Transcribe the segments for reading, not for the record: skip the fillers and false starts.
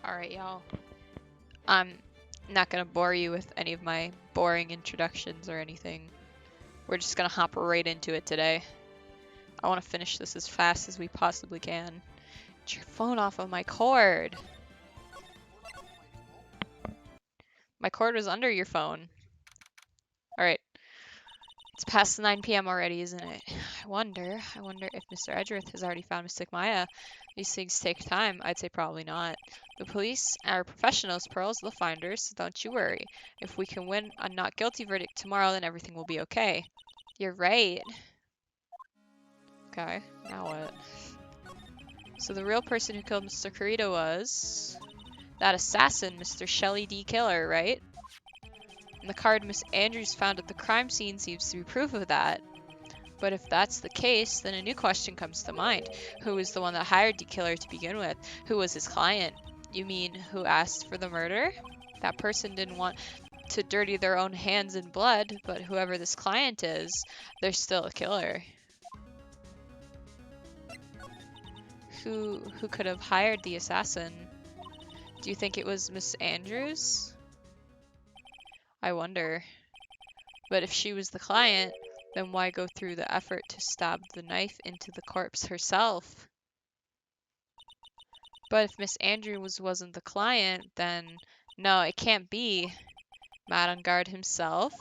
Alright, y'all. I'm not gonna bore you with any of my boring introductions or anything. We're just gonna hop right into it today. I want to finish this as fast as we possibly can. Get your phone off of my cord. My cord was under your phone. Alright. It's past 9 p.m. already, isn't it? I wonder if Mr. Edgeworth has already found Mystic Maya. These things take time. I'd say probably not. The police are professionals, Pearls. They'll find her, so don't you worry. If we can win a not guilty verdict tomorrow, then everything will be okay. You're right. Okay, now what? So the real person who killed Mr. Corito was that assassin, Mr. Shelley D. Killer, right? And the card Miss Andrews found at the crime scene seems to be proof of that. But if that's the case, then a new question comes to mind. Who was the one that hired the killer to begin with? Who was his client? You mean who asked for the murder? That person didn't want to dirty their own hands in blood, but whoever this client is, they're still a killer. Who could have hired the assassin? Do you think it was Miss Andrews? I wonder. But if she was the client, then why go through the effort to stab the knife into the corpse herself? But if Miss Andrews wasn't the client, then no, it can't be Matt on guard himself.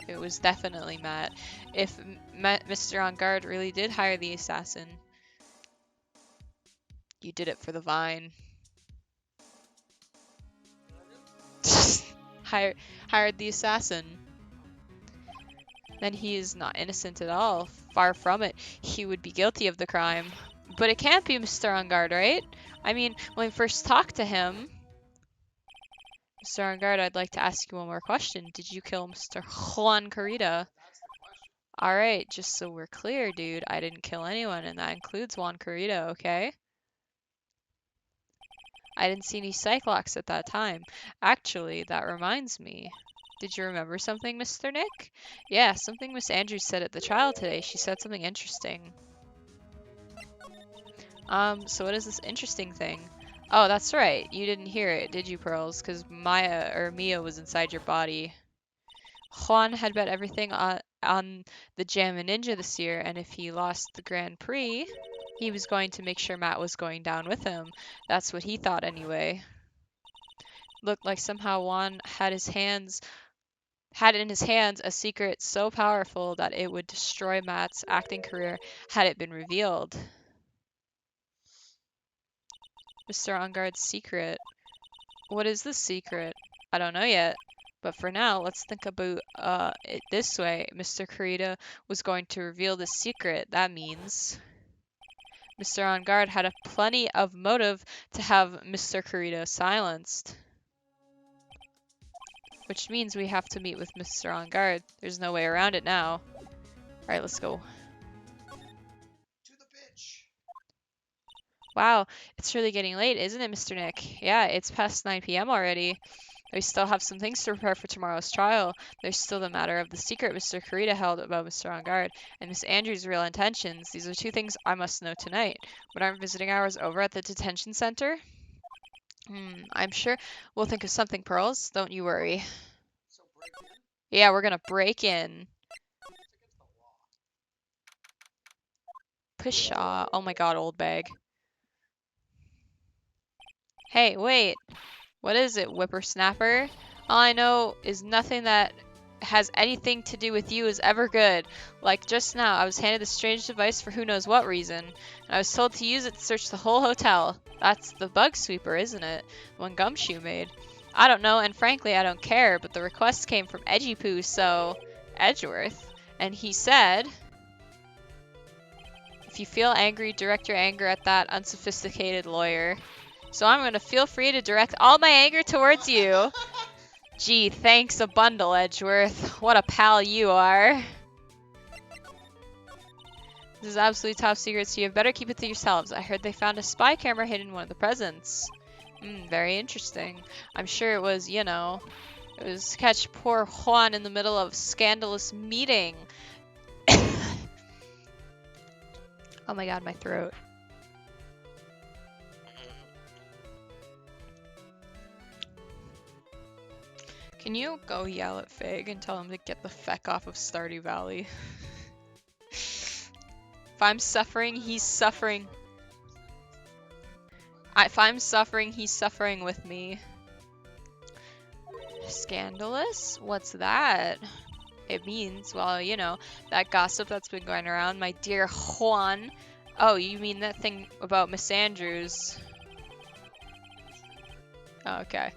It was definitely Matt. If Mr. On Guard really did hire the assassin, you did it for the vine. Hired the assassin. Then he is not innocent at all. Far from it. He would be guilty of the crime. But it can't be Mr. On Guard, right? I mean, when we first talked to him... Mr. On Guard, I'd like to ask you one more question. Did you kill Mr. Juan Carita? Alright, just so we're clear, dude, I didn't kill anyone, and that includes Juan Carita, okay? I didn't see any psych locks at that time. Actually, that reminds me. Did you remember something, Mr. Nick? Yeah, something Miss Andrews said at the trial today. She said something interesting. So what is this interesting thing? Oh, that's right. You didn't hear it, did you, Pearls? Because Mia was inside your body. Juan had bet everything on the Jammin' Ninja this year, and if he lost the Grand Prix, he was going to make sure Matt was going down with him. That's what he thought anyway. Looked like somehow Juan had in his hands a secret so powerful that it would destroy Matt's acting career had it been revealed. Mr. On Guard's secret. What is the secret? I don't know yet. But for now, let's think about it this way. Mr. Carita was going to reveal the secret. That means Mr. On Guard had plenty of motive to have Mr. Carita silenced. Which means we have to meet with Mr. On Guard. There's no way around it now. Alright, let's go. To the pitch. Wow, it's really getting late, isn't it, Mr. Nick? Yeah, it's past 9 p.m. already. We still have some things to prepare for tomorrow's trial. There's still the matter of the secret Mr. Carita held about Mr. On Guard, and Miss Andrews' real intentions. These are two things I must know tonight. When aren't visiting hours over at the detention center? I'm sure we'll think of something, Pearls. Don't you worry. So break in? Yeah, we're gonna break in. It's against the law. Pshaw. Oh my god, old bag. Hey, wait. What is it, whippersnapper? All I know is nothing that has anything to do with you is ever good. Like just now, I was handed this strange device for who knows what reason, and I was told to use it to search the whole hotel. That's the bug sweeper, isn't it? The one Gumshoe made. I don't know, and frankly, I don't care, but the request came from Edgy Poo, so... Edgeworth. And he said... If you feel angry, direct your anger at that unsophisticated lawyer. So I'm gonna feel free to direct all my anger towards you. Gee, thanks a bundle, Edgeworth. What a pal you are. This is absolutely top secret, so you have better keep it to yourselves. I heard they found a spy camera hidden in one of the presents. Very interesting. I'm sure it was, you know, it was to catch poor Juan in the middle of a scandalous meeting. Oh my god, my throat. Can you go yell at Fig and tell him to get the feck off of Stardew Valley? If I'm suffering, he's suffering. If I'm suffering, he's suffering with me. Scandalous? What's that? It means, well, you know, that gossip that's been going around, my dear Juan. Oh, you mean that thing about Miss Andrews? Oh, okay.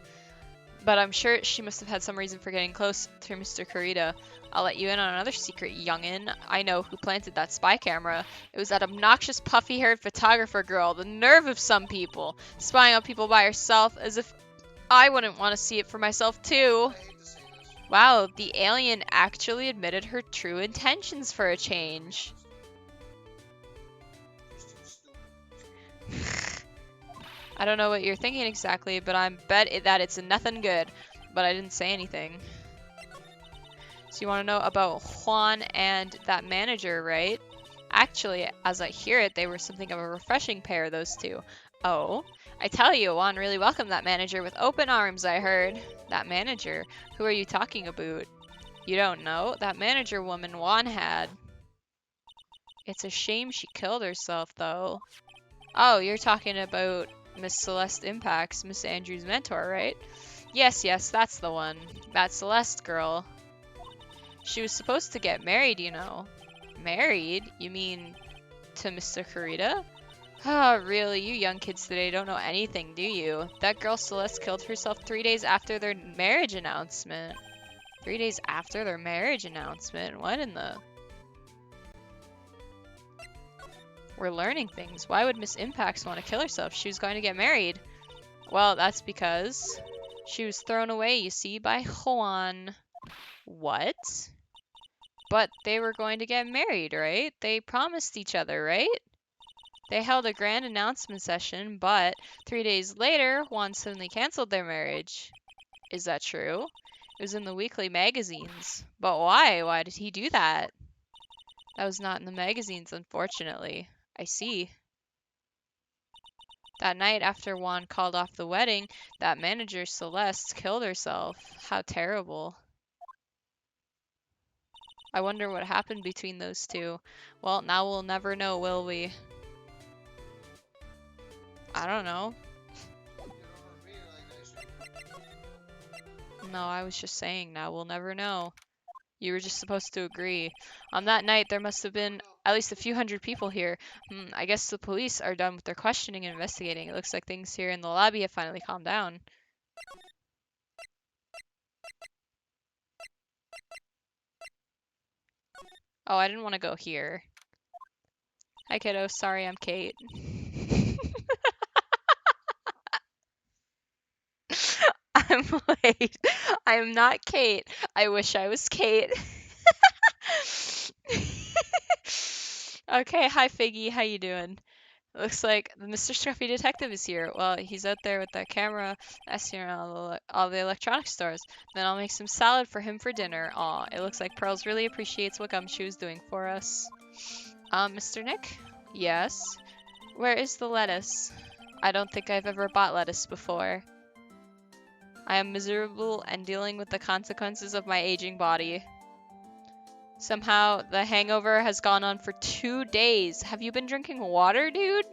But I'm sure she must have had some reason for getting close to Mr. Kurita. I'll let you in on another secret, youngin'. I know who planted that spy camera. It was that obnoxious, puffy-haired photographer girl. The nerve of some people. Spying on people by herself, as if I wouldn't want to see it for myself, too. I hate to say this. Wow, the alien actually admitted her true intentions for a change. She's too stupid. I don't know what you're thinking exactly, but I bet that it's nothing good. But I didn't say anything. So you want to know about Juan and that manager, right? Actually, as I hear it, they were something of a refreshing pair, those two. Oh, I tell you, Juan really welcomed that manager with open arms, I heard. That manager? Who are you talking about? You don't know? That manager woman Juan had. It's a shame she killed herself, though. Oh, you're talking about Miss Celeste Impacts, Miss Andrews' mentor, right? Yes, that's the one. That Celeste girl. She was supposed to get married, you know. Married? You mean to Mr. Kurita? Ah, really? You young kids today don't know anything, do you? That girl Celeste killed herself 3 days after their marriage announcement. 3 days after their marriage announcement? What in the... We're learning things. Why would Miss Impacts want to kill herself? She was going to get married. Well, that's because she was thrown away, you see, by Juan. What? But they were going to get married, right? They promised each other, right? They held a grand announcement session, but 3 days later, Juan suddenly canceled their marriage. Is that true? It was in the weekly magazines. But why? Why did he do that? That was not in the magazines, unfortunately. I see. That night after Juan called off the wedding, that manager, Celeste, killed herself. How terrible. I wonder what happened between those two. Well, now we'll never know, will we? I don't know. You don't hurt me like I should. No, I was just saying, now we'll never know. You were just supposed to agree. On that night, there must have been at least a few hundred people here. I guess the police are done with their questioning and investigating. It looks like things here in the lobby have finally calmed down. Oh, I didn't want to go here. Hi, kiddo. Sorry, I'm Kate. I'm late. I am not Kate. I wish I was Kate. Okay, hi Figgy, how you doing? It looks like the Mr. Scruffy detective is here. Well, he's out there with that camera, asking around all the electronic stores. Then I'll make some salad for him for dinner. Aw, it looks like Pearls really appreciates what Gumshoe's doing for us. Mr. Nick? Yes? Where is the lettuce? I don't think I've ever bought lettuce before. I am miserable and dealing with the consequences of my aging body. Somehow, the hangover has gone on for 2 days. Have you been drinking water, dude? Look at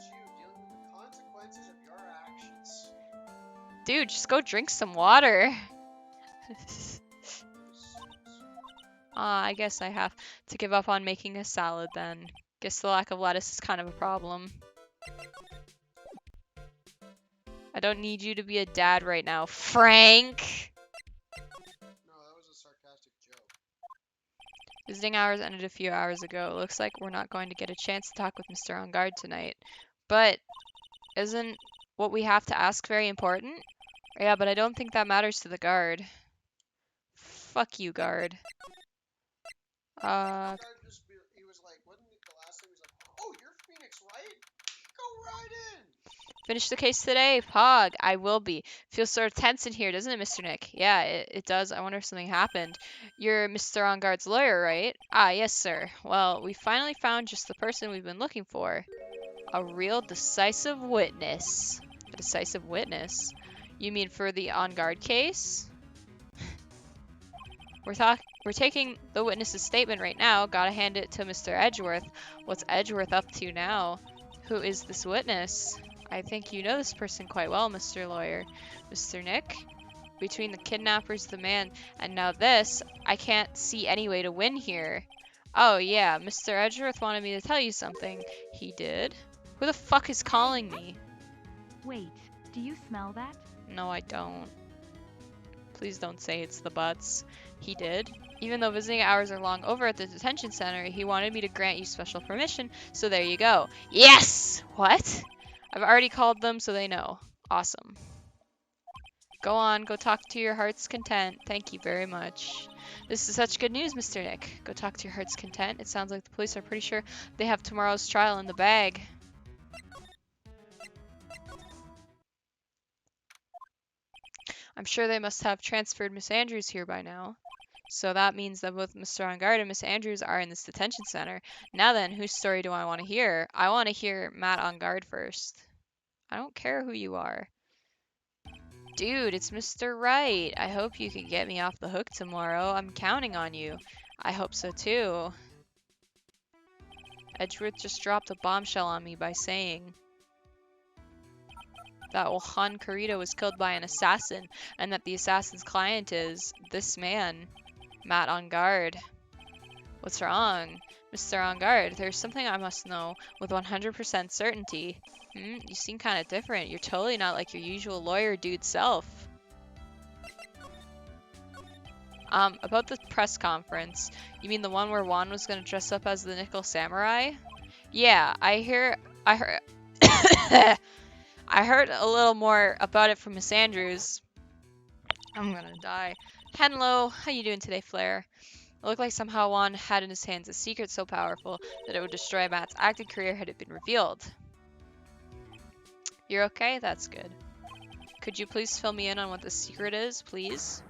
you dealing with the consequences of your actions. Dude, just go drink some water. I guess I have to give up on making a salad then. Guess the lack of lettuce is kind of a problem. I don't need you to be a dad right now, Frank! No, that was a sarcastic joke. Visiting hours ended a few hours ago. It looks like we're not going to get a chance to talk with Mr. On Guard tonight. But isn't what we have to ask very important? Yeah, but I don't think that matters to the guard. Fuck you, guard. He was like, wasn't it the last time he was like, oh, you're Phoenix, right? Go right in. Finish the case today, Pog. I will be. Feels sort of tense in here, doesn't it, Mr. Nick? Yeah, it does. I wonder if something happened. You're Mr. On Guard's lawyer, right? Ah, yes, sir. Well, we finally found just the person we've been looking for. A real decisive witness. A decisive witness? You mean for the On Guard case? We're taking the witness's statement right now. Gotta hand it to Mr. Edgeworth. What's Edgeworth up to now? Who is this witness? I think you know this person quite well, Mr. Lawyer. Mr. Nick? Between the kidnappers, the man, and now this, I can't see any way to win here. Oh yeah, Mr. Edgeworth wanted me to tell you something. He did? Who the fuck is calling me? Wait, do you smell that? No, I don't. Please don't say it's the butts. He did. Even though visiting hours are long over at the detention center, he wanted me to grant you special permission, so there you go. Yes! What? I've already called them, so they know. Awesome. Go on, go talk to your heart's content. Thank you very much. This is such good news, Mr. Nick. Go talk to your heart's content. It sounds like the police are pretty sure they have tomorrow's trial in the bag. I'm sure they must have transferred Miss Andrews here by now. So that means that both Mr. Ongard and Miss Andrews are in this detention center. Now then, whose story do I want to hear? I want to hear Matt Ongard first. I don't care who you are. Dude, it's Mr. Wright. I hope you can get me off the hook tomorrow. I'm counting on you. I hope so too. Edgeworth just dropped a bombshell on me by saying that Juan Carrito was killed by an assassin and that the assassin's client is this man, Matt Ongard. What's wrong? Mr. Ongard, there's something I must know with 100% certainty. You seem kind of different. You're totally not like your usual lawyer dude self. About the press conference, you mean the one where Juan was gonna dress up as the Nickel Samurai? Yeah, I heard I heard a little more about it from Miss Andrews. I'm gonna die. Hello, how you doing today, Flair? It looked like somehow Juan had in his hands a secret so powerful that it would destroy Matt's acting career had it been revealed. You're okay? That's good. Could you please fill me in on what the secret is, please?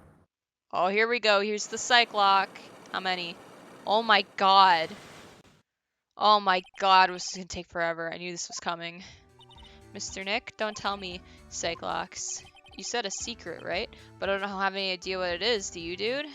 Oh, here we go. Here's the psych lock. How many? Oh my god. Oh my god, this is gonna take forever. I knew this was coming. Mr. Nick, don't tell me psych locks. You said a secret, right? But I don't have any idea what it is. Do you, dude?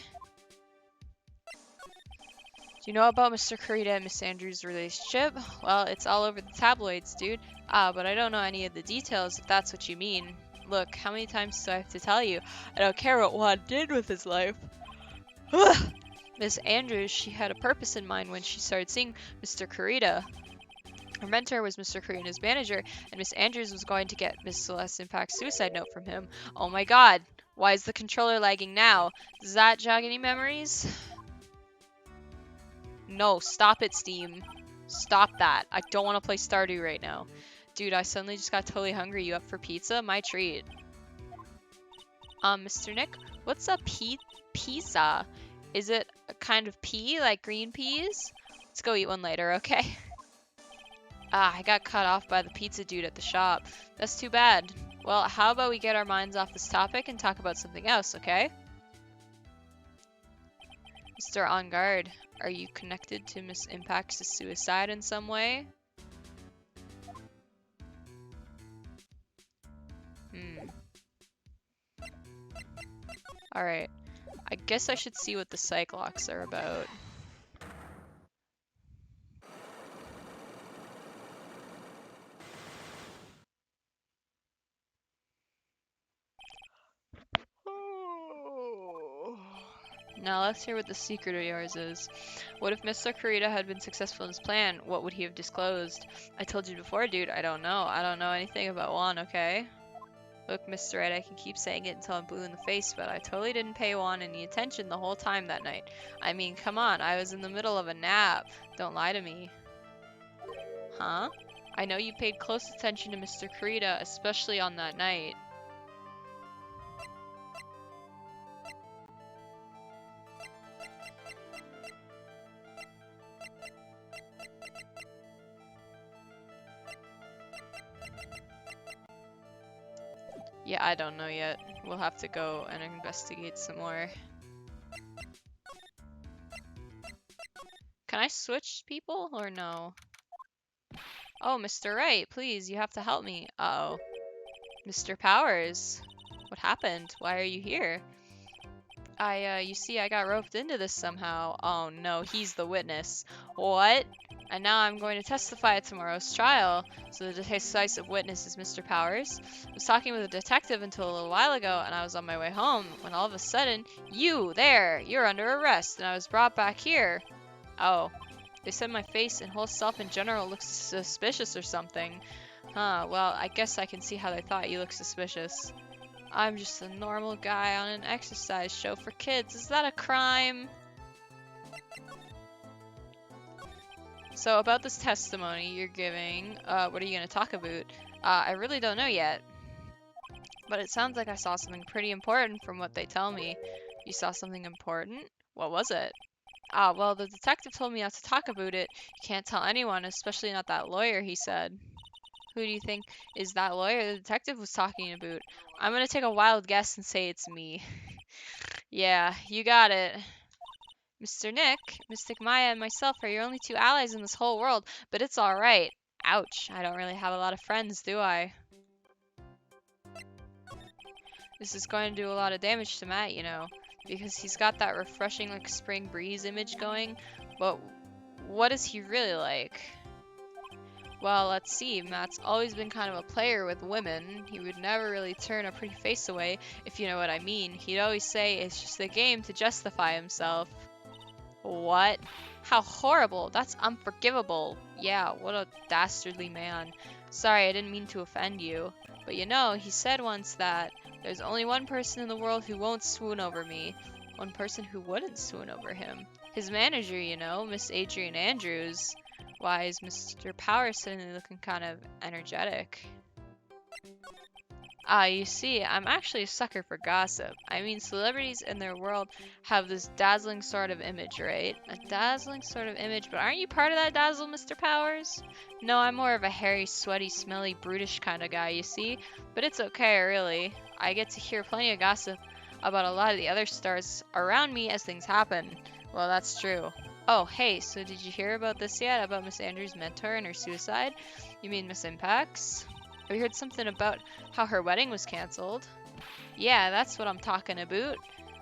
Do you know about Mr. Carita and Miss Andrews' relationship? Well, it's all over the tabloids, dude. But I don't know any of the details, if that's what you mean. Look, how many times do I have to tell you? I don't care what Juan did with his life. Miss Andrews, she had a purpose in mind when she started seeing Mr. Carita. Her mentor was Mr. Carita's manager, and Miss Andrews was going to get Miss Celeste Impact's suicide note from him. Oh my god, why is the controller lagging now? Does that jog any memories? No, stop it, Steam. Stop that. I don't want to play Stardew right now. Dude, I suddenly just got totally hungry. You up for pizza? My treat. Mr. Nick, what's a pizza? Is it a kind of pea, like green peas? Let's go eat one later, okay? I got cut off by the pizza dude at the shop. That's too bad. Well, how about we get our minds off this topic and talk about something else, okay? Mr. On Guard, are you connected to Miss Impact's suicide in some way? Alright. I guess I should see what the psych locks are about. Now let's hear what the secret of yours is. What if Mr. Carita had been successful in his plan? What would he have disclosed? I told you before, dude, I don't know. I don't know anything about Juan, okay? Look, Mr. Wright, I can keep saying it until I'm blue in the face, but I totally didn't pay Juan any attention the whole time that night. I mean, come on, I was in the middle of a nap. Don't lie to me. Huh? I know you paid close attention to Mr. Carita, especially on that night. Yeah, I don't know yet. We'll have to go and investigate some more. Can I switch people or no? Oh, Mr. Wright, please, you have to help me. Uh-oh. Mr. Powers, what happened? Why are you here? You see, I got roped into this somehow. Oh no, he's the witness. What? And now I'm going to testify at tomorrow's trial. So the decisive witness is Mr. Powers. I was talking with a detective until a little while ago, and I was on my way home, when all of a sudden, you, there, you're under arrest, and I was brought back here. Oh, they said my face and whole self in general looks suspicious or something. Huh, well, I guess I can see how they thought you looked suspicious. I'm just a normal guy on an exercise show for kids. Is that a crime? So about this testimony you're giving, what are you going to talk about? I really don't know yet. But it sounds like I saw something pretty important from what they tell me. You saw something important? What was it? Ah, well, the detective told me not to talk about it. You can't tell anyone, especially not that lawyer, he said. Who do you think is that lawyer the detective was talking about? I'm gonna take a wild guess and say it's me. Yeah, you got it. Mr. Nick, Mystic Maya, and myself are your only two allies in this whole world, but it's alright. Ouch, I don't really have a lot of friends, do I? This is going to do a lot of damage to Matt, you know, because he's got that refreshing, like, spring breeze image going, but what is he really like? Well, let's see. Matt's always been kind of a player with women. He would never really turn a pretty face away, if you know what I mean. He'd always say it's just a game to justify himself. What? How horrible. That's unforgivable. Yeah, what a dastardly man. Sorry, I didn't mean to offend you. But you know, he said once that there's only one person in the world who won't swoon over me. One person who wouldn't swoon over him. His manager, you know, Miss Adrian Andrews. Why is Mr. Power suddenly looking kind of energetic? Ah, you see, I'm actually a sucker for gossip. I mean, celebrities in their world have this dazzling sort of image, right? A dazzling sort of image, but aren't you part of that dazzle, Mr. Powers? No, I'm more of a hairy, sweaty, smelly, brutish kind of guy, you see? But it's okay, really. I get to hear plenty of gossip about a lot of the other stars around me as things happen. Well, that's true. Oh, hey, so did you hear about this yet? About Miss Andrews' mentor and her suicide? You mean Miss Impacts? Have you heard something about how her wedding was cancelled? Yeah, that's what I'm talking about.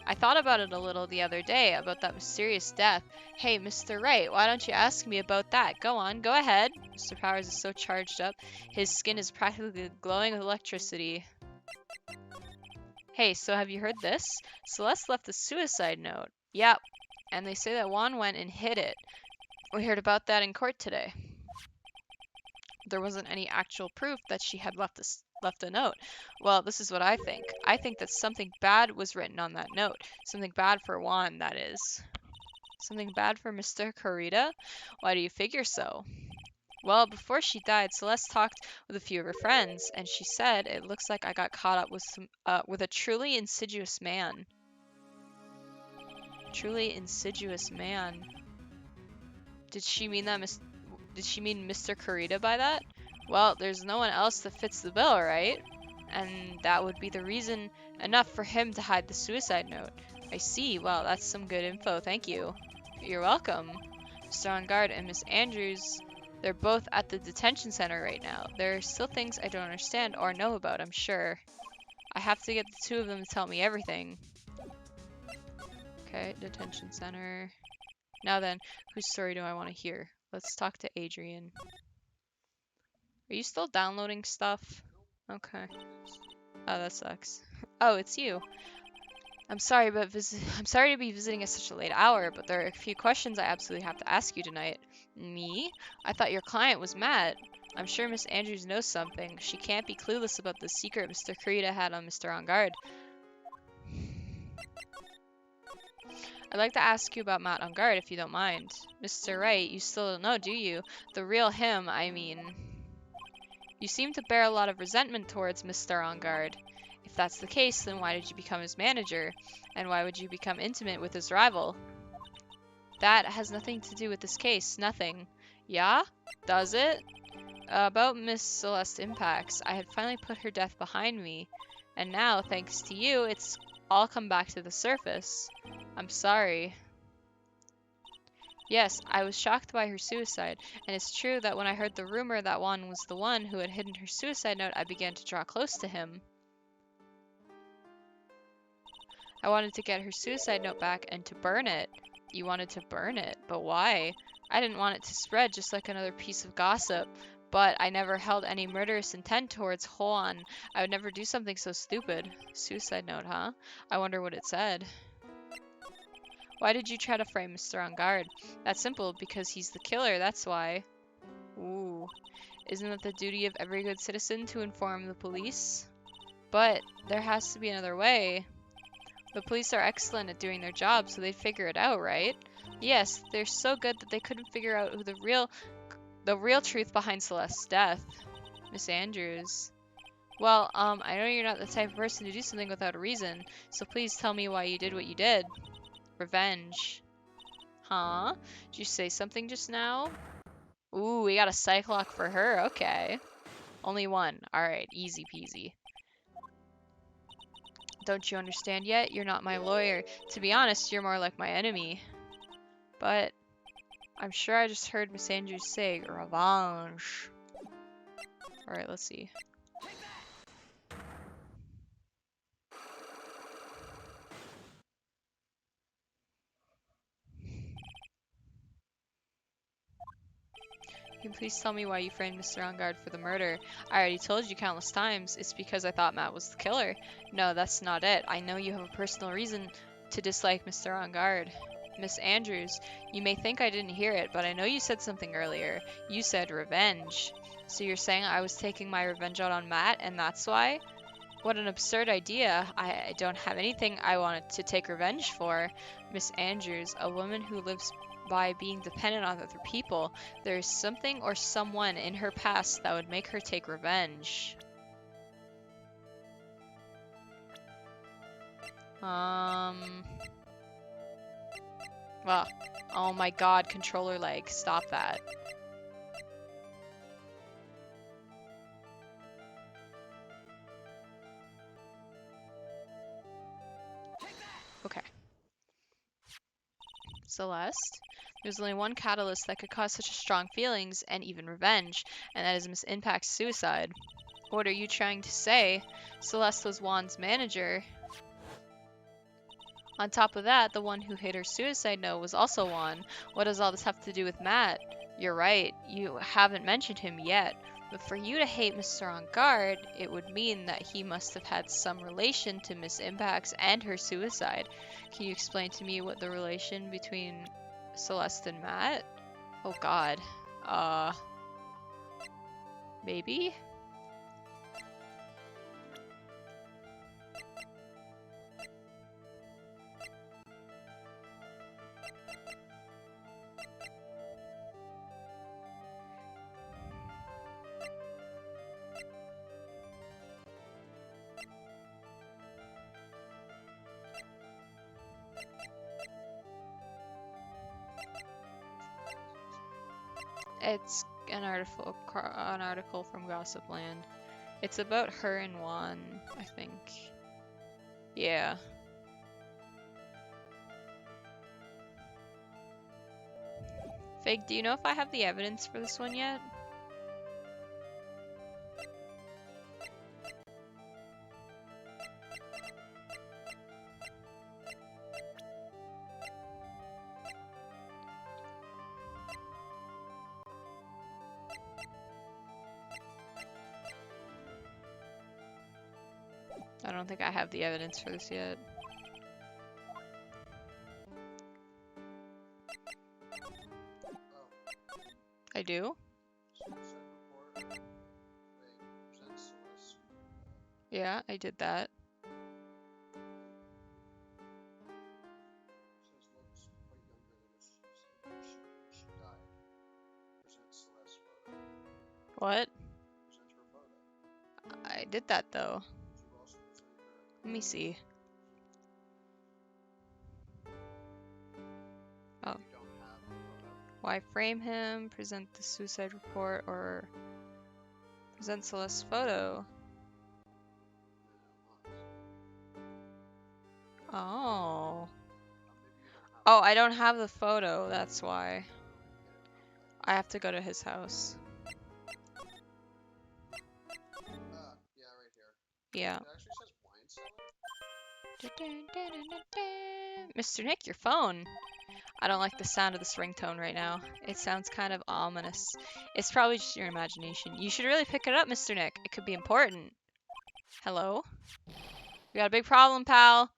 I thought about it a little the other day, about that mysterious death. Hey, Mr. Wright, why don't you ask me about that? Go on, go ahead. Mr. Powers is so charged up, his skin is practically glowing with electricity. Hey, so have you heard this? Celeste left a suicide note. Yep, and they say that Juan went and hid it. We heard about that in court today. There wasn't any actual proof that she had left a note. Well, this is what I think. I think that something bad was written on that note. Something bad for Juan, that is. Something bad for Mr. Corrida? Why do you figure so? Well, before she died, Celeste talked with a few of her friends, and she said it looks like I got caught up with a truly insidious man. Truly insidious man. Did she mean that Did she mean Mr. Corrida by that? Well, there's no one else that fits the bill, right? And that would be the reason enough for him to hide the suicide note. I see. Well, that's some good info. Thank you. You're welcome. Mr. On Guard and Miss Andrews, they're both at the detention center right now. There are still things I don't understand or know about, I'm sure. I have to get the two of them to tell me everything. Okay, detention center. Now then, whose story do I want to hear? Let's talk to Adrian. Are you still downloading stuff? Okay. Oh, that sucks. Oh, it's you. I'm sorry to be visiting at such a late hour, but there are a few questions I absolutely have to ask you tonight. Me? I thought your client was Matt. I'm sure Miss Andrews knows something. She can't be clueless about the secret Mr. Kurita had on Mr. On Guard. I'd like to ask you about Matt On Guard, if you don't mind. Mr. Wright, you still don't know, do you? The real him, I mean. You seem to bear a lot of resentment towards Mr. On Guard. If that's the case, then why did you become his manager? And why would you become intimate with his rival? That has nothing to do with this case, nothing. Yeah? Does it? About Miss Celeste Impacts, I had finally put her death behind me. And now, thanks to you, it's all come back to the surface. I'm sorry. Yes, I was shocked by her suicide, and it's true that when I heard the rumor that Juan was the one who had hidden her suicide note, I began to draw close to him. I wanted to get her suicide note back and to burn it. You wanted to burn it, but why? I didn't want it to spread just like another piece of gossip. But I never held any murderous intent towards Juan. I would never do something so stupid. Suicide note, huh? I wonder what it said. Why did you try to frame Mr. On Guard? That's simple, because he's the killer, that's why. Ooh. Isn't it the duty of every good citizen to inform the police? But there has to be another way. The police are excellent at doing their job, so they'd figure it out, right? Yes, they're so good that they couldn't figure out who the real truth behind Celeste's death. Miss Andrews. Well, I know you're not the type of person to do something without a reason, so please tell me why you did what you did. Revenge. Huh? Did you say something just now? Ooh, we got a psych lock for her. Okay. Only one. Alright, easy peasy. Don't you understand yet? You're not my lawyer. To be honest, you're more like my enemy. But I'm sure I just heard Miss Andrews say revenge. Alright, let's see. Can you please tell me why you framed Mr. On Guard for the murder? I already told you countless times. It's because I thought Matt was the killer. No, that's not it. I know you have a personal reason to dislike Mr. On Guard. Miss Andrews, you may think I didn't hear it, but I know you said something earlier. You said revenge. So you're saying I was taking my revenge out on Matt, and that's why? What an absurd idea. I don't have anything I wanted to take revenge for. Miss Andrews, a woman who lives by being dependent on other people. There is something or someone in her past that would make her take revenge. Well, oh my god, controller lag. Stop that. Okay. Celeste, there's only one catalyst that could cause such strong feelings and even revenge, and that is Miss Impact's suicide. What are you trying to say? Celeste was Juan's manager. On top of that, the one who hid her suicide note was also Juan. What does all this have to do with Matt? You're right, you haven't mentioned him yet. But for you to hate Mr. On Guard, it would mean that he must have had some relation to Miss Impacts and her suicide. Can you explain to me what the relation between Celeste and Matt? Oh god. Maybe? It's an article from Gossipland. It's about her and Juan, I think. Yeah. Fig, do you know if I have the evidence for this one yet? I don't think I have the evidence for this yet. I do? Yeah, I did that. What? I did that though. Let me see. Oh. Why frame him? Present the suicide report or present Celeste's photo? Oh. Oh, I don't have the photo, that's why. I have to go to his house. Yeah, right here. Yeah. It actually says wine cellar. Mr. Nick, your phone. I don't like the sound of this ringtone right now. It sounds kind of ominous. It's probably just your imagination. You should really pick it up, Mr. Nick. It could be important. Hello? We got a big problem, pal.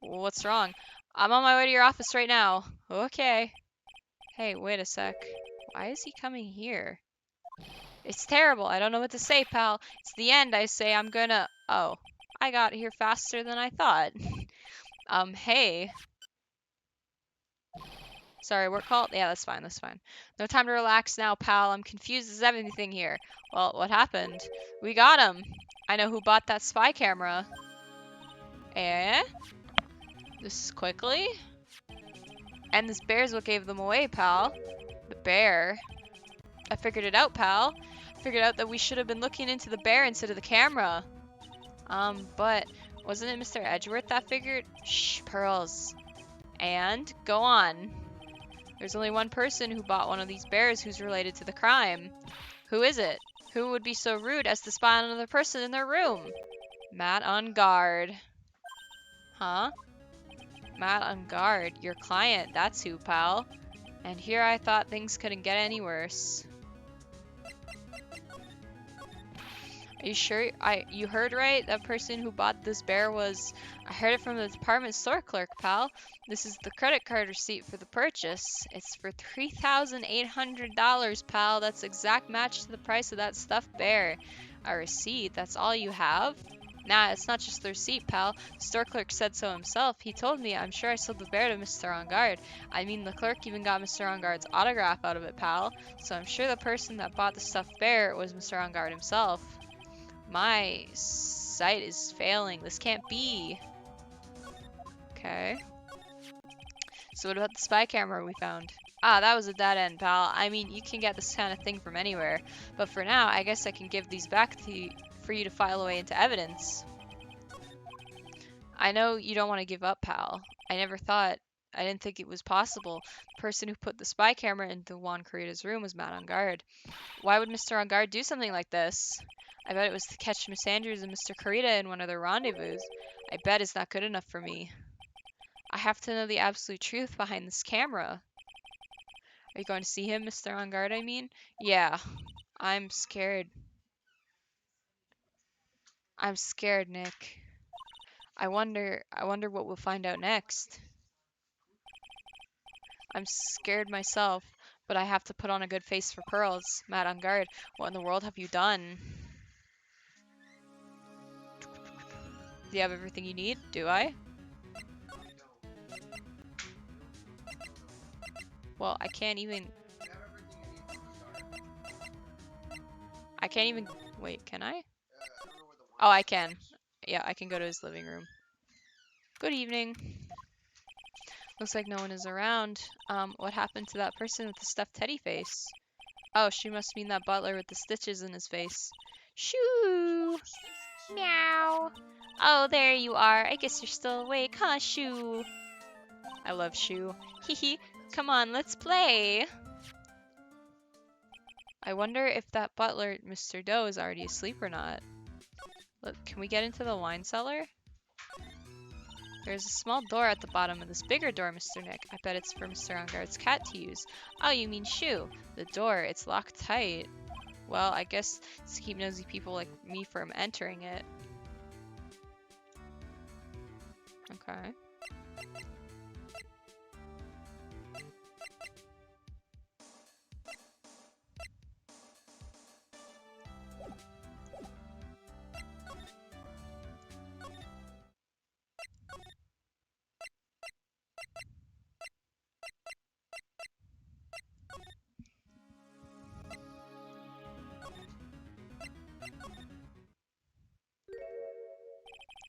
What's wrong? I'm on my way to your office right now. Okay. Hey, wait a sec. Why is he coming here? It's terrible. I don't know what to say, pal. It's the end. I say I'm gonna... Oh. I got here faster than I thought. Hey. Sorry, work call? Yeah, that's fine, that's fine. No time to relax now, pal. I'm confused as everything here. Well, what happened? We got him. I know who bought that spy camera. Eh? This is quickly? And this bear's what gave them away, pal. The bear. I figured it out, pal. Figured out that we should have been looking into the bear instead of the camera. But wasn't it Mr. Edgeworth that figured? Shh, Pearls. And go on. There's only one person who bought one of these bears who's related to the crime. Who is it? Who would be so rude as to spy on another person in their room? Matt on guard. Huh? Matt on guard. Your client. That's who, pal. And here I thought things couldn't get any worse. Are you sure? You heard right? That person who bought this bear was... I heard it from the department store clerk, pal. This is the credit card receipt for the purchase. It's for $3,800, pal. That's exact match to the price of that stuffed bear. A receipt? That's all you have? Nah, it's not just the receipt, pal. The store clerk said so himself. He told me I'm sure I sold the bear to Mr. On Guard. I mean, the clerk even got Mr. On Guard's autograph out of it, pal. So I'm sure the person that bought the stuffed bear was Mr. On Guard himself. My sight is failing. This can't be. Okay. So what about the spy camera we found? Ah, that was a dead end, pal. I mean, you can get this kind of thing from anywhere. But for now, I guess I can give these back to you for you to file away into evidence. I know you don't want to give up, pal. I didn't think it was possible. The person who put the spy camera into Juan Carita's room was Matt on Guard. Why would Mr. On Guard do something like this? I bet it was to catch Miss Andrews and Mr. Carita in one of their rendezvous. I bet it's not good enough for me. I have to know the absolute truth behind this camera. Are you going to see him, Mr. On Guard, I mean? Yeah. I'm scared. I'm scared, Nick. I wonder what we'll find out next. I'm scared myself, but I have to put on a good face for Pearls. Matt on Guard, what in the world have you done? Do you have everything you need? Do I? Well, I can't even... Wait, can I? Oh, I can. Yeah, I can go to his living room. Good evening. Looks like no one is around. What happened to that person with the stuffed teddy face? Oh, she must mean that butler with the stitches in his face. Shoo! Meow! Oh, there you are. I guess you're still awake, huh, Shoo? I love Shoo. Hee. Come on, let's play! I wonder if that butler, Mr. Doe, is already asleep or not. Look, can we get into the wine cellar? There's a small door at the bottom of this bigger door, Mr. Nick. I bet it's for Mr. On Guard's cat to use. Oh, you mean Shoo. The door, it's locked tight. Well, I guess it's to keep nosy people like me from entering it. Okay.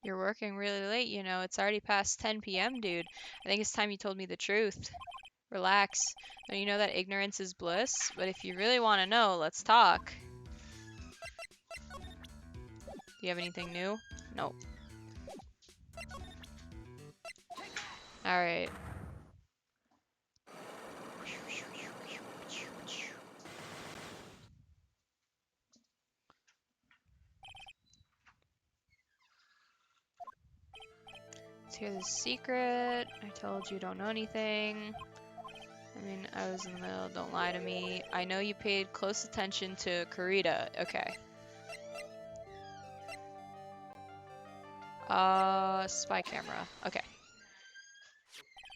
You're working really late, you know. It's already past 10 p.m., dude. I think it's time you told me the truth. Relax. Don't you know that ignorance is bliss? But if you really want to know, let's talk. Do you have anything new? Nope. Alright. hear the secret. I told you don't know anything. I mean, I was in the middle. Don't lie to me. I know you paid close attention to Kurita. Okay. Spy camera. Okay.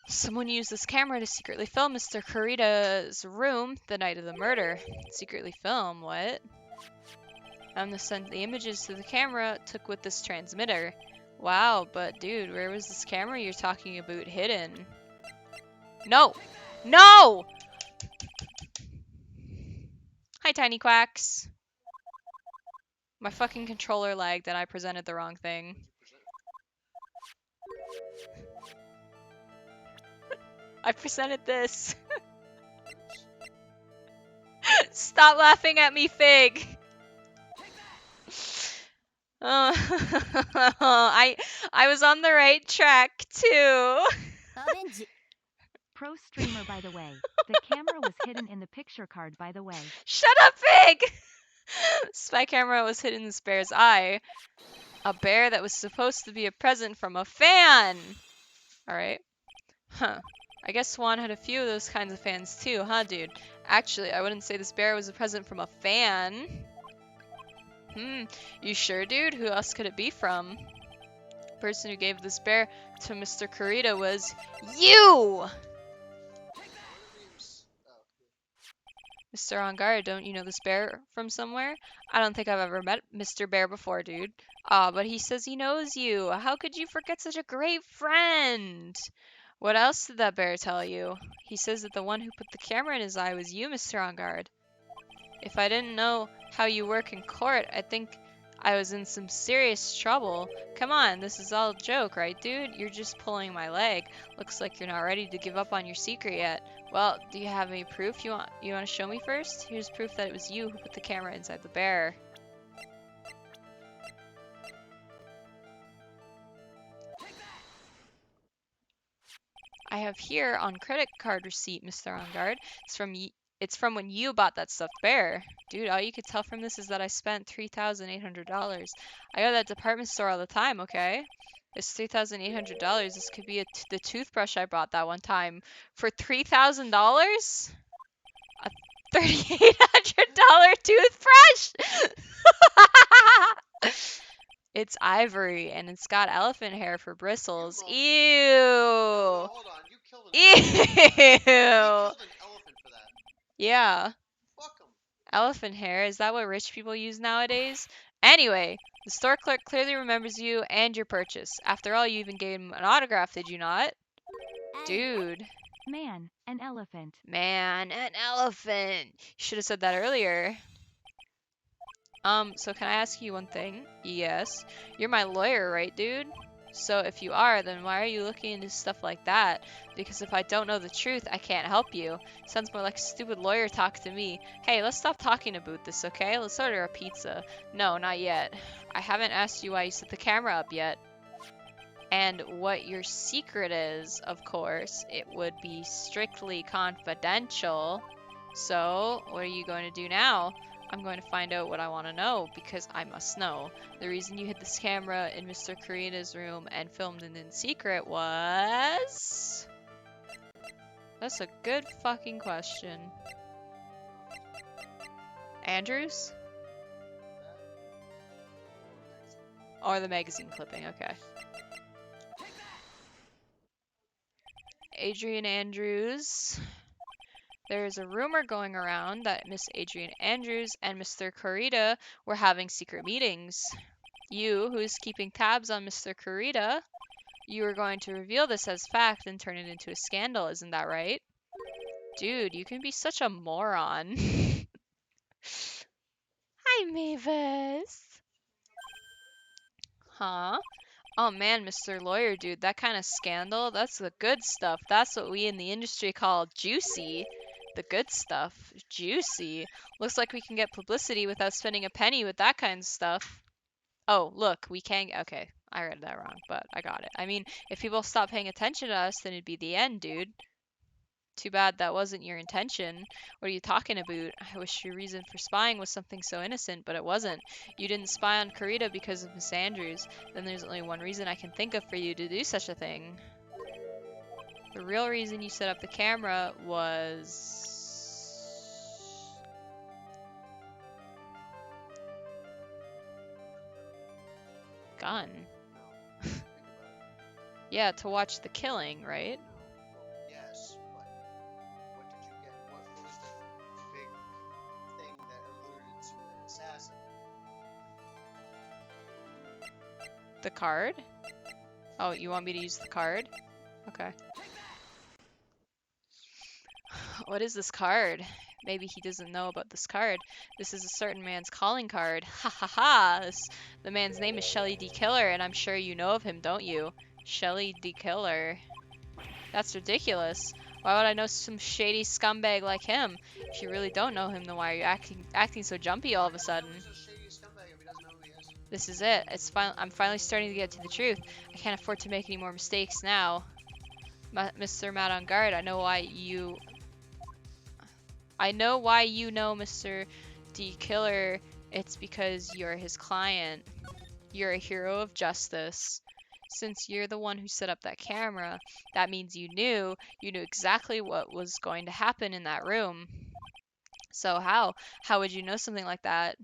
Someone used this camera to secretly film Mr. Kurita's room the night of the murder. Secretly film? What? I'm gonna send the images to the camera took with this transmitter. Wow, but dude, where was this camera you're talking about hidden? No! No! Hi, Tiny Quacks. My fucking controller lagged and I presented the wrong thing. I presented this. Stop laughing at me, Fig. I was on the right track too. Pro streamer, by the way. The camera was hidden in the picture card, by the way. Shut up, Fig! Spy camera was hidden in this bear's eye. A bear that was supposed to be a present from a fan. Alright. Huh. I guess Swan had a few of those kinds of fans too, huh, dude? Actually, I wouldn't say this bear was a present from a fan. You sure, dude? Who else could it be from? The person who gave this bear to Mr. Kurita was you! Mr. On Guard, don't you know this bear from somewhere? I don't think I've ever met Mr. Bear before, dude. But he says he knows you. How could you forget such a great friend? What else did that bear tell you? He says that the one who put the camera in his eye was you, Mr. On Guard. If I didn't know how you work in court, I think I was in some serious trouble. Come on, this is all a joke, right, dude? You're just pulling my leg. Looks like you're not ready to give up on your secret yet. Well, do you have any proof you want to show me first? Here's proof that it was you who put the camera inside the bear. I have here on credit card receipt, Mr. On Guard. It's from when you bought that stuffed bear. Dude, all you could tell from this is that I spent $3,800. I go to that department store all the time, okay? It's $3,800. This could be the toothbrush I bought that one time for $3,000? A $3,800 toothbrush? It's ivory and it's got elephant hair for bristles. Ew. Hold on, you killed an Ew. elephant. You killed an elephant for that. Yeah. Fuck him. Elephant hair, is that what rich people use nowadays? Anyway, the store clerk clearly remembers you and your purchase. After all, you even gave him an autograph, did you not? Dude. Man, an elephant. Man, an elephant. You should have said that earlier. So can I ask you one thing? Yes. You're my lawyer, right, dude? So if you are, then why are you looking into stuff like that? Because if I don't know the truth, I can't help you. Sounds more like stupid lawyer talk to me. Hey, let's stop talking about this, okay? Let's order a pizza. No, not yet. I haven't asked you why you set the camera up yet. And what your secret is, of course. It would be strictly confidential. So, what are you going to do now? I'm going to find out what I want to know, because I must know. The reason you hid this camera in Mr. Kurita's room and filmed it in secret was... That's a good fucking question. Andrews? Or the magazine clipping, okay. Adrian Andrews. There's a rumor going around that Miss Adrian Andrews and Mr. Kurita were having secret meetings. You, who is keeping tabs on Mr. Kurita, you are going to reveal this as fact and turn it into a scandal, isn't that right? Dude, you can be such a moron. Hi, Mavis. Huh? Oh man, Mr. Lawyer dude, that kind of scandal, that's the good stuff. That's what we in the industry call juicy. The good stuff. Juicy. Looks like we can get publicity without spending a penny with that kind of stuff. Oh, look, we can... Okay, I read that wrong, but I got it. I mean, if people stop paying attention to us, then it'd be the end, dude. Too bad that wasn't your intention. What are you talking about? I wish your reason for spying was something so innocent, but it wasn't. You didn't spy on Karita because of Miss Andrews. Then there's only one reason I can think of for you to do such a thing. The real reason you set up the camera was... gun. No. Think about it. Yeah, to watch the killing, right? No. Well, yes, but what did you get? What was the big thing that alluded to an assassin? The card? Oh, you want me to use the card? Okay. What is this card? Maybe he doesn't know about this card. This is a certain man's calling card. Ha ha ha! The man's name is Shelly D. Killer, and I'm sure you know of him, don't you? Shelly D. Killer. That's ridiculous. Why would I know some shady scumbag like him? If you really don't know him, then why are you acting so jumpy all of a sudden? Who's a shady scumbag if he doesn't know who he is? This is it. I'm finally starting to get to the truth. I can't afford to make any more mistakes now. Mr. Matt on guard, I know why you know Mr. D. Killer. It's because you're his client. You're a hero of justice. Since you're the one who set up that camera, that means you knew exactly what was going to happen in that room. So how would you know something like that?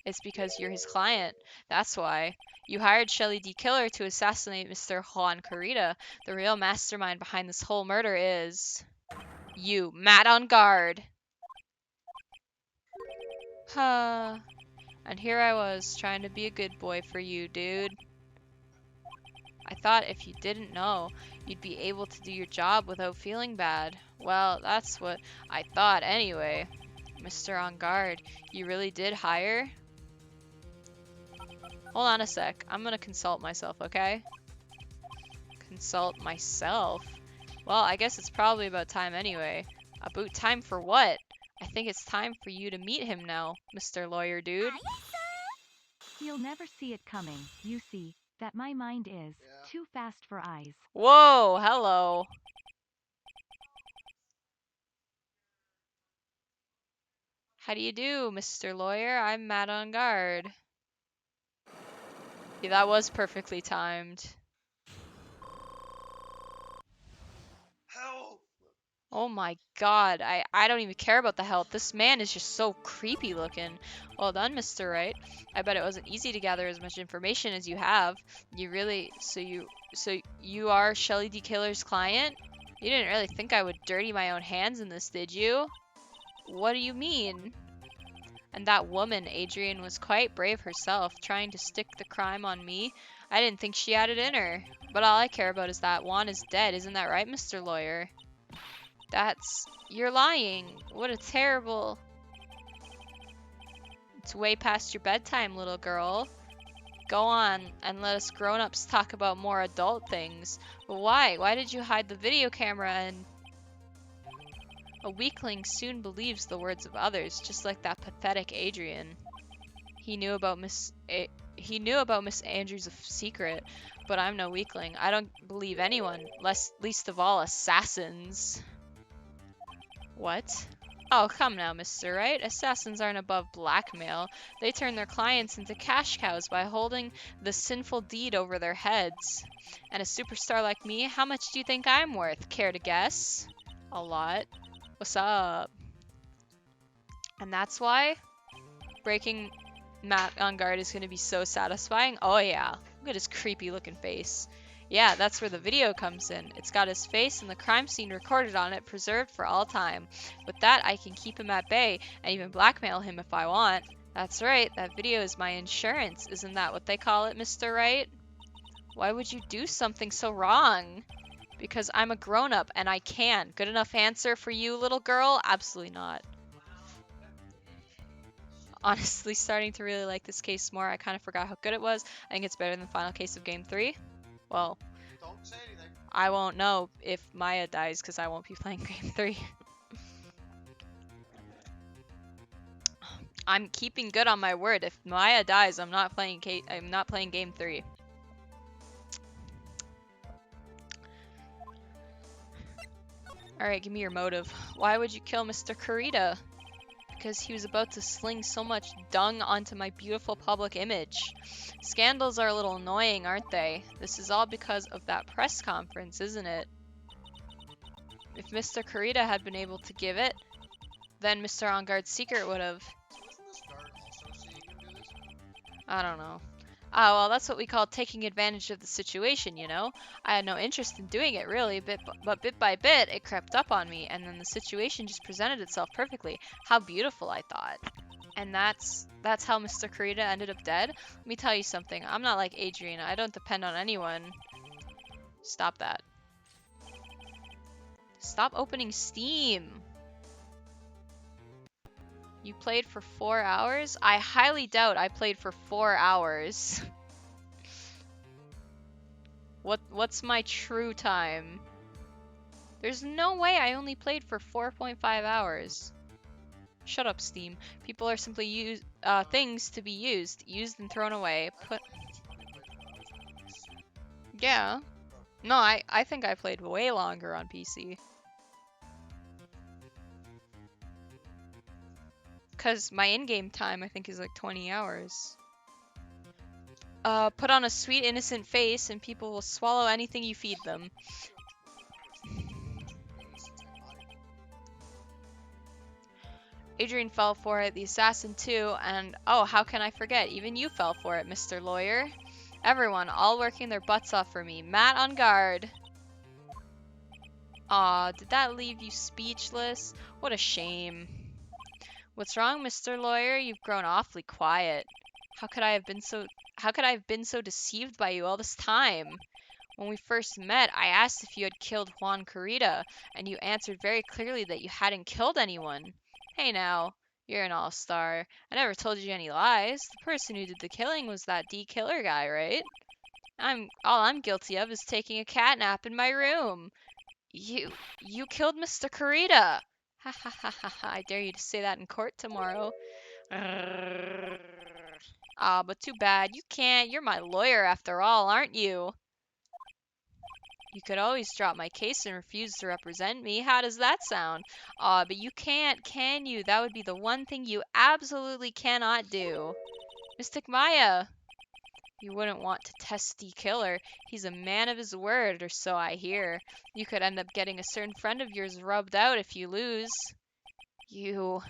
It's because you're his client. That's why. You hired Shelly D. Killer to assassinate Mr. Juan Carita. The real mastermind behind this whole murder is... you, Matt on guard. Huh. And here I was, trying to be a good boy for you, dude. I thought if you didn't know, you'd be able to do your job without feeling bad. Well, that's what I thought anyway. Mr. On Guard, you really did hire? Hold on a sec. I'm gonna consult myself, okay? Consult myself? Well, I guess it's probably about time anyway. About time for what? I think it's time for you to meet him now, Mr. Lawyer Dude. You'll never see it coming. You see, that my mind is Yeah. too fast for eyes. Whoa, hello. How do you do, Mr. Lawyer? I'm Matt on guard. Yeah, that was perfectly timed. Help! Oh my god, I don't even care about the help. This man is just so creepy looking. Well done, Mr. Wright. I bet it wasn't easy to gather as much information as you have. You really, so you are Shelly D. Killer's client? You didn't really think I would dirty my own hands in this, did you? What do you mean? And that woman, Adrian, was quite brave herself, trying to stick the crime on me. I didn't think she had it in her. But all I care about is that Juan is dead, isn't that right, Mr. Lawyer? You're lying. What a terrible... It's way past your bedtime, little girl. Go on, and let us grown-ups talk about more adult things. But why? Why did you hide the video camera and... A weakling soon believes the words of others, just like that pathetic Adrian. He knew about Miss Andrews' secret, but I'm no weakling. I don't believe anyone, least of all assassins. What? Oh, come now, Mr. Wright. Assassins aren't above blackmail. They turn their clients into cash cows by holding the sinful deed over their heads. And a superstar like me, how much do you think I'm worth? Care to guess? A lot. What's up? And that's why breaking Matt on guard is going to be so satisfying. Oh yeah, look at his creepy looking face. Yeah, that's where the video comes in. It's got his face and the crime scene recorded on it, preserved for all time. With that, I can keep him at bay and even blackmail him if I want. That's right, that video is my insurance. Isn't that what they call it, Mr. Wright? Why would you do something so wrong? Because I'm a grown-up and I can. Good enough answer for you, little girl? Absolutely not. Honestly, starting to really like this case more. I kind of forgot how good it was. I think it's better than the final case of Game 3. Well, Don't say anything. I won't know if Maya dies because I won't be playing Game 3. I'm keeping good on my word. If Maya dies, I'm not playing Game 3. Alright, give me your motive. Why would you kill Mr. Kurita? Because he was about to sling so much dung onto my beautiful public image. Scandals are a little annoying, aren't they? This is all because of that press conference, isn't it? If Mr. Kurita had been able to give it, then Mr. On Guard's secret would have. So wasn't this guard also seeing him do this? I don't know. Ah, well, that's what we call taking advantage of the situation, you know? I had no interest in doing it, really, but bit by bit, it crept up on me, and then the situation just presented itself perfectly. How beautiful, I thought. And that's how Mr. Kurita ended up dead? Let me tell you something. I'm not like Adrian. I don't depend on anyone. Stop that. Stop opening Steam. You played for 4 hours? I highly doubt I played for 4 hours. What's my true time? There's no way I only played for 4.5 hours. Shut up, Steam. People are simply things to be used and thrown away. Yeah. No, I think I played way longer on PC. Cause my in-game time I think is like 20 hours. Put on a sweet innocent face and people will swallow anything you feed them. Adrian fell for it, the assassin too, and oh, how can I forget, even you fell for it, Mr. Lawyer. Everyone, all working their butts off for me. Matt on guard. Aw, did that leave you speechless? What a shame. What's wrong, Mr. Lawyer? You've grown awfully quiet. How could I have been so deceived by you all this time? When we first met, I asked if you had killed Juan Carita, and you answered very clearly that you hadn't killed anyone. Hey now, you're an all-star. I never told you any lies. The person who did the killing was that D-Killer guy, right? All I'm guilty of is taking a cat nap in my room. You killed Mr. Carita! Ha ha ha ha ha, I dare you to say that in court tomorrow. Ah, but too bad. You can't. You're my lawyer after all, aren't you? You could always drop my case and refuse to represent me. How does that sound? Ah, but you can't, can you? That would be the one thing you absolutely cannot do. Mystic Maya! You wouldn't want to test D-Killer. He's a man of his word, or so I hear. You could end up getting a certain friend of yours rubbed out if you lose. You...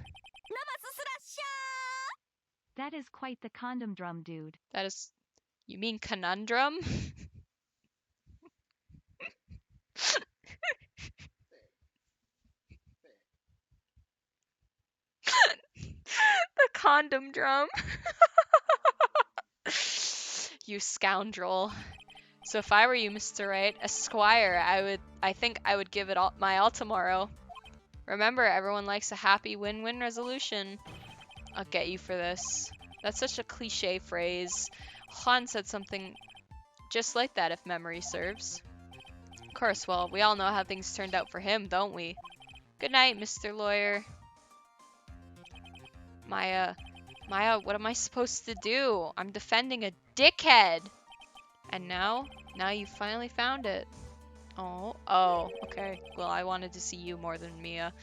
That is quite the condom drum, dude. That is... You mean conundrum? The condom drum. You scoundrel. So if I were you, Mr. Wright, a squire, I think I would give it all my all tomorrow. Remember, everyone likes a happy win-win resolution. I'll get you for this. That's such a cliche phrase. Han said something just like that, if memory serves. Of course, well, we all know how things turned out for him, don't we? Good night, Mr. Lawyer. Maya, what am I supposed to do? I'm defending a dickhead. And now you finally found it. Oh, okay. Well, I wanted to see you more than Mia.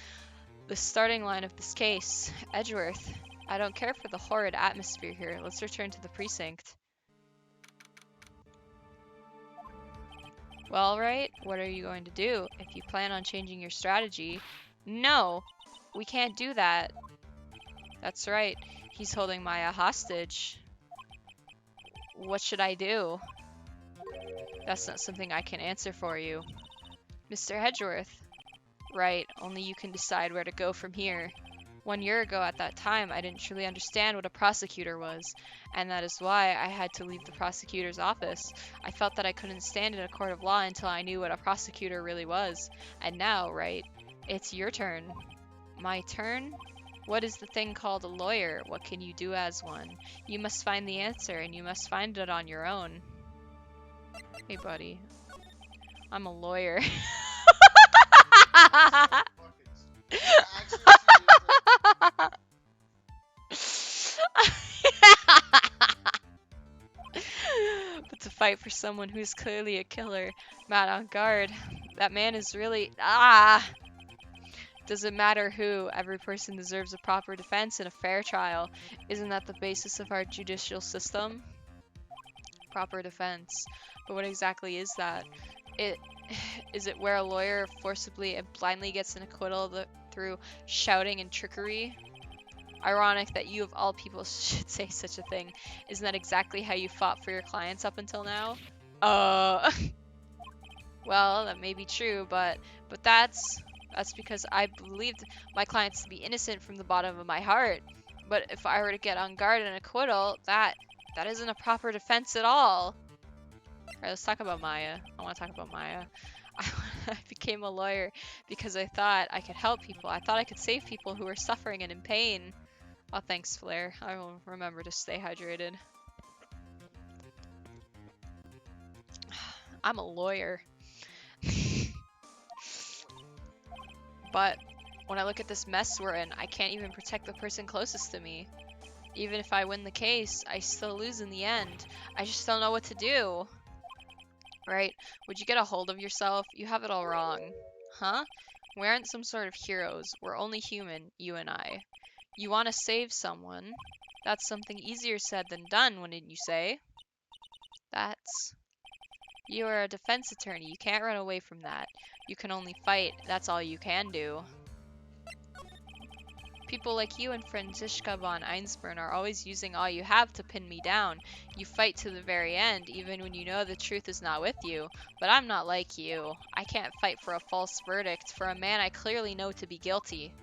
The starting line of this case, Edgeworth. I don't care for the horrid atmosphere here. Let's return to the precinct. Well, Wright, what are you going to do? If you plan on changing your strategy... No! We can't do that. That's right. He's holding Maya hostage. What should I do? That's not something I can answer for you. Mr. Hedgeworth. Right, only you can decide where to go from here. 1 year ago at that time, I didn't truly understand what a prosecutor was, and that is why I had to leave the prosecutor's office. I felt that I couldn't stand in a court of law until I knew what a prosecutor really was. And now, Wright, it's your turn. My turn? What is the thing called a lawyer? What can you do as one? You must find the answer, and you must find it on your own. Hey, buddy. I'm a lawyer. But to fight for someone who's clearly a killer, Matt on guard, that man is really... Does it matter who? Every person deserves a proper defense and a fair trial. Isn't that the basis of our judicial system? Proper defense. But what exactly is that? It is it where a lawyer forcibly and blindly gets an acquittal through shouting and trickery? Ironic that you of all people should say such a thing. Isn't that exactly how you fought for your clients up until now? Well, that may be true, but that's because I believed my clients to be innocent from the bottom of my heart. But if I were to get on guard and acquittal, that isn't a proper defense at all. Alright, let's talk about Maya. I want to talk about Maya. I became a lawyer because I thought I could help people. I thought I could save people who were suffering and in pain. Oh, thanks, Flair. I will remember to stay hydrated. I'm a lawyer. But when I look at this mess we're in, I can't even protect the person closest to me. Even if I win the case, I still lose in the end. I just don't know what to do. Right? Would you get a hold of yourself? You have it all wrong. Huh? We aren't some sort of heroes. We're only human, you and I. You want to save someone? That's something easier said than done, wouldn't you say? You are a defense attorney. You can't run away from that. You can only fight. That's all you can do. People like you and Franziska von Einsburn are always using all you have to pin me down. You fight to the very end, even when you know the truth is not with you. But I'm not like you. I can't fight for a false verdict for a man I clearly know to be guilty.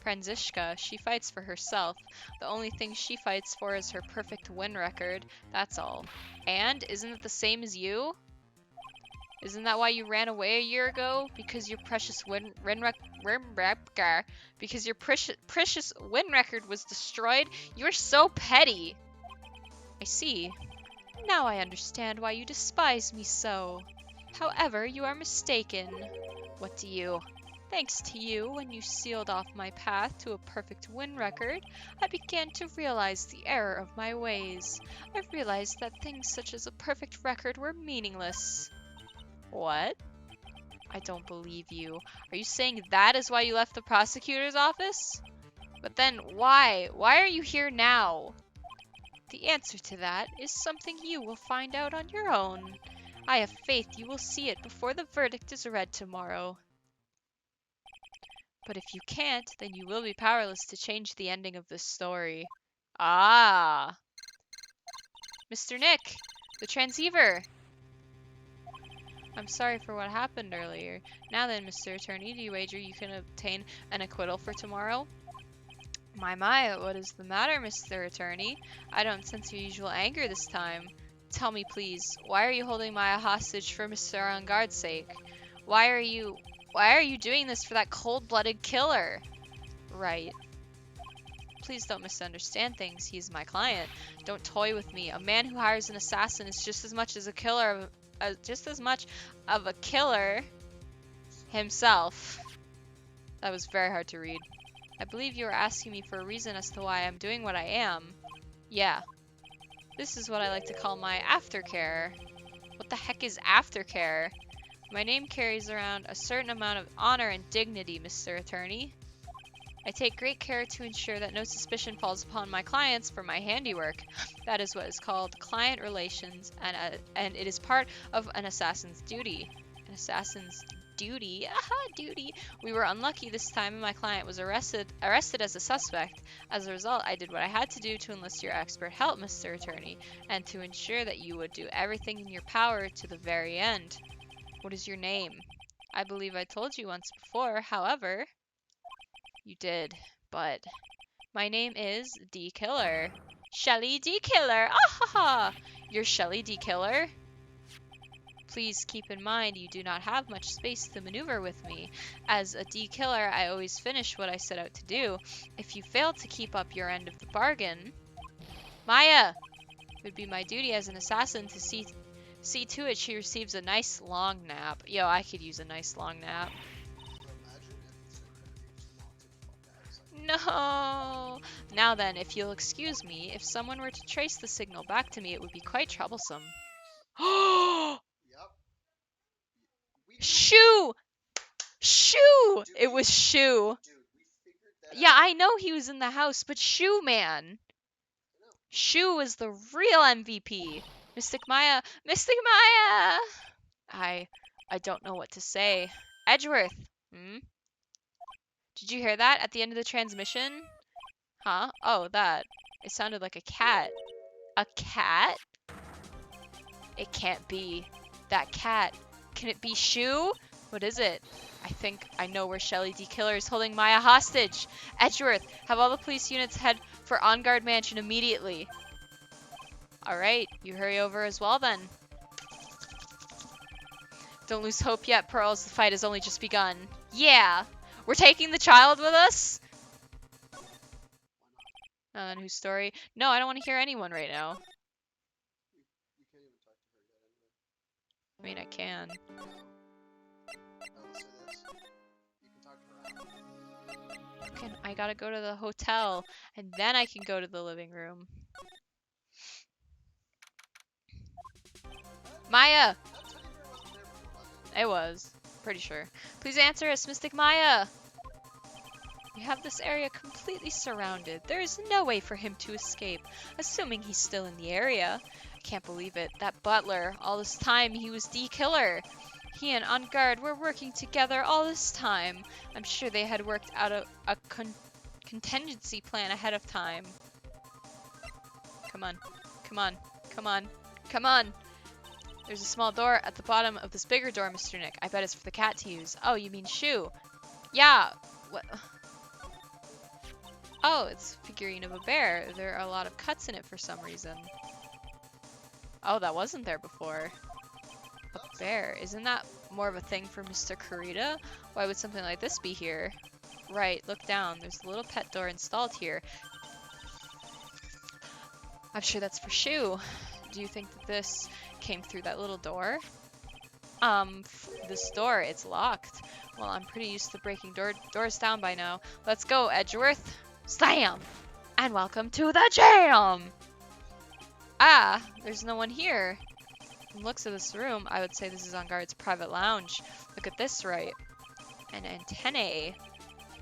Franziska, she fights for herself. The only thing she fights for is her perfect win record. That's all. And isn't it the same as you? Isn't that why you ran away a year ago? Because your precious win record was destroyed? You're so petty. I see. Now I understand why you despise me so. However, you are mistaken. What do you? Thanks to you, when you sealed off my path to a perfect win record, I began to realize the error of my ways. I realized that things such as a perfect record were meaningless. What? I don't believe you. Are you saying that is why you left the prosecutor's office? But then why? Why are you here now? The answer to that is something you will find out on your own. I have faith you will see it before the verdict is read tomorrow. But if you can't, then you will be powerless to change the ending of this story. Ah! Mr. Nick! The transceiver! I'm sorry for what happened earlier. Now then, Mr. Attorney, do you wager you can obtain an acquittal for tomorrow? My, what is the matter, Mr. Attorney? I don't sense your usual anger this time. Tell me, please, why are you holding Maya hostage for Mr. Angard's sake? Why are you doing this for that cold-blooded killer? Right. Please don't misunderstand things. He is my client. Don't toy with me. A man who hires an assassin is just as much of a killer himself. That was very hard to read. I believe you are asking me for a reason as to why I'm doing what I am. Yeah. This is what I like to call my aftercare. What the heck is aftercare? My name carries around a certain amount of honor and dignity, Mr. Attorney. I take great care to ensure that no suspicion falls upon my clients for my handiwork. That is what is called client relations, and it is part of an assassin's duty. An assassin's duty? Aha, duty! We were unlucky this time and my client was arrested as a suspect. As a result, I did what I had to do to enlist your expert help, Mr. Attorney, and to ensure that you would do everything in your power to the very end. What is your name? I believe I told you once before, however... You did, but... My name is D. Killer. Shelly D. Killer! Ah ha ha! You're Shelly D. Killer? Please keep in mind you do not have much space to maneuver with me. As a D. Killer, I always finish what I set out to do. If you fail to keep up your end of the bargain... Maya! It would be my duty as an assassin to see to it she receives a nice long nap. Yo, I could use a nice long nap. No! Now then, if you'll excuse me, if someone were to trace the signal back to me, it would be quite troublesome. Yep. Shoo! Shoo! Shoo! Dude, It was Shoo. Dude, we figured that Yeah, out. I know he was in the house, but Shoo, man. I know. Shoo is the real MVP. Mystic Maya. Mystic Maya! I don't know what to say. Edgeworth. Hmm? Did you hear that at the end of the transmission? Huh? Oh, that. It sounded like a cat. A cat? It can't be. That cat. Can it be Shoo? What is it? I think I know where Shelly D. Killer is holding Maya hostage. Edgeworth, have all the police units head for On Guard Mansion immediately. Alright, you hurry over as well then. Don't lose hope yet, Pearls. The fight has only just begun. Yeah! We're taking the child with us? And whose story? No, I don't want to hear anyone right now. You can't even talk to her yet anyway. I mean, I can. I'll say this. You can talk to her out. Okay, I gotta go to the hotel, and then I can go to the living room. Maya! That teddy bear wasn't there before, was it? It was. Pretty sure. Please answer us, Mystic Maya! We have this area completely surrounded. There is no way for him to escape, assuming he's still in the area. I can't believe it. That butler, all this time he was D-Killer. He and On Guard were working together all this time. I'm sure they had worked out a contingency plan ahead of time. Come on. Come on. Come on. Come on! There's a small door at the bottom of this bigger door, Mr. Nick. I bet it's for the cat to use. Oh, you mean Shoo? Yeah. What? Oh, it's a figurine of a bear. There are a lot of cuts in it for some reason. Oh, that wasn't there before. A bear. Isn't that more of a thing for Mr. Kurita? Why would something like this be here? Right, look down. There's a little pet door installed here. I'm sure that's for Shoo. Do you think that this came through that little door? This door, it's locked. Well, I'm pretty used to breaking doors down by now. Let's go, Edgeworth. Slam! And welcome to the jam! Ah, there's no one here. From the looks of this room, I would say this is On Guard's private lounge. Look at this, right? An antennae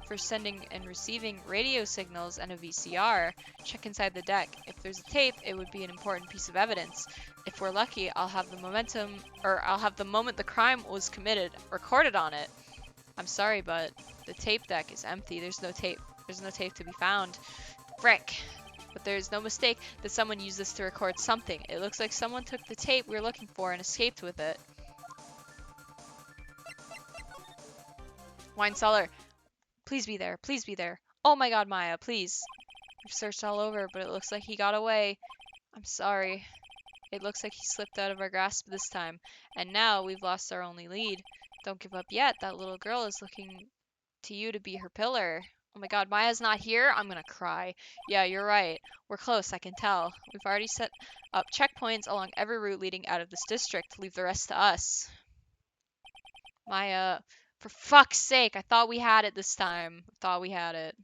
for sending and receiving radio signals and a VCR. Check inside the deck. If there's a tape, it would be an important piece of evidence. If we're lucky, I'll have the moment the crime was committed recorded on it. I'm sorry, but the tape deck is empty. There's no tape to be found. Frick. But there's no mistake that someone used this to record something. It looks like someone took the tape we were looking for and escaped with it. Wine cellar. Please be there. Please be there. Oh my god, Maya, please. We've searched all over, but it looks like he got away. I'm sorry. It looks like he slipped out of our grasp this time. And now we've lost our only lead. Don't give up yet. That little girl is looking to you to be her pillar. Oh my god, Maya's not here? I'm gonna cry. Yeah, you're right. We're close, I can tell. We've already set up checkpoints along every route leading out of this district. Leave the rest to us. Maya, for fuck's sake, I thought we had it this time. I thought we had it.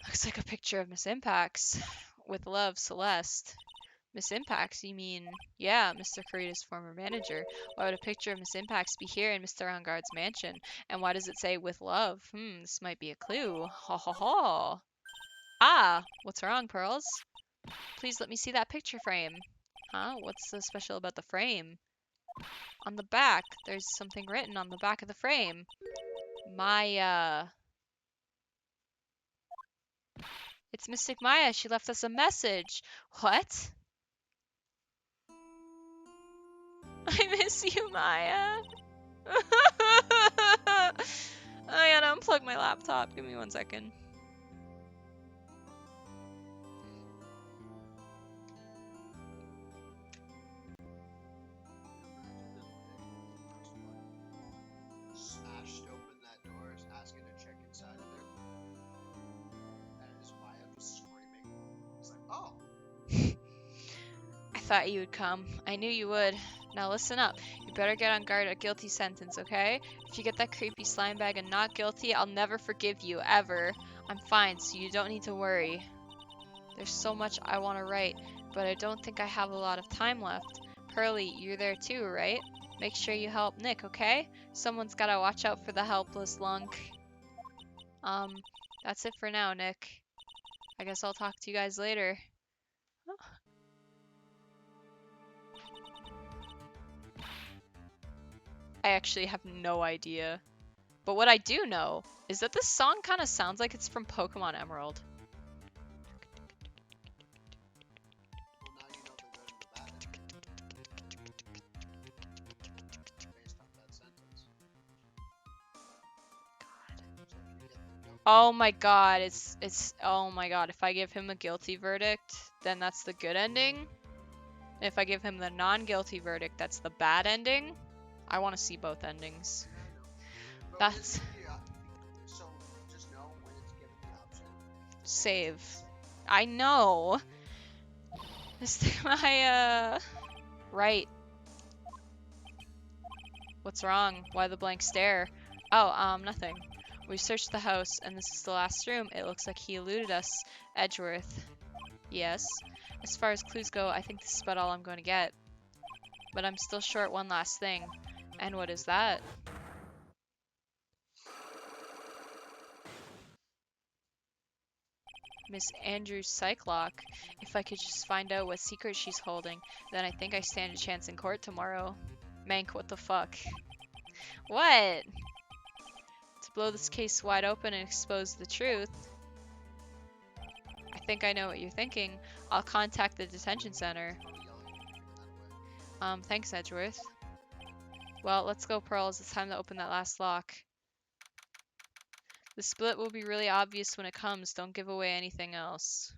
Looks like a picture of Miss Impax. With love, Celeste. Miss Impax, you mean? Yeah, Mr. Kurita's former manager. Why would a picture of Miss Impax be here in Mr. On Guard's mansion? And why does it say with love? This might be a clue. Ha ha ha. Ah, what's wrong, Pearls? Please let me see that picture frame. Huh? What's so special about the frame? On the back, there's something written on the back of the frame. Maya. It's Mystic Maya. She left us a message. What? I miss you, Maya. I gotta unplug my laptop. Give me 1 second. Smashed open that door, asking to check inside of there. And his wife was screaming. It's like, oh. I thought you would come. I knew you would. Now listen up. You better get on guard a guilty sentence, okay? If you get that creepy slime bag and not guilty, I'll never forgive you, ever. I'm fine, so you don't need to worry. There's so much I want to write, but I don't think I have a lot of time left. Pearly, you're there too, right? Make sure you help Nick, okay? Someone's gotta watch out for the helpless lunk. That's it for now, Nick. I guess I'll talk to you guys later. I actually have no idea. But what I do know is that this song kind of sounds like it's from Pokemon Emerald. Well, now you know the good and the bad based off that sentence. So if you get the guilty Oh my god, oh my god, if I give him a guilty verdict, then that's the good ending. If I give him the non-guilty verdict, that's the bad ending. I want to see both endings. Yeah, I know. But That's yeah, so just know when it's given the option. save. I know. This my right. What's wrong? Why the blank stare? Oh, nothing. We searched the house, and this is the last room. It looks like he eluded us. Edgeworth. Yes. As far as clues go, I think this is about all I'm going to get. But I'm still short one last thing. And what is that? Miss Andrews' psych lock. If I could just find out what secret she's holding, then I think I stand a chance in court tomorrow. Mank, what the fuck? What? To blow this case wide open and expose the truth. I think I know what you're thinking. I'll contact the detention center. Thanks, Edgeworth. Well, let's go, Pearls. It's time to open that last lock. The split will be really obvious when it comes. Don't give away anything else.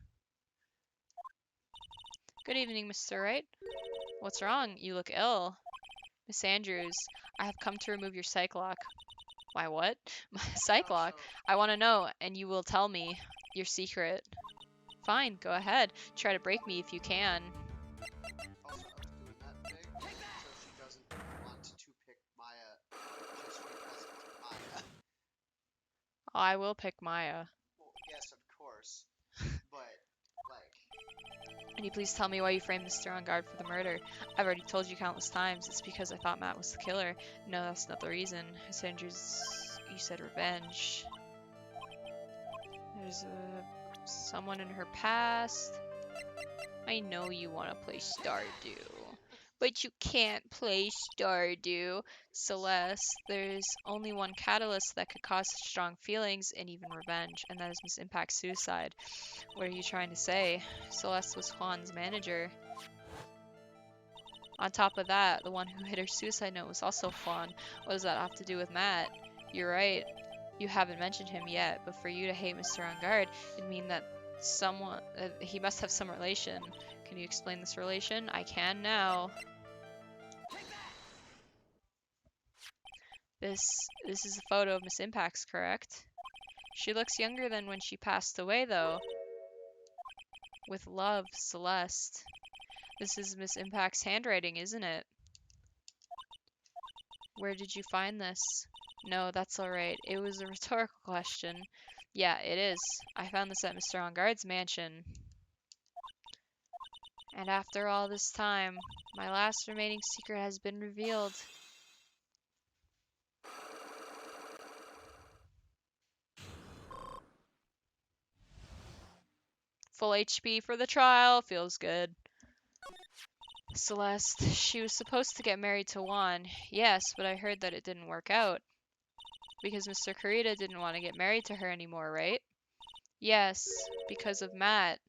Good evening, Mr. Wright. What's wrong? You look ill. Miss Andrews, I have come to remove your psych lock. My what? My psych lock? I want to know, and you will tell me your secret. Fine, go ahead. Try to break me if you can. Also, I was doing that thing so she doesn't want to pick Maya just because it's Maya. Oh, I will pick Maya. Well, yes, of course. But, like, Can you please tell me why you framed Mr. On Guard for the murder? I've already told you countless times. It's because I thought Matt was the killer. No, that's not the reason. Miss Andrews, you said revenge. There's someone in her past. I know you want to play Stardew, but you can't play Stardew. Celeste, there's only one catalyst that could cause such strong feelings and even revenge, and that is Miss Impact's suicide. What are you trying to say? Celeste was Juan's manager. On top of that, the one who hit her suicide note was also Juan. What does that have to do with Matt? You're right. You haven't mentioned him yet, but for you to hate Mr. On Guard, it'd mean that he must have some relation. Can you explain this relation? I can now. This is a photo of Miss Impact's, correct? She looks younger than when she passed away, though. With love, Celeste. This is Miss Impact's handwriting, isn't it? Where did you find this? No, that's alright. It was a rhetorical question. Yeah, it is. I found this at Mr. On Guard's mansion. And after all this time, my last remaining secret has been revealed. Full HP for the trial. Feels good. Celeste, she was supposed to get married to Juan. Yes, but I heard that it didn't work out. Because Mr. Kurita didn't want to get married to her anymore, right? Yes, because of Matt.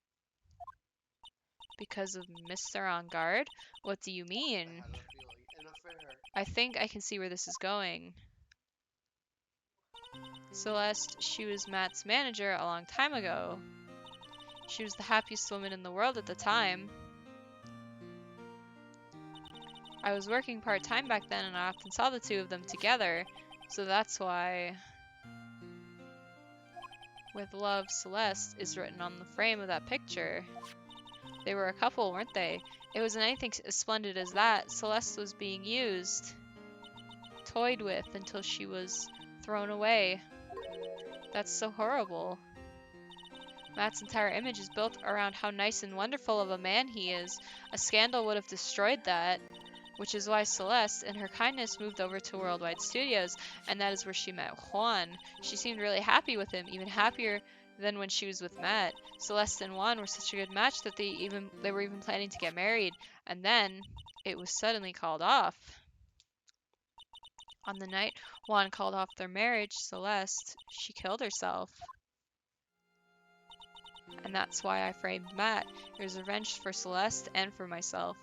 Because of Mr. On Guard? What do you I mean? had a feeling. An affair. I think I can see where this is going. Celeste, she was Matt's manager a long time ago. She was the happiest woman in the world at the time. I was working part-time back then and I often saw the two of them together, so that's why "With Love, Celeste" is written on the frame of that picture. They were a couple, weren't they? It wasn't anything as splendid as that. Celeste was being used, toyed with until she was thrown away. That's so horrible. Matt's entire image is built around how nice and wonderful of a man he is. A scandal would have destroyed that. which is why Celeste, in her kindness, moved over to Worldwide Studios, and that is where she met Juan. She seemed really happy with him, even happier than when she was with Matt. Celeste and Juan were such a good match that they were even planning to get married, and then it was suddenly called off. On the night Juan called off their marriage, Celeste, she killed herself. And that's why I framed Matt. It was revenge for Celeste and for myself.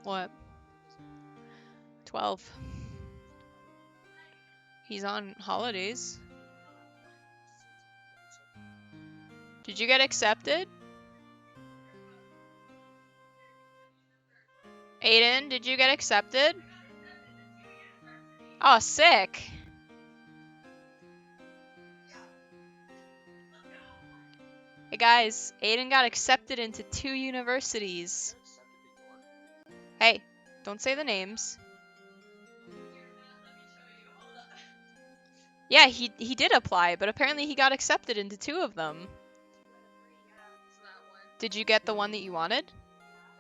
What? 12. He's on holidays. Did you get accepted? Aiden, did you get accepted? Oh, sick. Hey guys, Aiden got accepted into 2 universities. Hey, don't say the names. Yeah, he did apply, but apparently he got accepted into 2 of them. Did you get the one that you wanted?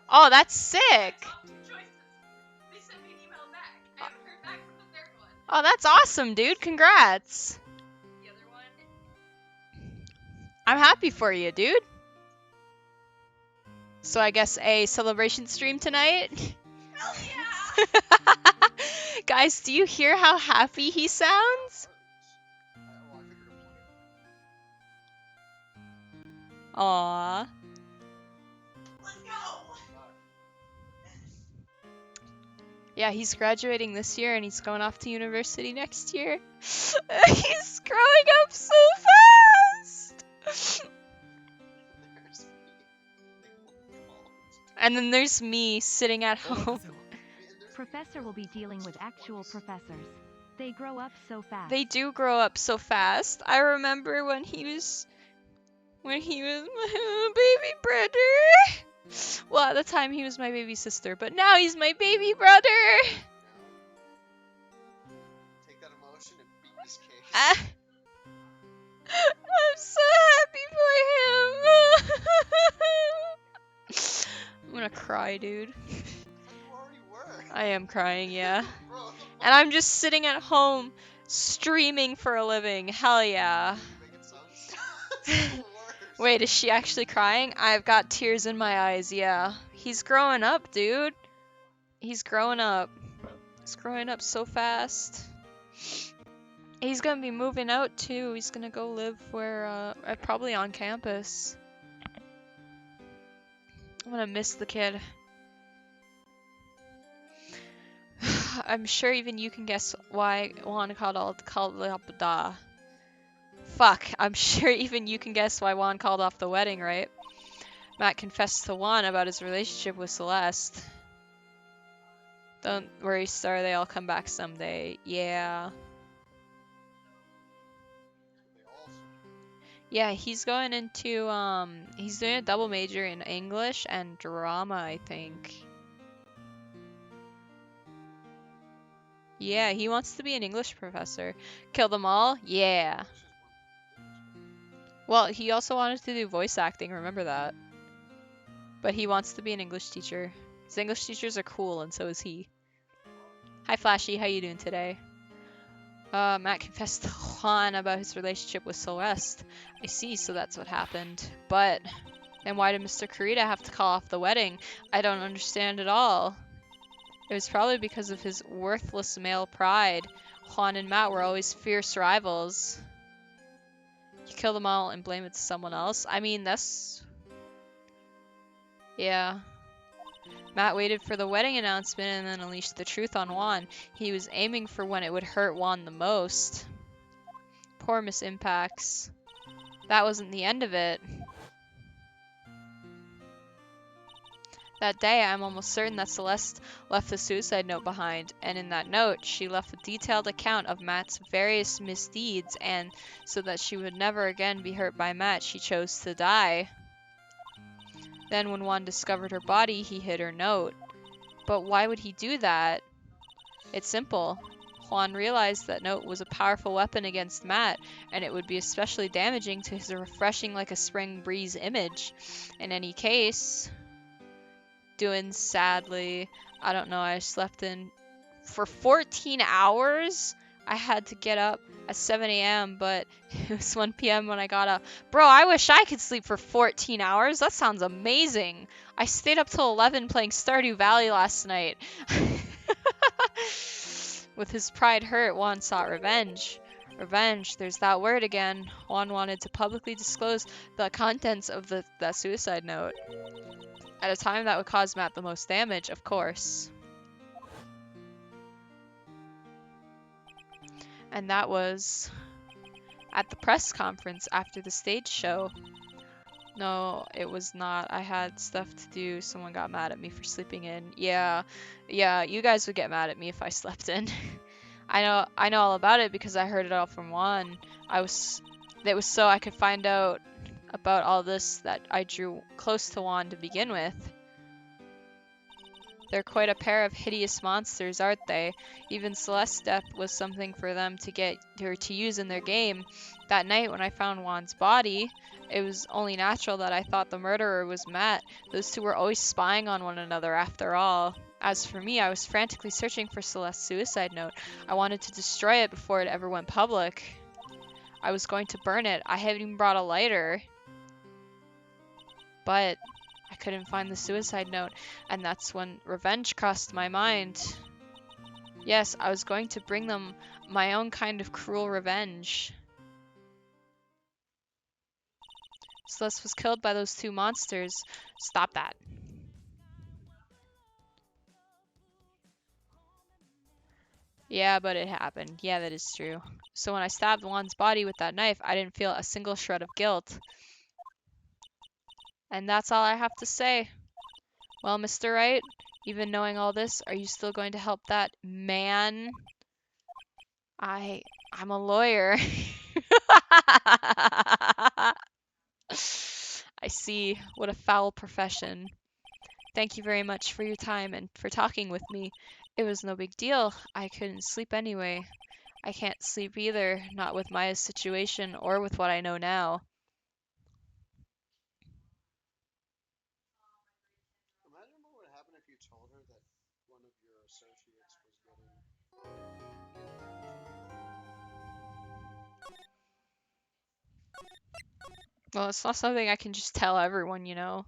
Oh, that's sick. Oh, that's awesome, dude. Congrats. I'm happy for you, dude. So I guess a celebration stream tonight? Hell yeah! Guys, do you hear how happy he sounds? Aww. Let's go! Yeah, he's graduating this year and he's going off to university next year. He's growing up so fast! And then there's me sitting at home. Professor will be dealing with actual professors. They grow up so fast. They do grow up so fast. I remember when he was my baby brother. Well, at the time he was my baby sister, but now he's my baby brother. Take that emotion and beat this case. I'm so happy for him. I'm gonna cry, dude. You already were. I am crying, yeah. Bro. And I'm just sitting at home streaming for a living. Hell yeah. Making songs. It's the worst. Wait, is she actually crying? I've got tears in my eyes, yeah. He's growing up, dude. He's growing up. He's growing up so fast. He's gonna be moving out too. He's gonna go live where, probably on campus. I'm gonna miss the kid. I'm sure even you can guess why Juan called Fuck, I'm sure even you can guess why Juan called off the wedding, right? Matt confessed to Juan about his relationship with Celeste. Don't worry, Star, they all come back someday. Yeah. Yeah, he's going into, he's doing a double major in English and drama, I think. Yeah, he wants to be an English professor. Kill them all? Yeah. Well, he also wanted to do voice acting, remember that. But he wants to be an English teacher. His English teachers are cool, and so is he. Hi, Flashy, how you doing today? Matt confessed to Juan about his relationship with Celeste. I see, so that's what happened. But, then why did Mr. Kurita have to call off the wedding? I don't understand at all. It was probably because of his worthless male pride. Juan and Matt were always fierce rivals. You kill them all and blame it to someone else? I mean, that's... Yeah. Matt waited for the wedding announcement and then unleashed the truth on Juan. He was aiming for when it would hurt Juan the most. Poor Miss Impacts. That wasn't the end of it. That day, I'm almost certain that Celeste left a suicide note behind, and in that note, she left a detailed account of Matt's various misdeeds, and so that she would never again be hurt by Matt, she chose to die. Then when Juan discovered her body, he hid her note. But why would he do that? It's simple. Juan realized that note was a powerful weapon against Matt, and it would be especially damaging to his refreshing like a spring breeze image. In any case, doing sadly, I don't know, I slept in for 14 hours. I had to get up at 7 a.m., but it was 1 p.m. when I got up. Bro, I wish I could sleep for 14 hours. That sounds amazing. I stayed up till 11 playing Stardew Valley last night. With his pride hurt, Juan sought revenge. Revenge, there's that word again. Juan wanted to publicly disclose the contents of that suicide note. At a time that would cause Matt the most damage, of course. And that was at the press conference after the stage show. No, it was not. I had stuff to do. Someone got mad at me for sleeping in. Yeah, you guys would get mad at me if I slept in. I know all about it because I heard it all from Juan. It was so I could find out about all this that I drew close to Juan to begin with. They're quite a pair of hideous monsters, aren't they? Even Celeste's death was something for them to get her to use in their game. That night when I found Juan's body, it was only natural that I thought the murderer was Matt. Those two were always spying on one another after all. As for me, I was frantically searching for Celeste's suicide note. I wanted to destroy it before it ever went public. I was going to burn it. I hadn't even brought a lighter. But I couldn't find the suicide note, and that's when revenge crossed my mind. Yes, I was going to bring them my own kind of cruel revenge. Celeste was killed by those two monsters. Stop that. Yeah, but it happened. Yeah, that is true. So when I stabbed Juan's body with that knife, I didn't feel a single shred of guilt. And that's all I have to say. Well, Mr. Wright, even knowing all this, are you still going to help that man? I'm a lawyer. I see. What a foul profession. Thank you very much for your time and for talking with me. It was no big deal. I couldn't sleep anyway. I can't sleep either, not with Maya's situation or with what I know now. Imagine what would happen if you told her that one of your associates was getting. Well, it's not something I can just tell everyone, you know.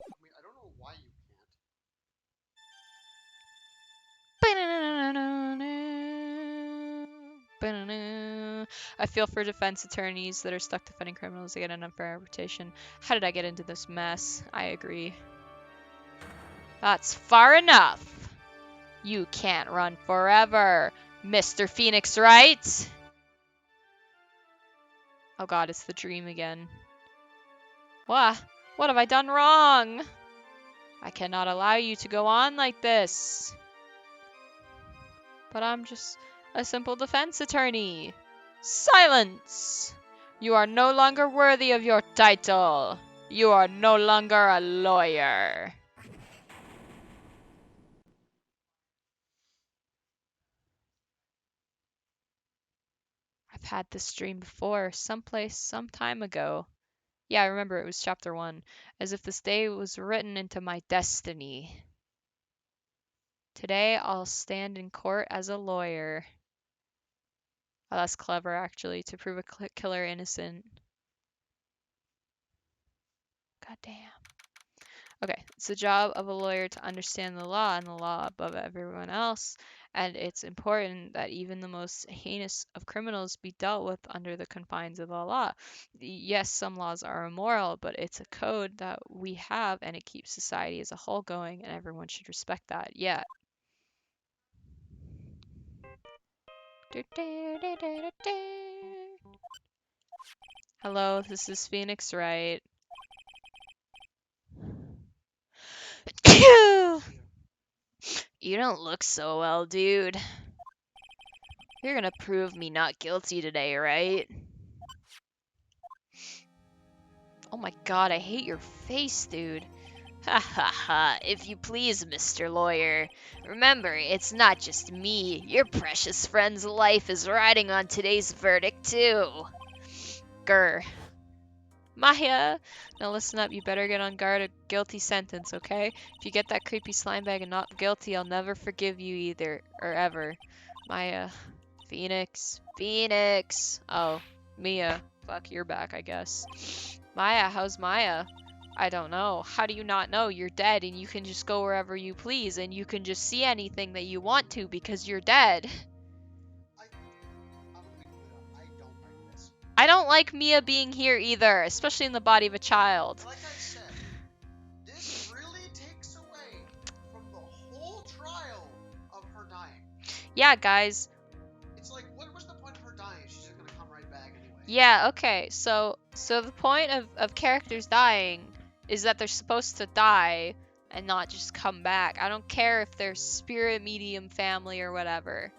I mean, I don't know why you can't. I feel for defense attorneys that are stuck defending criminals to get an unfair reputation. How did I get into this mess? I agree. That's far enough. You can't run forever, Mr. Phoenix Wright. Oh god, it's the dream again. What? What have I done wrong? I cannot allow you to go on like this. But I'm just a simple defense attorney. Silence! You are no longer worthy of your title. You are no longer a lawyer. I've had this dream before, someplace, some time ago. Yeah, I remember it was chapter 1. As if this day was written into my destiny. Today I'll stand in court as a lawyer. Oh, that's clever, actually, to prove a killer innocent. God damn. Okay, it's the job of a lawyer to understand the law and the law above everyone else, and it's important that even the most heinous of criminals be dealt with under the confines of the law. Yes, some laws are immoral, but it's a code that we have, and it keeps society as a whole going, and everyone should respect that. Yeah. Hello, this is Phoenix Wright. You don't look so well, dude. You're gonna prove me not guilty today, right? Oh my god, I hate your face, dude. Ha ha ha, if you please, Mr. Lawyer. Remember, it's not just me. Your precious friend's life is riding on today's verdict, too. Grr. Maya! Now listen up, you better get on guard a guilty sentence, okay? If you get that creepy slime bag and not guilty, I'll never forgive you either, or ever. Maya. Phoenix. Phoenix! Oh, Mia. Fuck, you're back, I guess. Maya, how's Maya? I don't know. How do you not know? You're dead and you can just go wherever you please and you can just see anything that you want to because you're dead. I'm gonna be clear. I don't like this. I don't like Mia being here either, especially in the body of a child. Like I said, this really takes away from the whole trial of her dying. Yeah, guys. It's like, what was the point of her dying? She's just gonna come right back anyway. Yeah, okay. So the point of characters dying is that they're supposed to die and not just come back. I don't care if they're spirit medium family or whatever.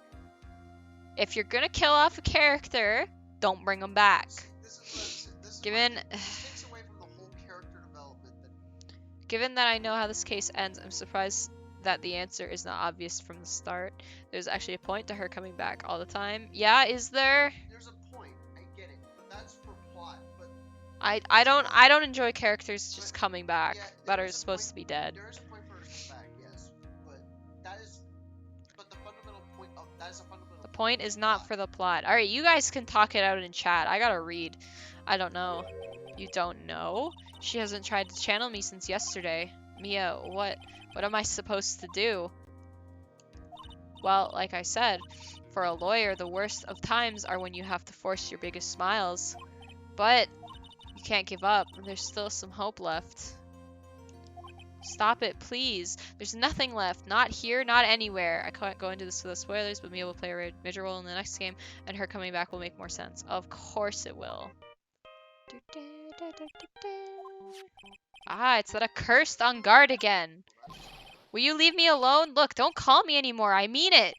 If you're gonna kill off a character, don't bring them back. This is what this Given takes away from the whole character development. given that I know how this case ends, I'm surprised that the answer is not obvious from the start. There's actually a point to her coming back all the time. Yeah, is there? There's a point. I get it, but that's for plot. But I don't enjoy characters just coming back yeah, that there are is a supposed point- to be dead. there is a point for her to come back, yes. But that is, but the fundamental point of that is a fundamental. The point of is not plot. for the plot. Alright, you guys can talk it out in chat. I gotta read. I don't know. You don't know? She hasn't tried to channel me since yesterday. Mia, what am I supposed to do? Well, like I said, for a lawyer, the worst of times are when you have to force your biggest smiles. But you can't give up. There's still some hope left. Stop it, please. There's nothing left. Not here, not anywhere. I can't go into this without spoilers, but Mia will play a major role in the next game, and her coming back will make more sense. Of course it will. Ah, it's that accursed on guard again. Will you leave me alone? Look, don't call me anymore. I mean it.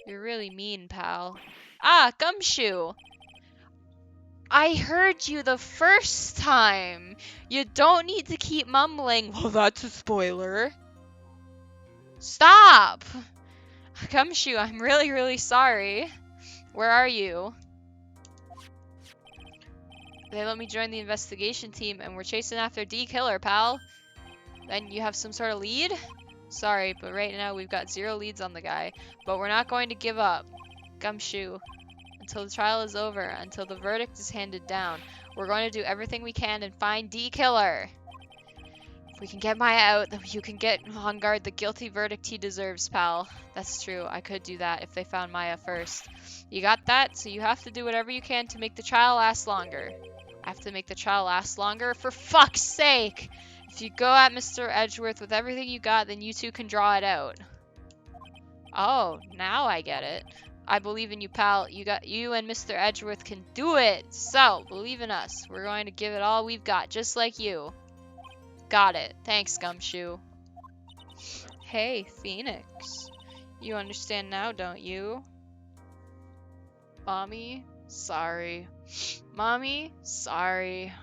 You're really mean, pal. Ah, Gumshoe. I heard you the first time. You don't need to keep mumbling. Well, that's a spoiler. Stop! Gumshoe, I'm really, really sorry. Where are you? They let me join the investigation team and we're chasing after D-Killer, pal. Then you have some sort of lead? Sorry, but right now we've got 0 leads on the guy. But we're not going to give up. Gumshoe. Until the trial is over, until the verdict is handed down, we're going to do everything we can and find D-Killer. If we can get Maya out, then you can get on guard the guilty verdict he deserves, pal. That's true, I could do that if they found Maya first. You got that? So you have to do whatever you can to make the trial last longer. I have to make the trial last longer? For fuck's sake! If you go at Mr. Edgeworth with everything you got, then you two can draw it out. Oh, now I get it. I believe in you, pal. You and Mr. Edgeworth can do it. So, believe in us. We're going to give it all we've got, just like you. Got it. Thanks, Gumshoe. Hey, Phoenix. You understand now, don't you? Mommy, sorry. Mommy, sorry.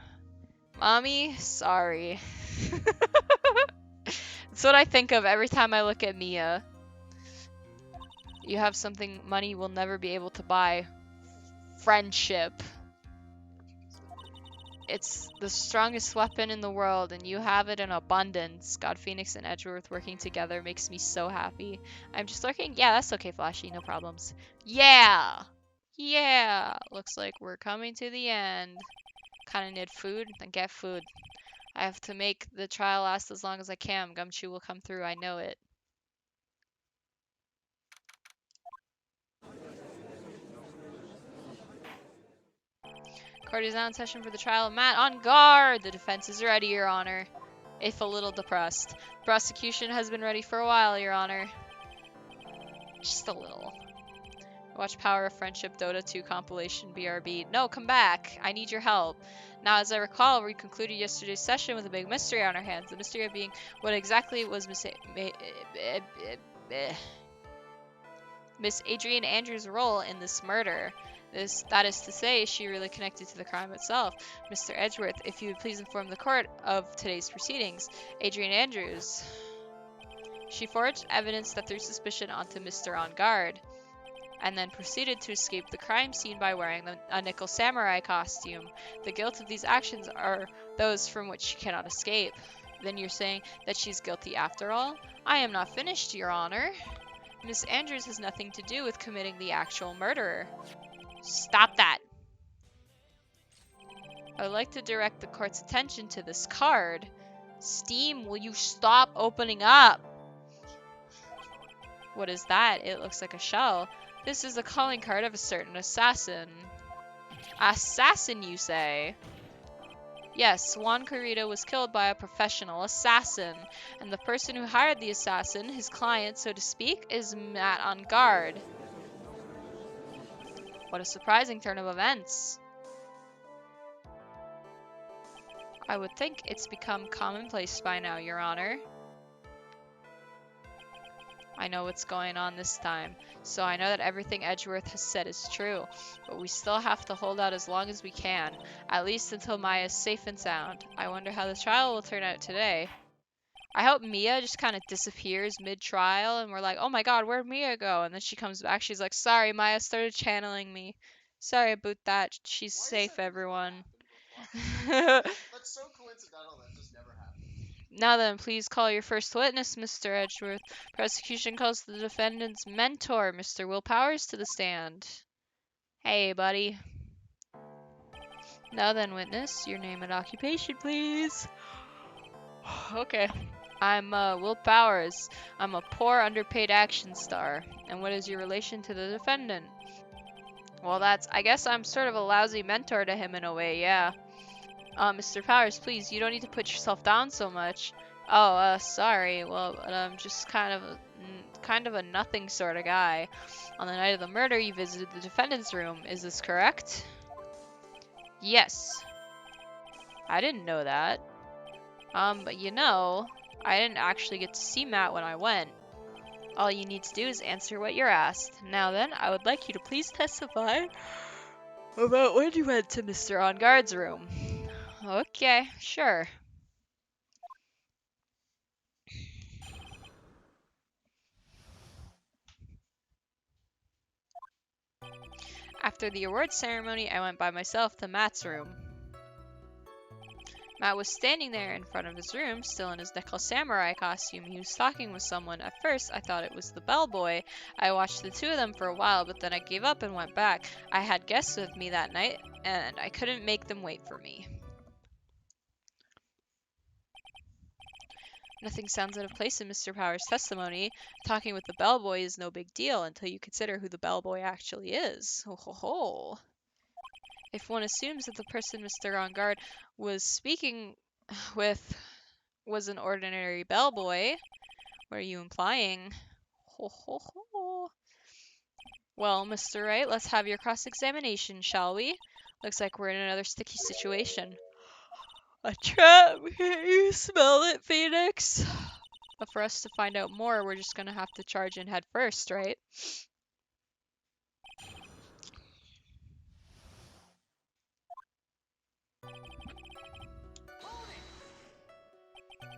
Mommy, sorry. That's what I think of every time I look at Mia. You have something money will never be able to buy. Friendship. It's the strongest weapon in the world, and you have it in abundance. God, Phoenix and Edgeworth working together makes me so happy. I'm just lurking. Yeah, that's okay, Flashy. No problems. Yeah! Yeah! Looks like we're coming to the end. Kinda need food? Then get food. I have to make the trial last as long as I can. Gumshoe will come through. I know it. Court is now in session for the trial of Matt. On guard! The defense is ready, Your Honor. If a little depressed. Prosecution has been ready for a while, Your Honor. Just a little. Watch Power of Friendship Dota 2 compilation BRB. No, come back. I need your help. Now, as I recall, we concluded yesterday's session with a big mystery on our hands. The mystery of being what exactly was Miss Adrian Andrews' role in this murder. That is to say, is she really connected to the crime itself? Mr. Edgeworth, if you would please inform the court of today's proceedings. Adrian Andrews. She forged evidence that threw suspicion onto Mr. On Guard, and then proceeded to escape the crime scene by wearing a nickel samurai costume. The guilt of these actions are those from which she cannot escape. Then you're saying that she's guilty after all? I am not finished, Your Honor. Miss Andrews has nothing to do with committing the actual murder. Stop that! I would like to direct the court's attention to this card. Steam, will you stop opening up? What is that? It looks like a shell. This is a calling card of a certain assassin. Assassin, you say? Yes, Juan Corrida was killed by a professional assassin, and the person who hired the assassin, his client, so to speak, is Matt On Guard. What a surprising turn of events. I would think it's become commonplace by now, Your Honor. I know what's going on this time, so I know that everything Edgeworth has said is true, but we still have to hold out as long as we can, at least until Maya is safe and sound. I wonder how the trial will turn out today. I hope Mia just kind of disappears mid-trial, and we're like, oh my god, where'd Mia go? And then she comes back, she's like, sorry, Maya started channeling me. Sorry about that, she's safe, everyone. That's so coincidental that just never happened. Now then, please call your first witness, Mr. Edgeworth. Prosecution calls the defendant's mentor, Mr. Will Powers, to the stand. Hey, buddy. Now then, witness, your name and occupation, please. Okay. I'm Will Powers. I'm a poor, underpaid action star. And what is your relation to the defendant? Well, I guess I'm sort of a lousy mentor to him in a way, yeah. Mr. Powers, please, you don't need to put yourself down so much. Oh, sorry. Well, I'm just kind of a nothing sort of guy. On the night of the murder, you visited the defendant's room. Is this correct? Yes. I didn't know that. But you know, I didn't actually get to see Matt when I went. All you need to do is answer what you're asked. Now then, I would like you to please testify about when you went to Mr. On Guard's room. Okay, sure. After the awards ceremony, I went by myself to Matt's room. Matt was standing there in front of his room, still in his nickel samurai costume. He was talking with someone. At first, I thought it was the bellboy. I watched the two of them for a while, but then I gave up and went back. I had guests with me that night, and I couldn't make them wait for me. Nothing sounds out of place in Mr. Powers' testimony. Talking with the bellboy is no big deal until you consider who the bellboy actually is. Ho ho ho. If one assumes that the person Mr. On Guard was speaking with was an ordinary bellboy, what are you implying? Ho ho ho. Well, Mr. Wright, let's have your cross-examination, shall we? Looks like we're in another sticky situation. A trap! Can't you smell it, Phoenix? But for us to find out more, we're just gonna have to charge in head first, right?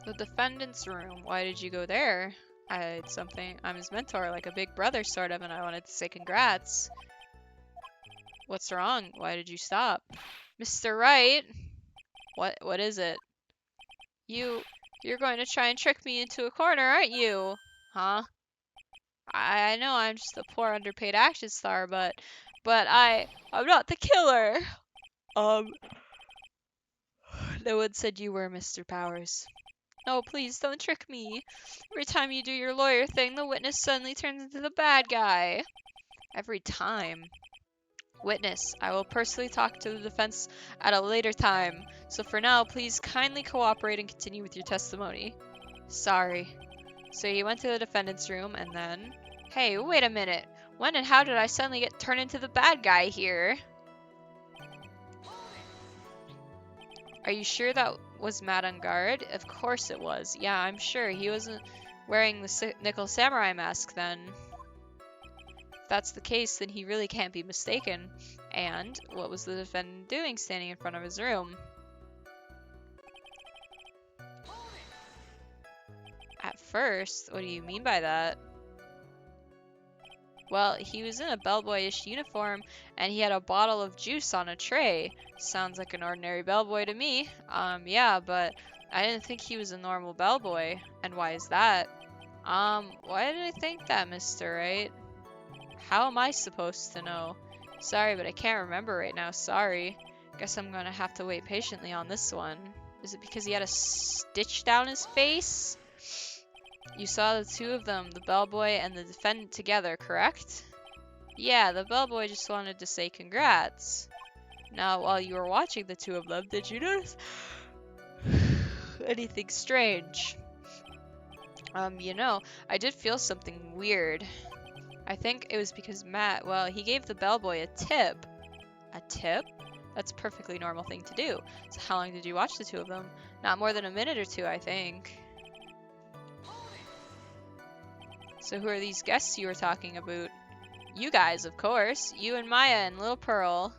The defendant's room. Why did you go there? I had something. I'm his mentor, like a big brother sort of, and I wanted to say congrats. What's wrong? Why did you stop? Mr. Wright? What is it? You're going to try and trick me into a corner, aren't you? Huh? I know I'm just a poor underpaid action star, but I'm not the killer. No one said you were, Mr. Powers. No, please don't trick me. Every time you do your lawyer thing, the witness suddenly turns into the bad guy. Every time. Witness, I will personally talk to the defense at a later time, so for now, please kindly cooperate and continue with your testimony. Sorry. So you went to the defendant's room and then... Hey, wait a minute. When and how did I suddenly get turned into the bad guy here? Are you sure that was Matt On Guard? Of course it was. Yeah, I'm sure. He wasn't wearing the nickel samurai mask then. that's the case, then he really can't be mistaken. And what was the defendant doing standing in front of his room? At first? What do you mean by that? Well, he was in a bellboyish uniform, and he had a bottle of juice on a tray. Sounds like an ordinary bellboy to me. Yeah, but I didn't think he was a normal bellboy. And why is that? Why did I think that, Mr. Wright? How am I supposed to know? Sorry, but I can't remember right now, sorry. Guess I'm gonna have to wait patiently on this one. Is it because he had a stitch down his face? You saw the two of them, the bellboy and the defendant together, correct? Yeah, the bellboy just wanted to say congrats. Now, while you were watching the two of them, did you notice anything strange? I did feel something weird. I think it was because Matt, well, he gave the bellboy a tip. A tip? That's a perfectly normal thing to do. So how long did you watch the two of them? Not more than a minute or two, I think. So who are these guests you were talking about? You guys, of course. You and Maya and Little Pearl.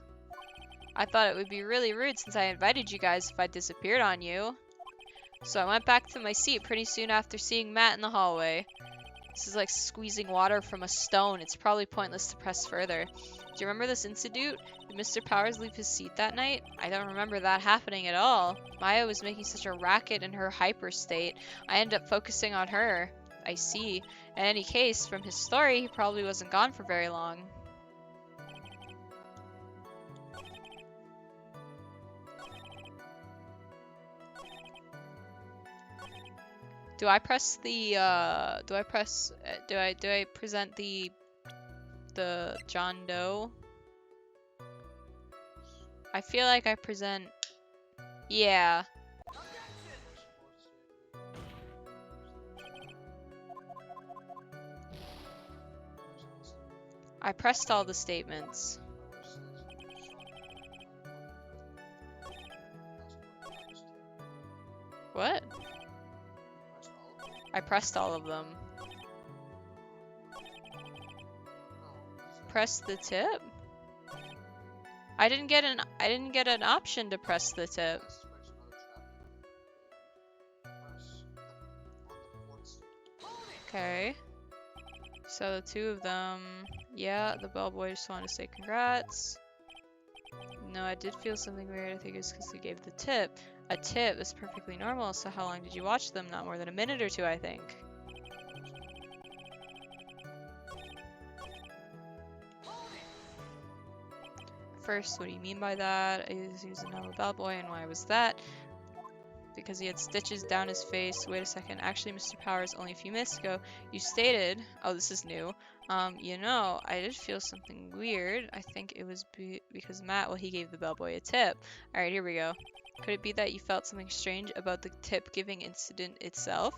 I thought it would be really rude since I invited you guys if I disappeared on you. So I went back to my seat pretty soon after seeing Matt in the hallway. This is like squeezing water from a stone. It's probably pointless to press further. Do you remember this incident? Did Mr. Powers leave his seat that night? I don't remember that happening at all. Maya was making such a racket in her hyper state. I ended up focusing on her. I see. In any case, from his story, he probably wasn't gone for very long. Do I present the John Doe? I feel like I present, yeah. I pressed all the statements. What? I pressed all of them. Press the tip? I didn't get an option to press the tip. Okay. So the two of them, yeah, the bellboy just wanted to say congrats. No, I did feel something weird. I think it's because he gave the tip. A tip is perfectly normal, so how long did you watch them? Not more than a minute or two, I think. First, what do you mean by that? Is he was a normal bellboy, and why was that? Because he had stitches down his face. Wait a second. Actually, Mr. Powers, only a few minutes ago, you stated... Oh, this is new. I did feel something weird. I think it was because Matt, well, he gave the bellboy a tip. Alright, here we go. Could it be that you felt something strange about the tip-giving incident itself?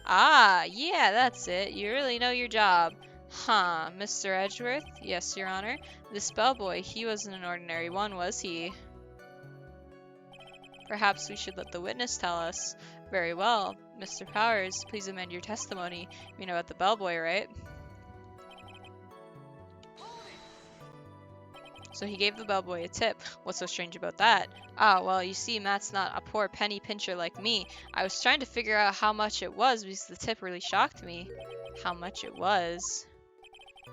Ah, yeah, that's it. You really know your job. Huh, Mr. Edgeworth? Yes, Your Honor. This bellboy, he wasn't an ordinary one, was he? Perhaps we should let the witness tell us. Very well. Mr. Powers, please amend your testimony. You know about the bellboy, right? So he gave the bellboy a tip. What's so strange about that? Ah, well, you see, Matt's not a poor penny pincher like me. I was trying to figure out how much it was because the tip really shocked me. How much it was.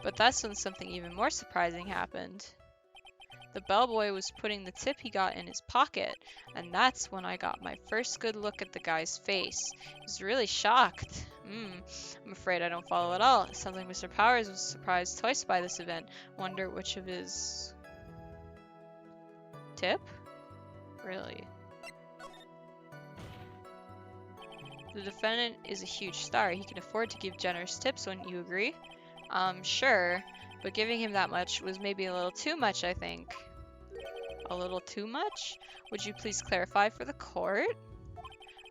But that's when something even more surprising happened. The bellboy was putting the tip he got in his pocket, and that's when I got my first good look at the guy's face. He was really shocked. I'm afraid I don't follow at all. It sounds like Mr. Powers was surprised twice by this event. Wonder which of his... Tip? Really? The defendant is a huge star. He can afford to give generous tips, wouldn't you agree? Sure. But giving him that much was maybe a little too much, I think. A little too much? Would you please clarify for the court?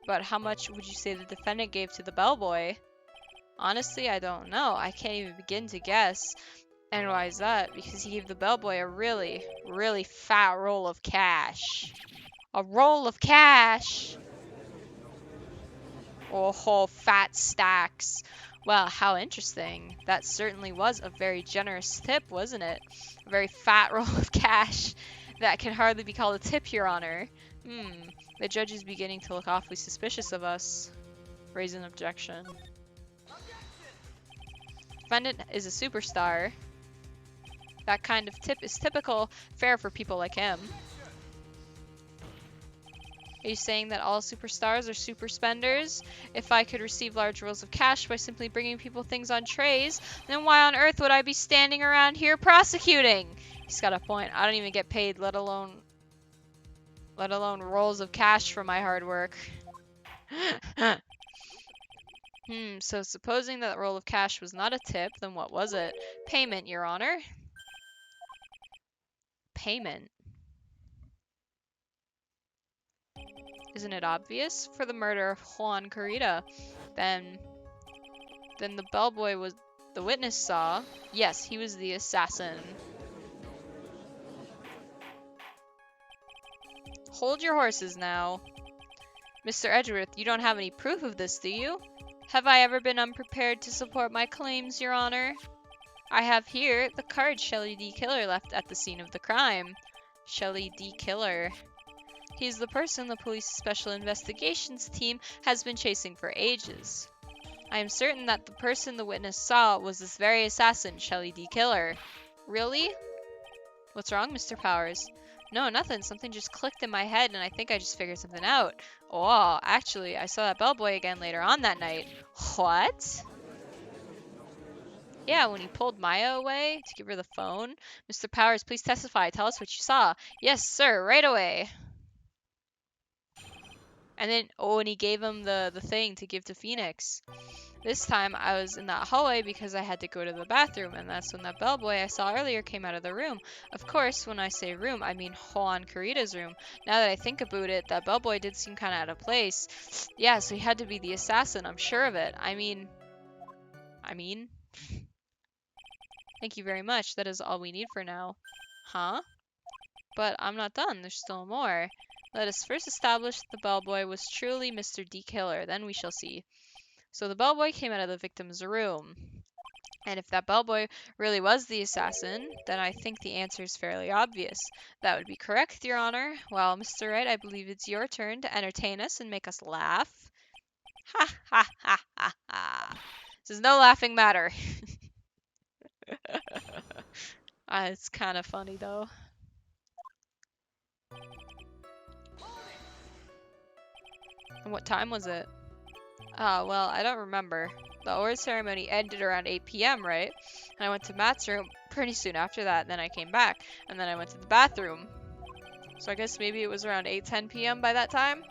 But how much would you say the defendant gave to the bellboy? Honestly, I don't know. I can't even begin to guess. And why is that? Because he gave the bellboy a really, really fat roll of cash. A roll of cash! Oh, fat stacks. Well, how interesting. That certainly was a very generous tip, wasn't it? A very fat roll of cash that can hardly be called a tip, Your Honor. The judge is beginning to look awfully suspicious of us. Raise an objection. Defendant is a superstar. That kind of tip is typical fare for people like him. Are you saying that all superstars are super spenders? If I could receive large rolls of cash by simply bringing people things on trays, then why on earth would I be standing around here prosecuting? He's got a point. I don't even get paid, let alone rolls of cash for my hard work. So supposing that roll of cash was not a tip, then what was it? Payment, Your Honor. Payment. Isn't it obvious? For the murder of Juan Carita. Then the bellboy was the witness saw. Yes, he was the assassin. Hold your horses now. Mr. Edgeworth, you don't have any proof of this, do you? Have I ever been unprepared to support my claims, Your Honor? I have here the card Shelley D. Killer left at the scene of the crime. Shelley D. Killer. He's the person the police special investigations team has been chasing for ages. I am certain that the person the witness saw was this very assassin, Shelley D. Killer. Really? What's wrong, Mr. Powers? No, nothing. Something just clicked in my head and I think I just figured something out. Oh, actually, I saw that bellboy again later on that night. What? Yeah, when he pulled Maya away to give her the phone. Mr. Powers, please testify. Tell us what you saw. Yes, sir, right away. And then, and he gave him the thing to give to Phoenix. This time, I was in that hallway because I had to go to the bathroom, and that's when that bellboy I saw earlier came out of the room. Of course, when I say room, I mean Juan Carita's room. Now that I think about it, that bellboy did seem kind of out of place. Yeah, so he had to be the assassin, I'm sure of it. I mean... Thank you very much. That is all we need for now. Huh? But I'm not done. There's still more. Let us first establish that the bellboy was truly Mr. D. Killer. Then we shall see. So the bellboy came out of the victim's room. And if that bellboy really was the assassin, then I think the answer is fairly obvious. That would be correct, Your Honor. Well, Mr. Wright, I believe it's your turn to entertain us and make us laugh. Ha ha ha ha ha. This is no laughing matter. It's kind of funny, though. And what time was it? Well, I don't remember. The award ceremony ended around 8 p.m., right? And I went to Matt's room pretty soon after that, and then I came back, and then I went to the bathroom. So I guess maybe it was around 8:10 p.m. by that time?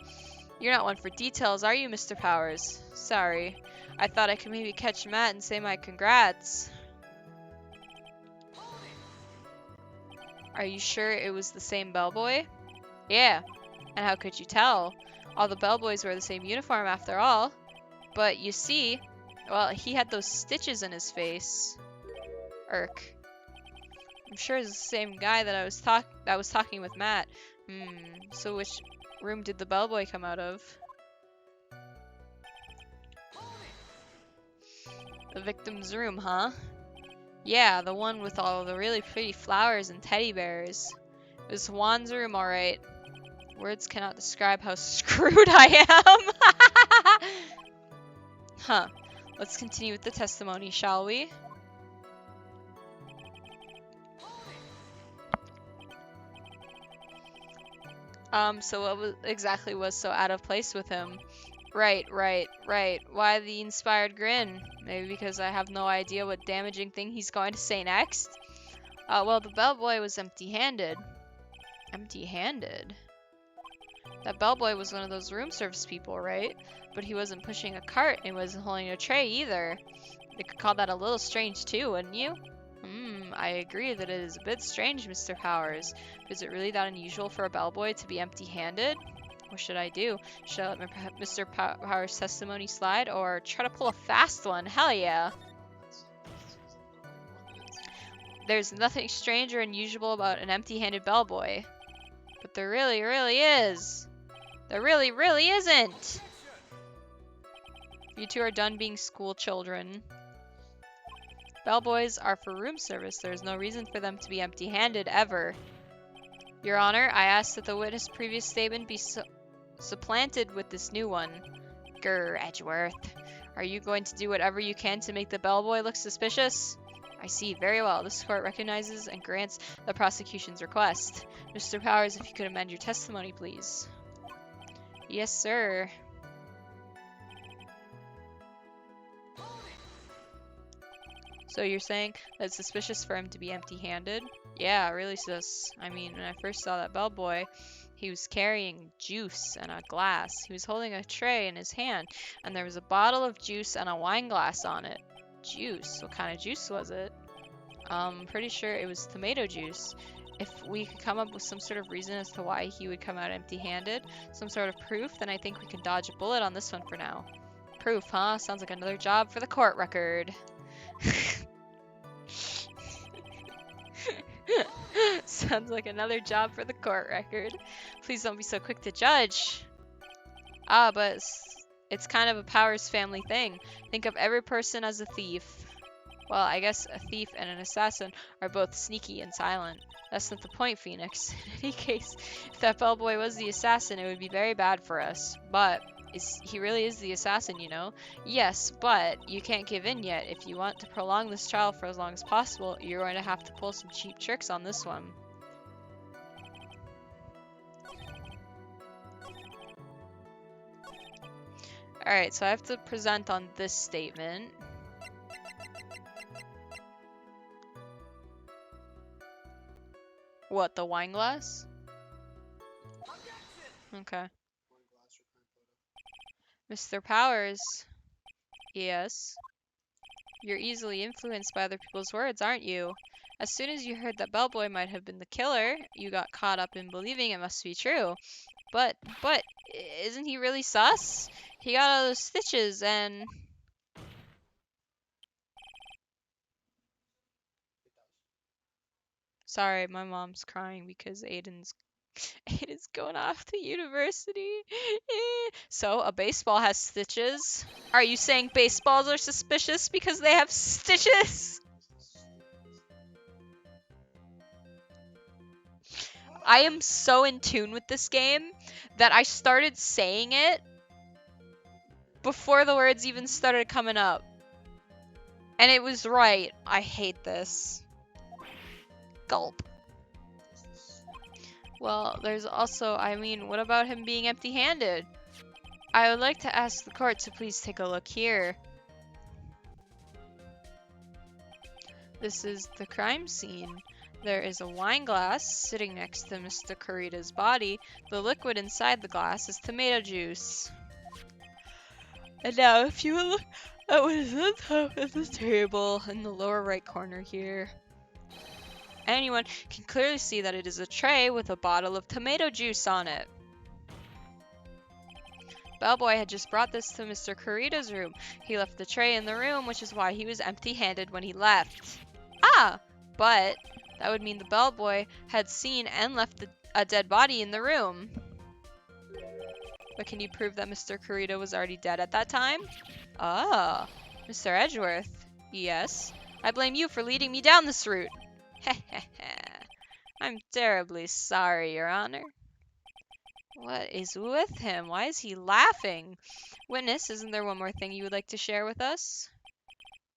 You're not one for details, are you, Mr. Powers? Sorry. I thought I could maybe catch Matt and say my congrats. Are you sure it was the same bellboy? Yeah. And how could you tell? All the bellboys wear the same uniform after all. But you see, well, he had those stitches in his face. Irk. I'm sure it's the same guy that was talking with Matt. So which room did the bellboy come out of? The victim's room, huh? Yeah, the one with all the really pretty flowers and teddy bears. It was Juan's room, alright. Words cannot describe how screwed I am. Huh. Let's continue with the testimony, shall we? So what exactly was so out of place with him? Right. Why the inspired grin? Maybe because I have no idea what damaging thing he's going to say next? Well, the bellboy was empty-handed. Empty-handed? That bellboy was one of those room service people, right? But he wasn't pushing a cart and he wasn't holding a tray either. You could call that a little strange too, wouldn't you? I agree that it is a bit strange, Mr. Powers. Is it really that unusual for a bellboy to be empty-handed? What should I do? Should I let Mr. Powers' testimony slide or try to pull a fast one? Hell yeah. There's nothing strange or unusual about an empty-handed bellboy. But there really, really is. There really, really isn't. You two are done being school children. Bellboys are for room service. There is no reason for them to be empty-handed, ever. Your Honor, I ask that the witness' previous statement be supplanted with this new one. Grr, Edgeworth. Are you going to do whatever you can to make the bellboy look suspicious? I see. Very well. This court recognizes and grants the prosecution's request. Mr. Powers, if you could amend your testimony, please. Yes, sir. So you're saying that it's suspicious for him to be empty-handed? Yeah, really sus. I mean, when I first saw that bellboy, he was carrying juice and a glass. He was holding a tray in his hand, and there was a bottle of juice and a wine glass on it. Juice? What kind of juice was it? Pretty sure it was tomato juice. If we could come up with some sort of reason as to why he would come out empty-handed, some sort of proof, then I think we can dodge a bullet on this one for now. Proof, huh? Sounds like another job for the court record. Sounds like another job for the court record. Please don't be so quick to judge. Ah, but it's kind of a Powers family thing. Think of every person as a thief. Well, I guess a thief and an assassin are both sneaky and silent. That's not the point, Phoenix. In any case, if that bellboy was the assassin, it would be very bad for us. But he really is the assassin, you know? Yes, but you can't give in yet. If you want to prolong this trial for as long as possible, you're going to have to pull some cheap tricks on this one. Alright, so I have to present on this statement. What, the wine glass? Okay. Mr. Powers. Yes? You're easily influenced by other people's words, aren't you? As soon as you heard that bellboy might have been the killer, you got caught up in believing it must be true. But, isn't he really sus? He got all those stitches and... Sorry, my mom's crying because Aiden's going off to university. So, a baseball has stitches. Are you saying baseballs are suspicious because they have stitches? I am so in tune with this game that I started saying it before the words even started coming up. And it was right. I hate this. Gulp. Well, there's also, I mean, what about him being empty-handed? I would like to ask the court to please take a look here. This is the crime scene. There is a wine glass sitting next to Mr. Kurita's body. The liquid inside the glass is tomato juice. And now, if you will look at what is on top of the table in the lower right corner here. Anyone can clearly see that it is a tray with a bottle of tomato juice on it. Bellboy had just brought this to Mr. Kurita's room. He left the tray in the room, which is why he was empty-handed when he left. Ah! But that would mean the bellboy had seen and left a dead body in the room. But can you prove that Mr. Kurita was already dead at that time? Ah, Mr. Edgeworth. Yes. I blame you for leading me down this route. I'm terribly sorry, Your Honor. What is with him? Why is he laughing? Witness, isn't there one more thing you would like to share with us?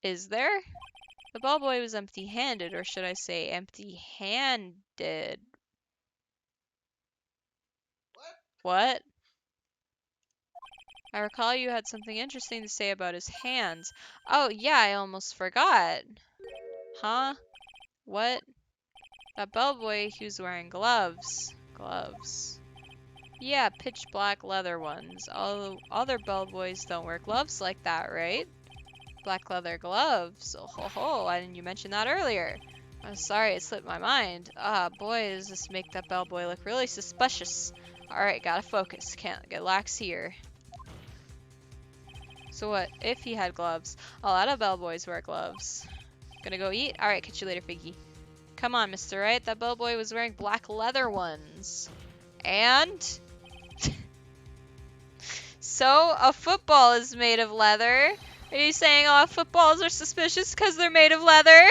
Is there? The bellboy was empty-handed, or should I say empty-handed? What? I recall you had something interesting to say about his hands. Oh, yeah, I almost forgot. Huh? What? That bellboy, he was wearing gloves. Gloves. Yeah, pitch black leather ones. All other bellboys don't wear gloves like that, right? Black leather gloves. Oh ho ho, why didn't you mention that earlier? I'm sorry, it slipped my mind. Ah, boy, does this make that bellboy look really suspicious. Alright, gotta focus. Can't get lax here. So what if he had gloves? A lot of bellboys wear gloves. Gonna go eat? Alright, catch you later, Figgy. Come on, Mr. Wright. That bellboy was wearing black leather ones. And... So, a football is made of leather. Are you saying all footballs are suspicious because they're made of leather?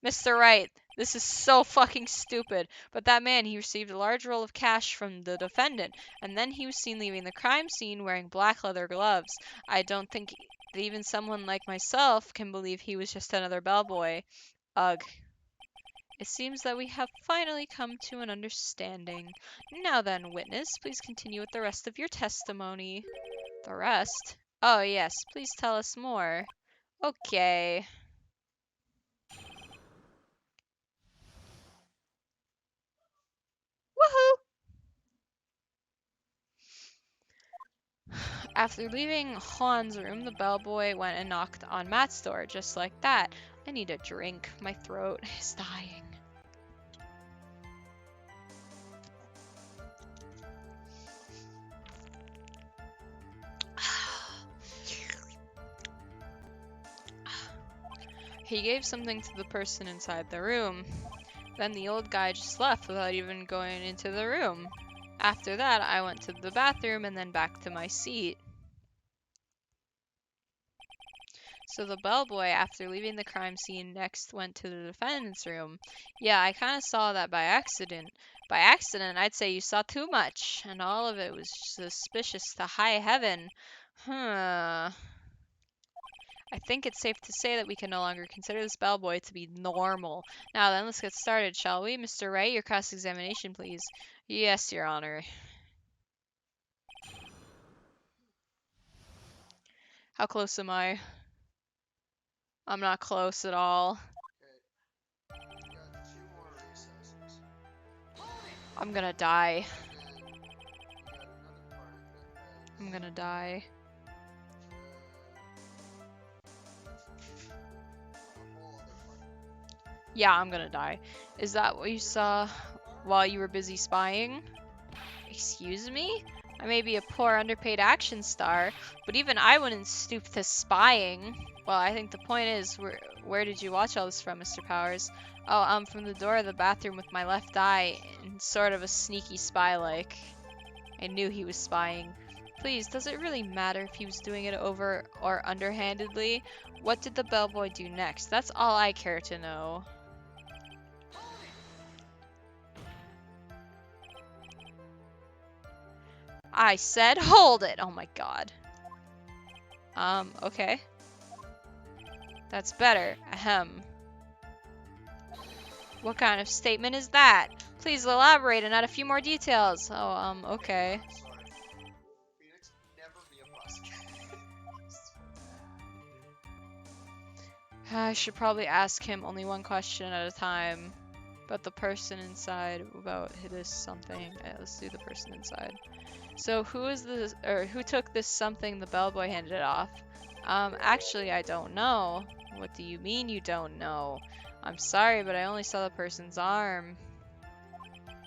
Mr. Wright, this is so fucking stupid. But that man, he received a large roll of cash from the defendant, and then he was seen leaving the crime scene wearing black leather gloves. I don't think that even someone like myself can believe he was just another bellboy. Ugh. It seems that we have finally come to an understanding. Now then, witness, please continue with the rest of your testimony. The rest? Oh, yes, please tell us more. Okay. Woohoo! After leaving Juan's room, the bellboy went and knocked on Matt's door, just like that. I need a drink. My throat is dying. He gave something to the person inside the room. Then the old guy just left without even going into the room. After that, I went to the bathroom and then back to my seat. So the bellboy, after leaving the crime scene, next went to the defendant's room. Yeah, I kind of saw that by accident. By accident, I'd say you saw too much, and all of it was suspicious to high heaven. Huh. I think it's safe to say that we can no longer consider this bellboy to be normal. Now then, let's get started, shall we? Mr. Wright, your cross-examination, please. Yes, Your Honor. How close am I? I'm not close at all. Okay. You got 2 more recesses. I'm gonna die. And then you got another part of it that's I'm gonna die. a whole other part. Yeah, I'm gonna die. Is that what you saw while you were busy spying? Excuse me? I may be a poor underpaid action star, but even I wouldn't stoop to spying. Well, I think the point is, where did you watch all this from, Mr. Powers? Oh, from the door of the bathroom with my left eye, in sort of a sneaky spy-like. I knew he was spying. Please, does it really matter if he was doing it over or underhandedly? What did the bellboy do next? That's all I care to know. I said hold it! Oh my god. Okay. That's better. Ahem. What kind of statement is that? Please elaborate and add a few more details. Oh, okay. Sorry. Phoenix, never be a prosecutor. I should probably ask him only one question at a time. But the person inside about this something. Let's do the person inside. So who is this, or who took this something the bellboy handed it off? Actually, I don't know. What do you mean you don't know? I'm sorry, but I only saw the person's arm.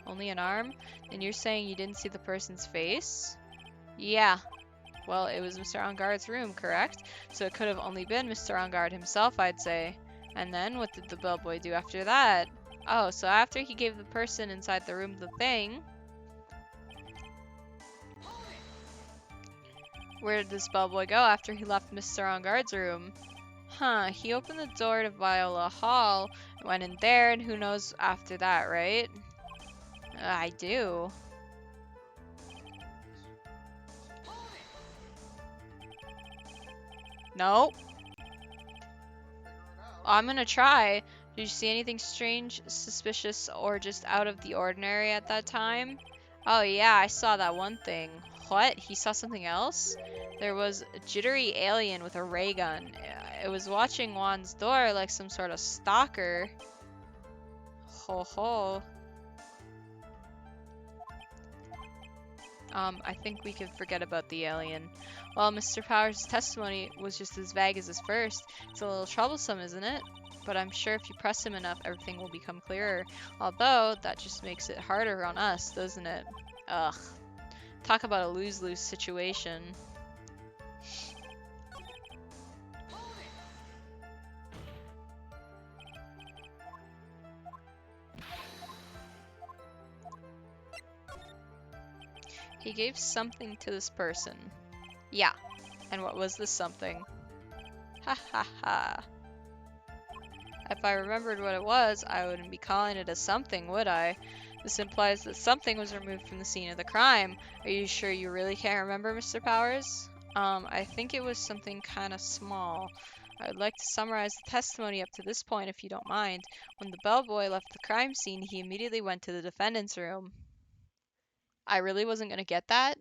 Only an arm? And you're saying you didn't see the person's face? Yeah. Well, it was Mr. Engarde's room, correct? So it could have only been Mr. Engarde himself, I'd say. And then, what did the bellboy do after that? Oh, so after he gave the person inside the room the thing... Where did this bellboy go after he left Mr. Engarde's room? Huh, he opened the door to Viola Hall, went in there, and who knows after that, right? I do. Nope. I'm gonna try. Did you see anything strange, suspicious, or just out of the ordinary at that time? Oh yeah, I saw that one thing. What? He saw something else? There was a jittery alien with a ray gun. It was watching Juan's door like some sort of stalker. Ho ho. I think we can forget about the alien. Well, Mr. Powers' testimony was just as vague as his first. It's a little troublesome, isn't it? But I'm sure if you press him enough, everything will become clearer. Although, that just makes it harder on us, doesn't it? Ugh. Talk about a lose-lose situation. He gave something to this person. Yeah. And what was this something? Ha ha ha. If I remembered what it was, I wouldn't be calling it a something, would I? This implies that something was removed from the scene of the crime. Are you sure you really can't remember, Mr. Powers? I think it was something kind of small. I would like to summarize the testimony up to this point, if you don't mind. When the bellboy left the crime scene, he immediately went to the defendant's room. I really wasn't going to get that?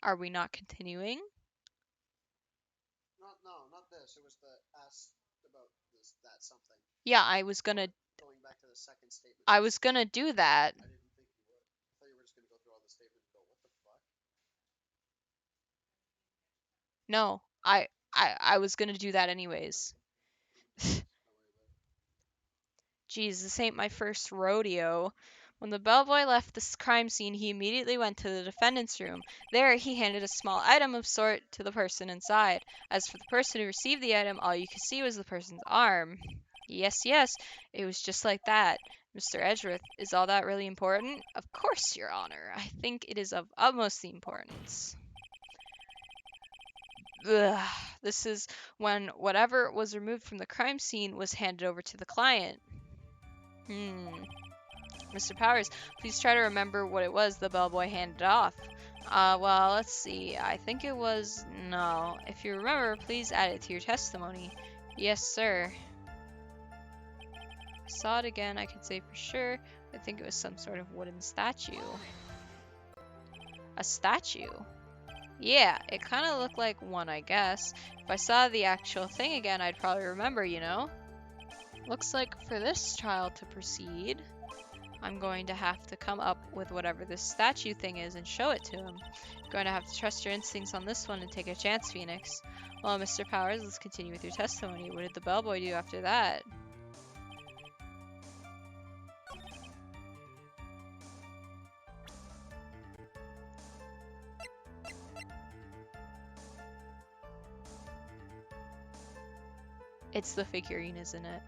Are we not continuing? Not this. It was the ask about this that something. Yeah, I was gonna Going back to the second statement. I was gonna do that. I didn't think you would. I thought you were just gonna go through all the statements and go, what the fuck? No, I was gonna do that anyways. Don't worry about it. Jeez, this ain't my first rodeo. When the bellboy left the crime scene, he immediately went to the defendant's room. There, he handed a small item of sort to the person inside. As for the person who received the item, all you could see was the person's arm. Yes, yes, it was just like that. Mr. Edgeworth, is all that really important? Of course, Your Honor. I think it is of utmost importance. Ugh. This is when whatever was removed from the crime scene was handed over to the client. Mr. Powers, please try to remember what it was the bellboy handed off. Well, let's see. I think it was... No. If you remember, please add it to your testimony. Yes, sir. Saw it again, I can say for sure. I think it was some sort of wooden statue. A statue? Yeah, it kind of looked like one, I guess. If I saw the actual thing again, I'd probably remember, you know? Looks like for this trial to proceed, I'm going to have to come up with whatever this statue thing is and show it to him. You're going to have to trust your instincts on this one and take a chance, Phoenix. Well, Mr. Powers, let's continue with your testimony. What did the bellboy do after that? It's the figurine, isn't it?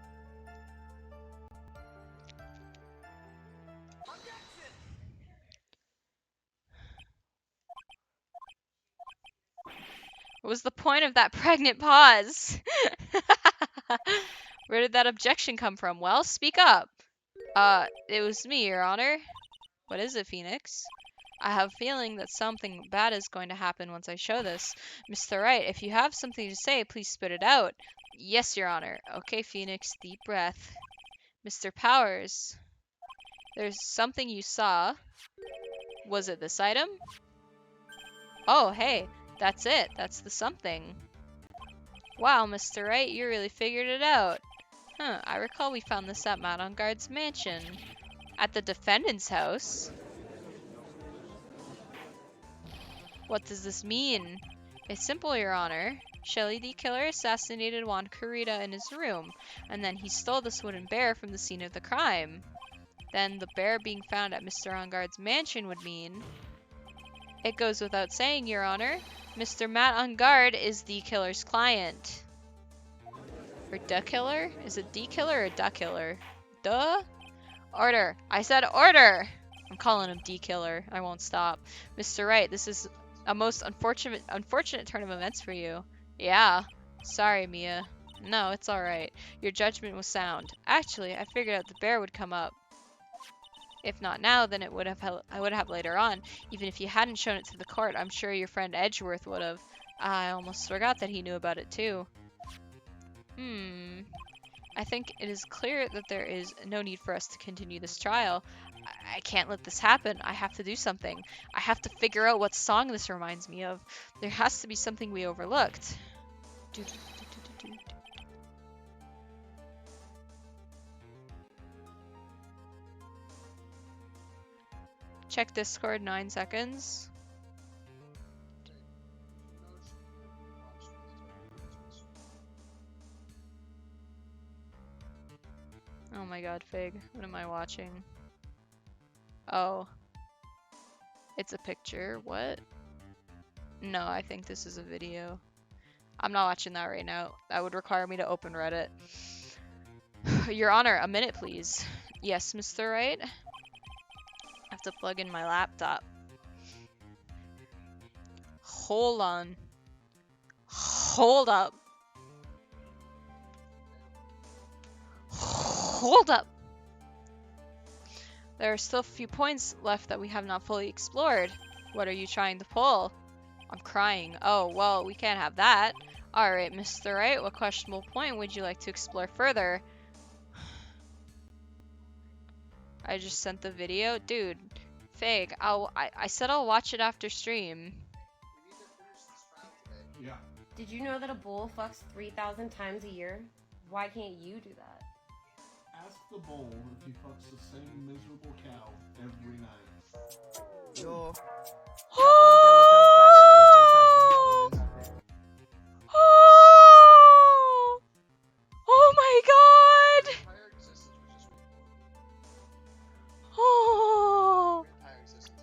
What was the point of that pregnant pause? Where did that objection come from? Well, speak up. It was me, Your Honor. What is it, Phoenix? I have a feeling that something bad is going to happen once I show this. Mr. Wright, if you have something to say, please spit it out. Yes, Your Honor. Okay, Phoenix, deep breath. Mr. Powers, there's something you saw. Was it this item? Oh, hey, that's it. That's the something. Wow, Mr. Wright, you really figured it out. Huh, I recall we found this at Mat on Guard's mansion. At the defendant's house? What does this mean? It's simple, Your Honor. Shelley D. Killer assassinated Juan Carita in his room, and then he stole this wooden bear from the scene of the crime. Then the bear being found at Mr. Onguard's mansion would mean... It goes without saying, Your Honor, Mr. Mat on Guard is the killer's client. Or duh killer? Is it D killer or duh killer? Duh? Order. I said order! I'm calling him D killer. I won't stop. Mr. Wright, this is a most unfortunate turn of events for you. Yeah. Sorry, Mia. No, it's alright. Your judgment was sound. Actually, I figured out the bear would come up. If not now, then I would have later on. Even if you hadn't shown it to the court, I'm sure your friend Edgeworth would have. I almost forgot that he knew about it too. I think it is clear that there is no need for us to continue this trial. I can't let this happen. I have to do something. I have to figure out what song this reminds me of. There has to be something we overlooked. Check Discord, 9 seconds. Oh my god, Fig. What am I watching? Oh. It's a picture. What? No, I think this is a video. I'm not watching that right now. That would require me to open Reddit. Your Honor, a minute, please. Yes, Mr. Wright? I have to plug in my laptop. Hold on. Hold up. Hold up. There are still a few points left that we have not fully explored. What are you trying to pull? I'm crying. Oh, well, we can't have that. Alright, Mr. Wright, what questionable point would you like to explore further? I just sent the video. Dude, Fig, I said I'll watch it after stream. We need to finish this file today. Yeah. Did you know that a bull fucks 3,000 times a year? Why can't you do that? Ask the bull if he fucks the same miserable cow every night. Yo, Oh! Oh my god! Entire existence was just Oh! entire existence.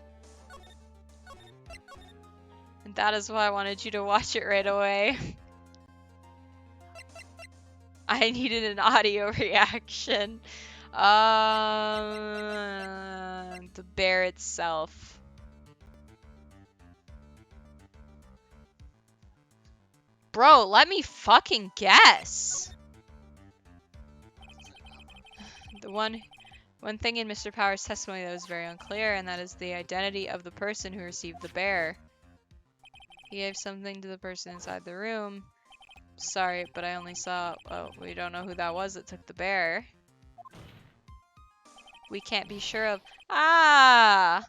And that is why I wanted you to watch it right away. I needed an audio reaction. The bear itself. Bro, let me fucking guess. The one thing in Mr. Power's testimony that was very unclear, and that is the identity of the person who received the bear. He gave something to the person inside the room. Sorry, but I only saw... Oh, we don't know who that was that took the bear. We can't be sure of... Ah!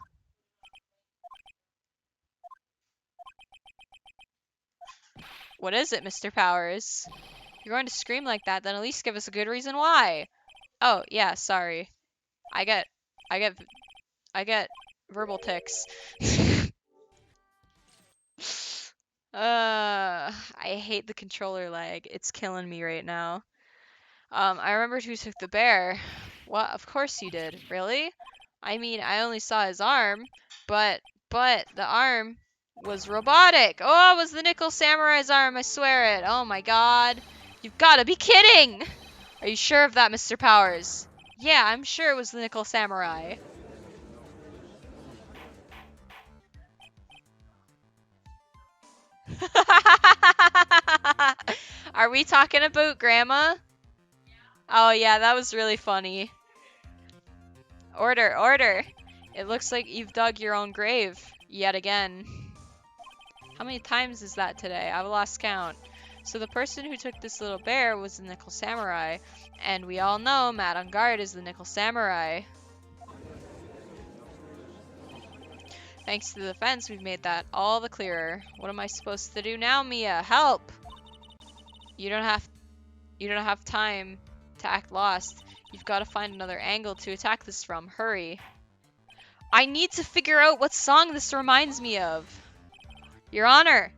What is it, Mr. Powers? If you're going to scream like that, then at least give us a good reason why. Oh, yeah, sorry. I get verbal tics. I hate the controller lag. It's killing me right now. I remembered who took the bear. What? Of course you did. Really? I mean, I only saw his arm, but the arm was robotic. Oh, it was the Nickel Samurai's arm, I swear it. Oh my god. You've got to be kidding! Are you sure of that, Mr. Powers? Yeah, I'm sure it was the Nickel Samurai. Are we talking about Grandma? Oh yeah, that was really funny. Order, order. It looks like you've dug your own grave yet again. How many times is that today? I've lost count. So the person who took this little bear was the Nickel Samurai, and we all know Matt on guard is the Nickel Samurai. Thanks to the defense, we've made that all the clearer. What am I supposed to do now, Mia? Help! You don't have time to act lost. You've got to find another angle to attack this from. Hurry. I need to figure out what song this reminds me of. Your Honor,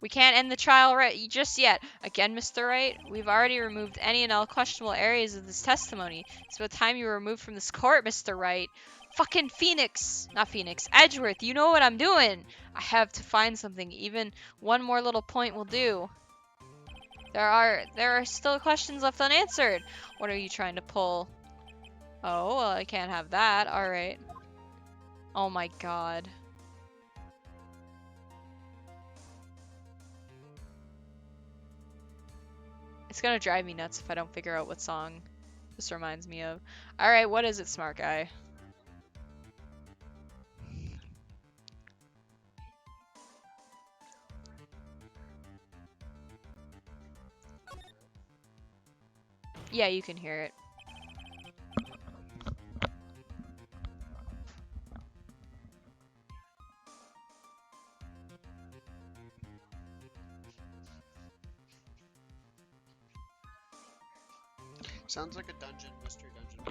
we can't end the trial just yet. Again, Mr. Wright, we've already removed any and all questionable areas of this testimony. It's about time you were removed from this court, Mr. Wright. Fucking Edgeworth, you know what I'm doing. I have to find something. Even one more little point will do. There are still questions left unanswered. What are you trying to pull? Oh, well, I can't have that. Alright. Oh my god. It's gonna drive me nuts if I don't figure out what song this reminds me of. Alright, what is it, smart guy? Yeah, you can hear it. Sounds like a dungeon, mystery dungeon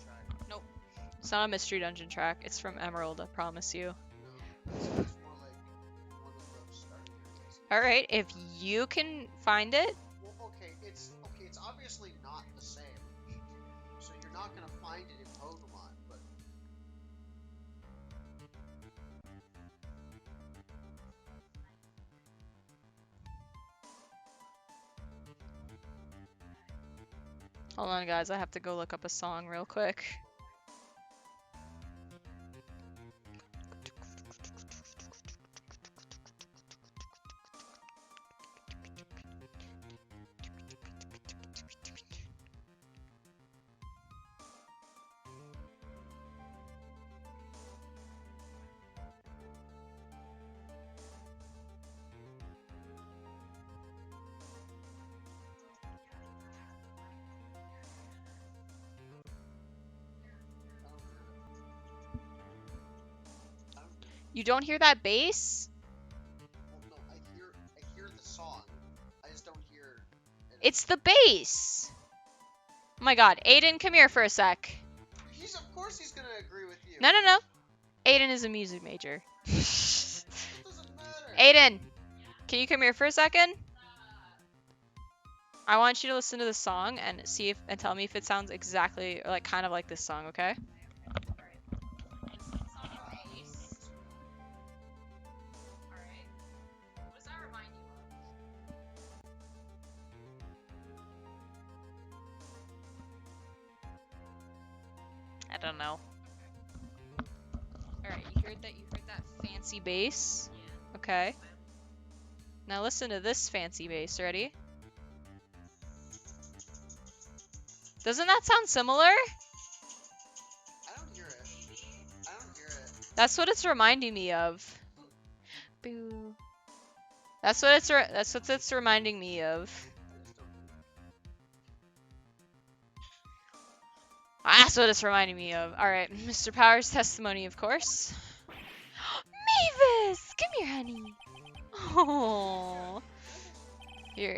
track. Nope. It's not a mystery dungeon track. It's from Emerald, I promise you. No, it sounds more like one of those starting areas. Alright, if you can find it. Well, okay, it's obviously not the same. So you're not gonna find it in Pokemon, but Hold on, guys. I have to go look up a song real quick. You don't hear that bass? Well, no, I hear the song. I just don't hear it. It's the bass. Oh my god, Aiden, come here for a sec. Of course he's gonna agree with you. No, no, no. Aiden is a music major. That doesn't matter. Aiden, can you come here for a second? I want you to listen to the song and see if and tell me if it sounds exactly like kind of like this song, okay? I don't know. Alright, you heard that fancy bass? Okay. Now listen to this fancy bass, ready? Doesn't that sound similar? I don't hear it. I don't hear it. That's what it's reminding me of. Boo. That's what it's reminding me of. I just don't hear it. That's what it's reminding me of. Alright, Mr. Power's testimony, of course. Mavis! Come here, honey. Oh. Your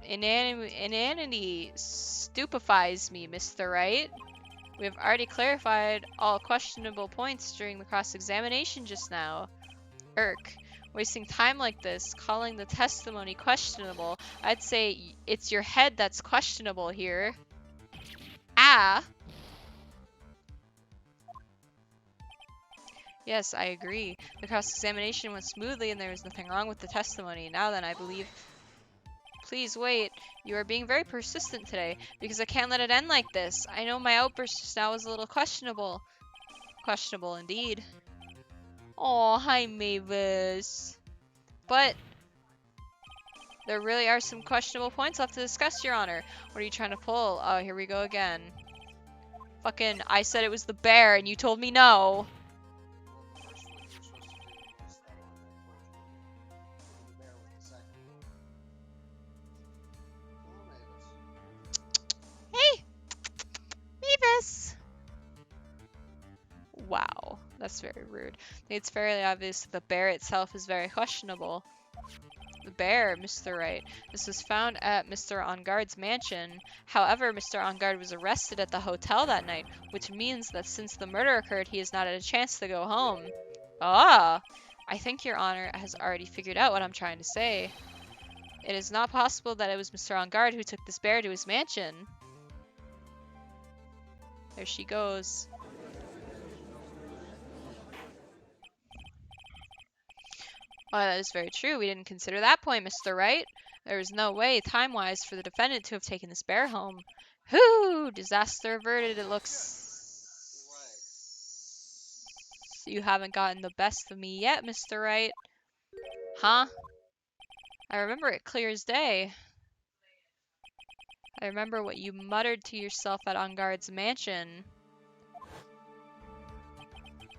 inanity stupefies me, Mr. Wright. We have already clarified all questionable points during the cross-examination just now. Wasting time like this, calling the testimony questionable. I'd say it's your head that's questionable here. Ah! Yes, I agree. The cross-examination went smoothly and there was nothing wrong with the testimony. Now then, I believe... Please wait. You are being very persistent today, because I can't let it end like this. I know my outburst just now was a little questionable. Questionable indeed. Oh, hi Mavis. But there really are some questionable points left to discuss, Your Honor. What are you trying to pull? Oh, here we go again. Fucking, I said it was the bear and you told me no. Well, the first one you're supposed to do was that one I told you. And the bear was the second one. Hello, Mavis. Hey! Mavis! Wow, that's very rude. I think it's fairly obvious that the bear itself is very questionable. The bear, Mr. Wright. This was found at Mr. Onguard's mansion. However, Mr. Onguard was arrested at the hotel that night, which means that since the murder occurred, he has not had a chance to go home. Ah! I think Your Honor has already figured out what I'm trying to say. It is not possible that it was Mr. Onguard who took this bear to his mansion. There she goes. Oh, that is very true. We didn't consider that point, Mr. Wright. There was no way, time-wise, for the defendant to have taken this bear home. Whew! Disaster averted, it looks. You haven't gotten the best of me yet, Mr. Wright. Huh? I remember it clear as day. I remember what you muttered to yourself at Onguard's mansion.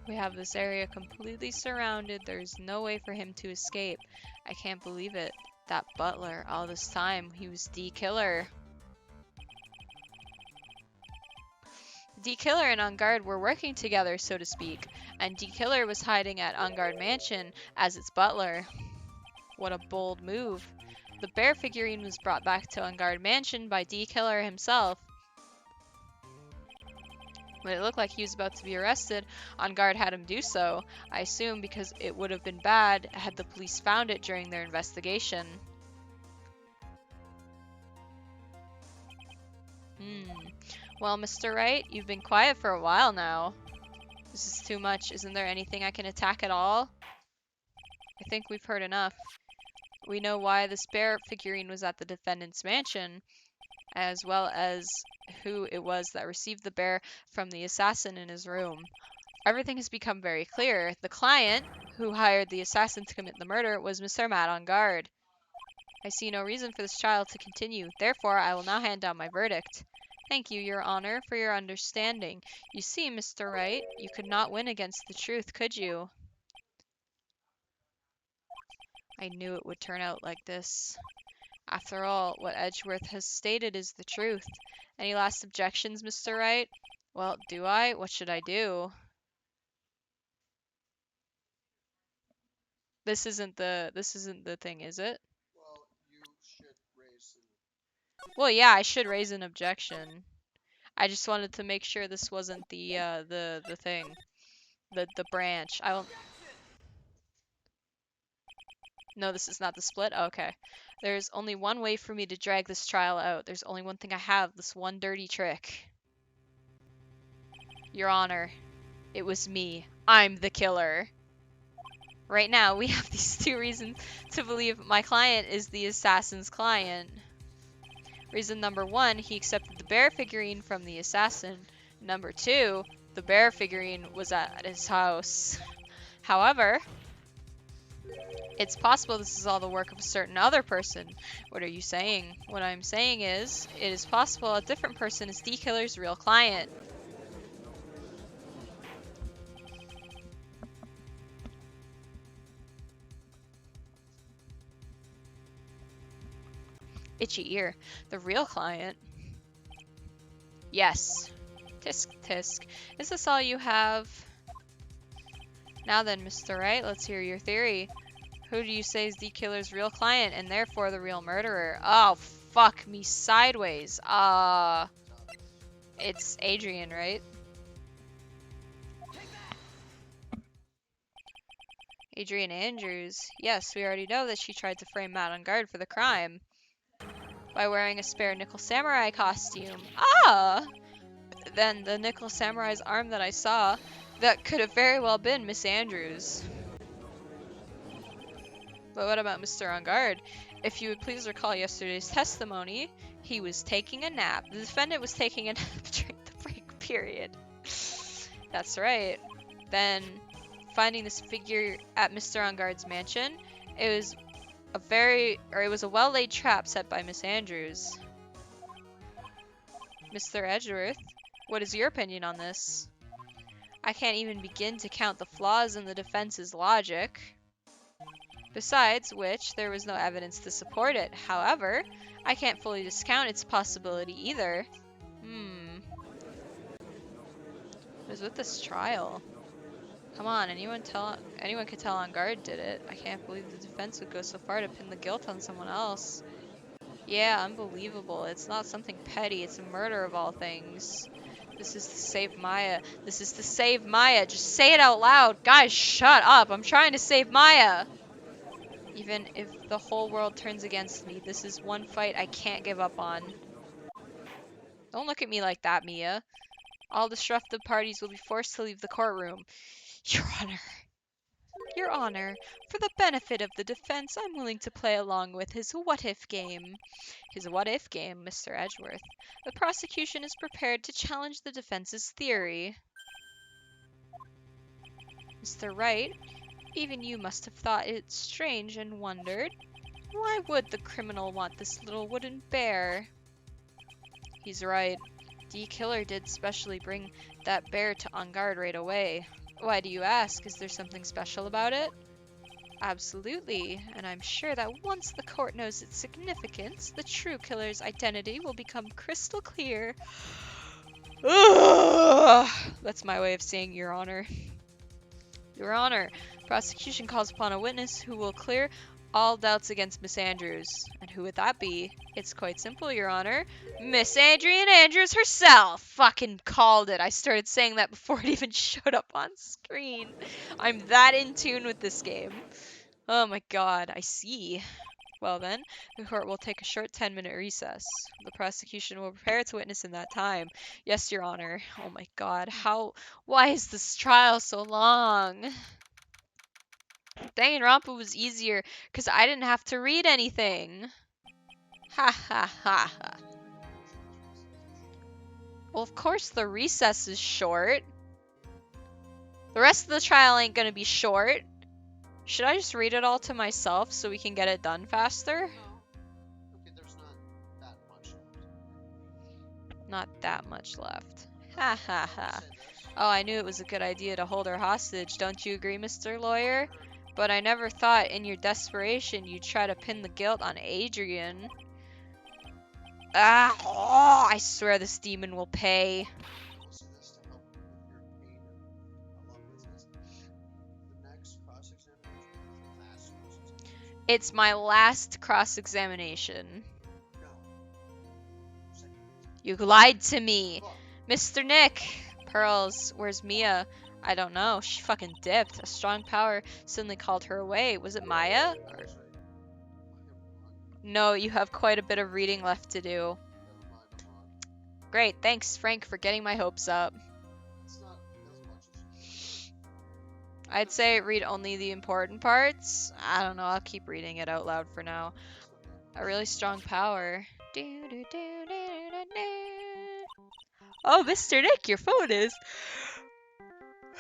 We have this area completely surrounded. There's no way for him to escape. I can't believe it. That butler, all this time, he was D-Killer. D-Killer and Onguard were working together, so to speak, and D-Killer was hiding at Onguard Mansion as its butler. What a bold move. The bear figurine was brought back to Onguard Mansion by D-Killer himself. When it looked like he was about to be arrested, Onguard had him do so, I assume because it would have been bad had the police found it during their investigation. Well, Mr. Wright, you've been quiet for a while now. This is too much. Isn't there anything I can attack at all? I think we've heard enough. We know why this bear figurine was at the defendant's mansion, as well as who it was that received the bear from the assassin in his room. Everything has become very clear. The client, who hired the assassin to commit the murder, was Mr. Matt Onguard. I see no reason for this trial to continue. Therefore, I will now hand down my verdict. Thank you, Your Honor, for your understanding. You see, Mr. Wright, you could not win against the truth, could you? I knew it would turn out like this. After all, what Edgeworth has stated is the truth. Any last objections, Mr. Wright? Well, do I? What should I do? This isn't the thing, is it? Well, you should raise an. Well, yeah, I should raise an objection. I just wanted to make sure this wasn't the thing. The branch. I don't. No, this is not the split? Okay. There's only one way for me to drag this trial out. There's only one thing I have, this one dirty trick. Your Honor, it was me. I'm the killer. Right now, we have these two reasons to believe my client is the assassin's client. Reason number one, he accepted the bear figurine from the assassin. Number two, the bear figurine was at his house. However, it's possible this is all the work of a certain other person. What are you saying? What I'm saying is, it is possible a different person is the killer's real client. Itchy ear. The real client? Yes. Tisk tisk. Is this all you have? Now then, Mr. Wright, let's hear your theory. Who do you say is the killer's real client and therefore the real murderer? Oh, fuck me sideways. It's Adrian, right? Adrian Andrews. Yes, we already know that she tried to frame Matt on guard for the crime by wearing a spare nickel samurai costume. Then the nickel samurai's arm that I saw, that could have very well been Miss Andrews. But what about Mr. On Guard? If you would please recall yesterday's testimony, he was taking a nap. The defendant was taking a nap during the break period. That's right. Then, finding this figure at Mr. On Guard's mansion, it was a well-laid trap set by Miss Andrews. Mr. Edgeworth, what is your opinion on this? I can't even begin to count the flaws in the defense's logic. Besides which, there was no evidence to support it. However, I can't fully discount its possibility either. What is with this trial? Come on, anyone could tell On Guard did it. I can't believe the defense would go so far to pin the guilt on someone else. Yeah, unbelievable. It's not something petty, it's a murder of all things. This is to save Maya. This is to save Maya. Just say it out loud. Guys, shut up. I'm trying to save Maya. Even if the whole world turns against me, this is one fight I can't give up on. Don't look at me like that, Mia. All disruptive parties will be forced to leave the courtroom. Your Honor. Your Honor, for the benefit of the defense, I'm willing to play along with his what-if game. His what-if game, Mr. Edgeworth. The prosecution is prepared to challenge the defense's theory. Mr. Wright, even you must have thought it strange and wondered. Why would the criminal want this little wooden bear? He's right. The killer did specially bring that bear to On Guard right away. Why do you ask? Is there something special about it? Absolutely, and I'm sure that once the court knows its significance, the true killer's identity will become crystal clear. Ugh! That's my way of saying Your Honor. Your Honor, prosecution calls upon a witness who will clear all doubts against Miss Andrews. And who would that be? It's quite simple, Your Honor. Miss Adrian Andrews herself! Fucking called it. I started saying that before it even showed up on screen. I'm that in tune with this game. Oh my god, I see. Well then, the court will take a short 10-minute recess. The prosecution will prepare its witness in that time. Yes, Your Honor. Oh my god, why is this trial so long? Danganronpa was easier because I didn't have to read anything. Ha ha ha ha. Well, of course the recess is short. The rest of the trial ain't gonna be short. Should I just read it all to myself so we can get it done faster? No. Okay, there's not that much left. Not that much left. Ha ha ha. Say this. Oh, I knew it was a good idea to hold her hostage. Don't you agree, Mr. Lawyer? But I never thought in your desperation you'd try to pin the guilt on Adrian. I swear this demon will pay. Listen to this to help you with your pain and along with this. The next cross-examination is the last It's my last cross-examination. No. Second. You lied to me. Look. Mr. Nick! Pearls, where's Mia? I don't know. She fucking dipped. A strong power suddenly called her away. Was it Maya? Actually, I am wrong. No, you have quite a bit of reading left to do. Never mind, I'm wrong. Great, thanks, Frank, for getting my hopes up. It's not as much as I'd say read only the important parts. I don't know, I'll keep reading it out loud for now. this one. Yeah. A really strong power. Oh, Mr. Nick, your phone is.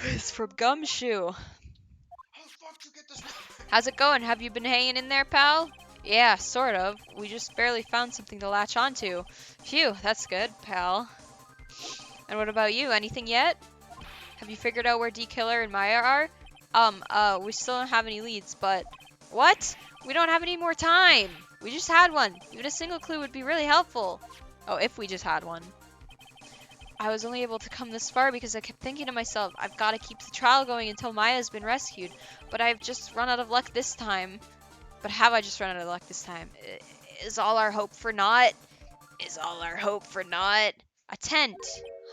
It's from Gumshoe. How the fuck did you get this? How's it going? Have you been hanging in there, pal? Yeah, sort of. We just barely found something to latch onto. Phew, that's good, pal. And what about you? Anything yet? Have you figured out where D-Killer and Maya are? We still don't have any leads, but... What? We don't have any more time! We just had one. Even a single clue would be really helpful. Oh, if we just had one. I was only able to come this far because I kept thinking to myself, I've got to keep the trial going until Maya's been rescued. But I've just run out of luck this time. But have I just run out of luck this time? Is all our hope for naught? Is all our hope for naught? A tent.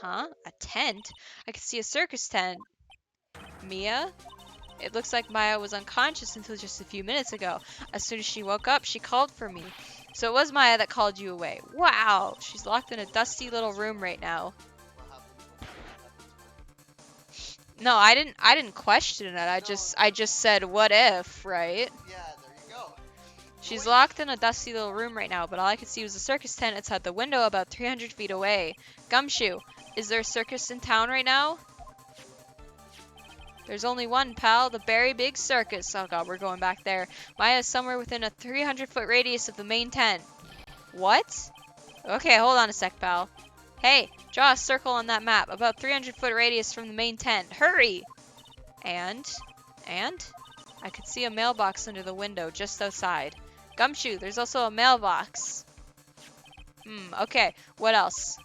Huh? A tent? I could see a circus tent. Mia? It looks like Maya was unconscious until just a few minutes ago. As soon as she woke up, she called for me. So it was Maya that called you away. Wow! She's locked in a dusty little room right now. What happened? No, I didn't question it. I just said what if, right? Yeah, there you go. She's Wait. locked in a dusty little room right now, but all I could see was a circus tent outside the window about 300 feet away. Gumshoe, is there a circus in town right now? There's only one, pal. The Berry Big Circus. Oh god, we're going back there. Maya's somewhere within a 300-foot radius of the main tent. What? Okay, hold on a sec, pal. Hey, draw a circle on that map. About 300-foot radius from the main tent. Hurry! And? I could see a mailbox under the window just outside. Gumshoe, there's also a mailbox. Okay. What else?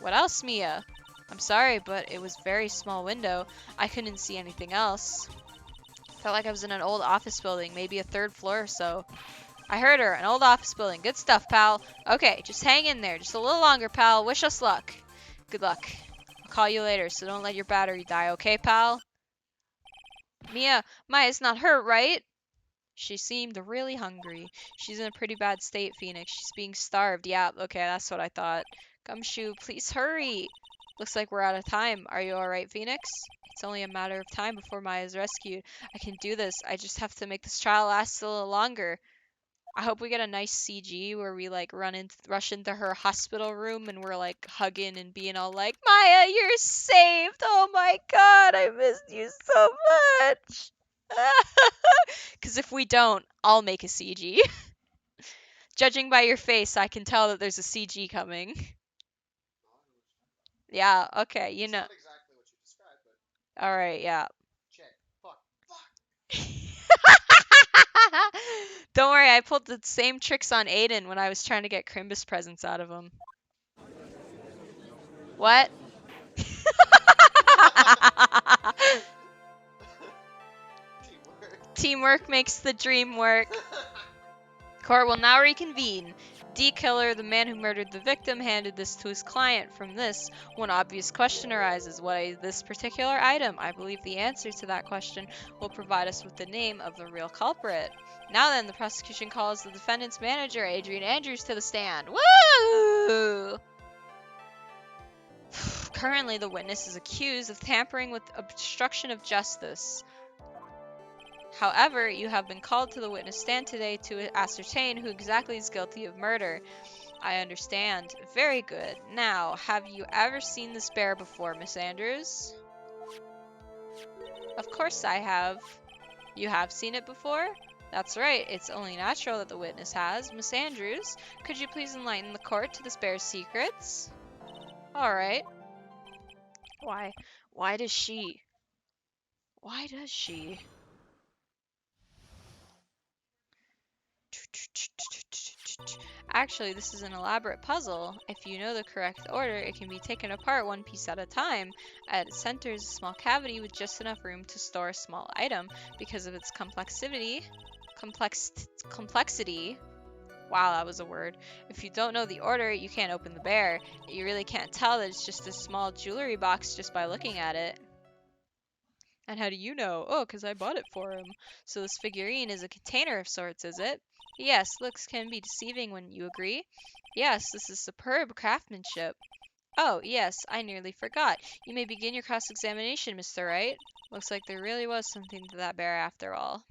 What else, Mia? I'm sorry, but it was a very small window. I couldn't see anything else. Felt like I was in an old office building, maybe a third floor or so. I heard her, an old office building. Good stuff, pal. Okay, just hang in there. Just a little longer, pal. Wish us luck. Good luck. I'll call you later, so don't let your battery die, okay, pal? Mia, Maya's not hurt, right? She seemed really hungry. She's in a pretty bad state, Phoenix. She's being starved. Yeah, okay, that's what I thought. Gumshoe, please hurry. Looks like we're out of time. Are you alright, Phoenix? It's only a matter of time before Maya's rescued. I can do this. I just have to make this trial last a little longer. I hope we get a nice CG where we like rush into her hospital room and we're like hugging and being all like, Maya, you're saved. Oh my god, I missed you so much. Because if we don't, I'll make a CG. Judging by your face, I can tell that there's a CG coming. Yeah, okay, you It's know. not exactly what you described, but Alright, yeah. check. Fuck. Don't worry, I pulled the same tricks on Aiden when I was trying to get Crimbus presents out of him. What? Teamwork. Teamwork makes the dream work. Court will now reconvene. D-Killer, the man who murdered the victim, handed this to his client. From this, one obvious question arises. What is this particular item? I believe the answer to that question will provide us with the name of the real culprit. Now then, the prosecution calls the defendant's manager, Adrian Andrews, to the stand. Woo! Currently, the witness is accused of tampering with obstruction of justice. However, you have been called to the witness stand today to ascertain who exactly is guilty of murder. I understand. Very good. Now, have you ever seen this bear before, Miss Andrews? Of course I have. You have seen it before? That's right. It's only natural that the witness has. Miss Andrews, could you please enlighten the court to this bear's secrets? Alright. Why does she? Actually, this is an elaborate puzzle. If you know the correct order, it can be taken apart one piece at a time. At its center is a small cavity with just enough room to store a small item. Because of its complexity. Wow, that was a word. If you don't know the order, you can't open the bear. You really can't tell that it's just a small jewelry box just by looking at it. And how do you know? Oh, 'cause I bought it for him. So this figurine is a container of sorts, is it? Yes, looks can be deceiving, wouldn't you agree? Yes, this is superb craftsmanship. Oh, yes, I nearly forgot. You may begin your cross-examination, Mr. Wright. Looks like there really was something to that bear after all.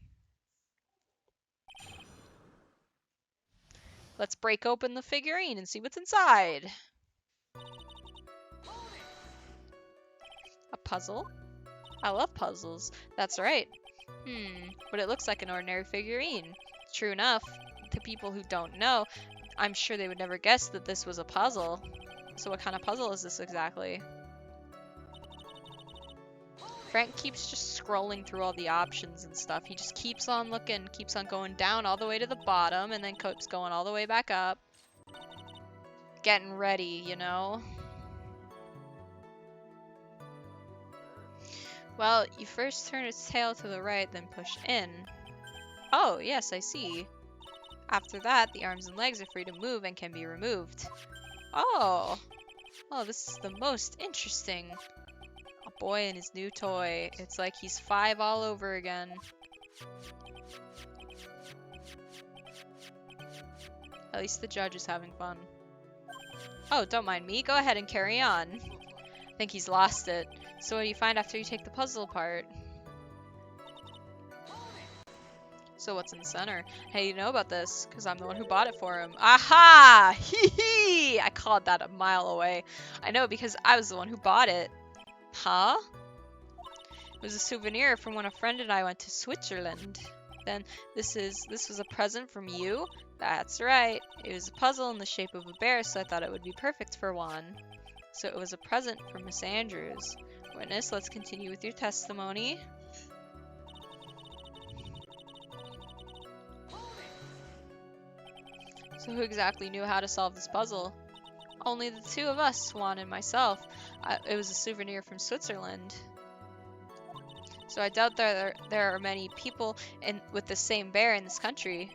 Let's break open the figurine and see what's inside. A puzzle? I love puzzles. That's right. But it looks like an ordinary figurine. True enough, to people who don't know, I'm sure they would never guess that this was a puzzle. So what kind of puzzle is this exactly? Frank keeps just scrolling through all the options and stuff. He just keeps on looking, keeps on going down all the way to the bottom, and then keeps going all the way back up. Getting ready, you know? Well, you first turn its tail to the right, then push in. Oh, yes, I see. After that, the arms and legs are free to move and can be removed. Oh! Oh, this is the most interesting. A boy and his new toy. It's like he's 5 all over again. At least the judge is having fun. Oh, don't mind me. Go ahead and carry on. I think he's lost it. So what do you find after you take the puzzle apart? So what's in the center? Hey, you know about this? Because I'm the one who bought it for him. Aha! Hee hee! I called that a mile away. I know because I was the one who bought it. Huh? It was a souvenir from when a friend and I went to Switzerland. Then this was a present from you? That's right. It was a puzzle in the shape of a bear, so I thought it would be perfect for Juan. So it was a present from Miss Andrews. Witness, let's continue with your testimony. So who exactly knew how to solve this puzzle? Only the two of us, Juan and myself. It was a souvenir from Switzerland. So I doubt there are many people with the same bear in this country.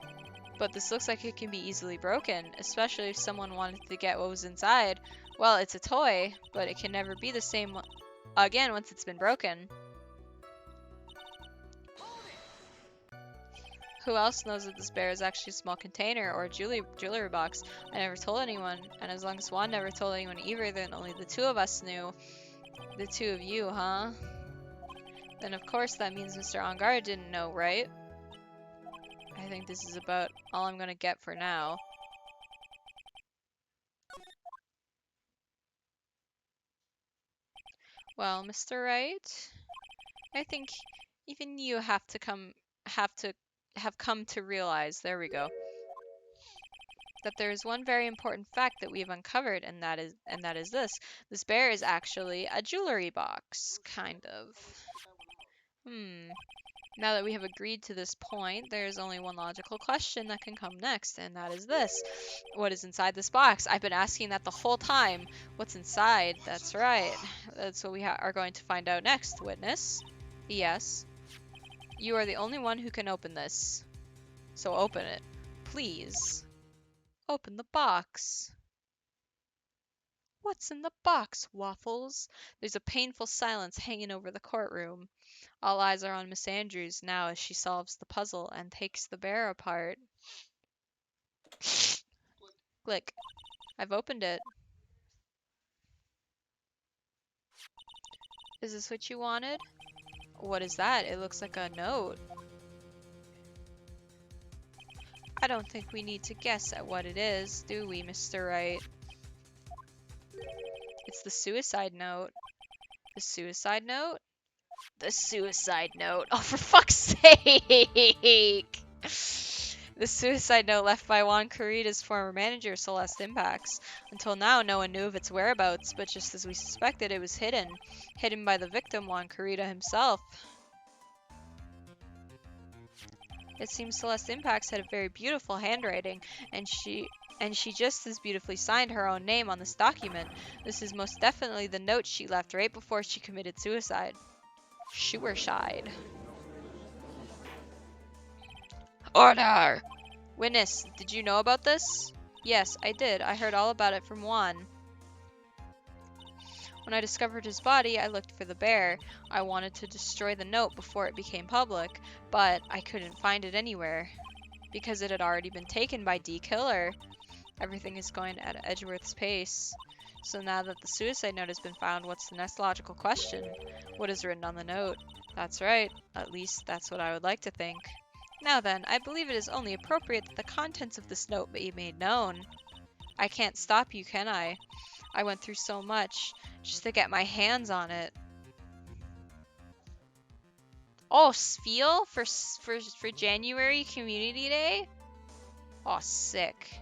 But this looks like it can be easily broken, especially if someone wanted to get what was inside. Well, it's a toy, but it can never be the same again once it's been broken. Who else knows that this bear is actually a small container or a jewelry box? I never told anyone, and as long as Juan never told anyone either, then only the two of us knew. The two of you, huh? Then of course that means Mr. Ongar didn't know, right? I think this is about all I'm gonna get for now. Well, Mr. Wright, I think even you have come to realize, there we go, that there is one very important fact that we've uncovered, and that is this. This bear is actually a jewelry box, kind of. Now that we have agreed to this point, there is only one logical question that can come next, and that is this. What is inside this box? I've been asking that the whole time. What's inside? That's right. That's what we are going to find out next, witness. Yes. You are the only one who can open this. So open it. Please. Open the box. What's in the box, Waffles? There's a painful silence hanging over the courtroom. All eyes are on Miss Andrews now as she solves the puzzle and takes the bear apart. Click. I've opened it. Is this what you wanted? What is that? It looks like a note. I don't think we need to guess at what it is, do we, Mr. Wright? It's the suicide note. The suicide note? The suicide note. Oh, for fuck's sake! The suicide note left by Juan Carita's former manager, Celeste Impacts. Until now, no one knew of its whereabouts, but just as we suspected, it was hidden. Hidden by the victim, Juan Carita himself. It seems Celeste Impacts had a very beautiful handwriting, and she And she just as beautifully signed her own name on this document. This is most definitely the note she left right before she committed suicide. Suicide. Order! Witness, did you know about this? Yes, I did. I heard all about it from Juan. When I discovered his body, I looked for the bear. I wanted to destroy the note before it became public, but I couldn't find it anywhere. Because it had already been taken by D. Killer. Everything is going at Edgeworth's pace. So now that the suicide note has been found, what's the next logical question? What is written on the note? That's right. At least that's what I would like to think. Now then, I believe it is only appropriate that the contents of this note be made known. I can't stop you, can I? I went through so much just to get my hands on it. Oh, Spiel for January Community Day? Oh, sick.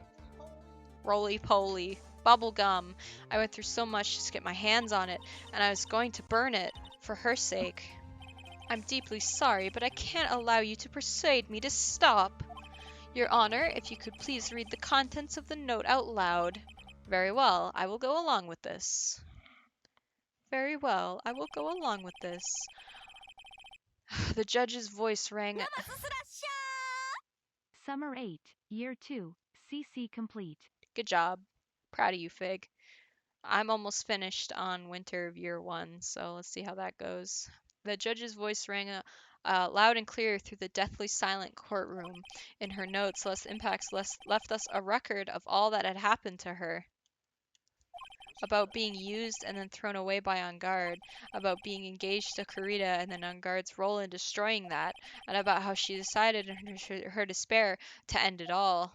Roly-poly. Bubblegum. I went through so much just to get my hands on it, and I was going to burn it, for her sake. I'm deeply sorry, but I can't allow you to persuade me to stop. Your Honor, if you could please read the contents of the note out loud. Very well, I will go along with this. Very well, I will go along with this. The judge's voice rang. Summer 8, Year 2, CC complete. Good job. Proud of you, Fig. I'm almost finished on Winter of Year 1, so let's see how that goes. The judge's voice rang loud and clear through the deathly silent courtroom. In her notes, Les Impacts left us a record of all that had happened to her. About being used and then thrown away by On Guard, about being engaged to Kurita and then On Guard's role in destroying that, and about how she decided in her despair to end it all.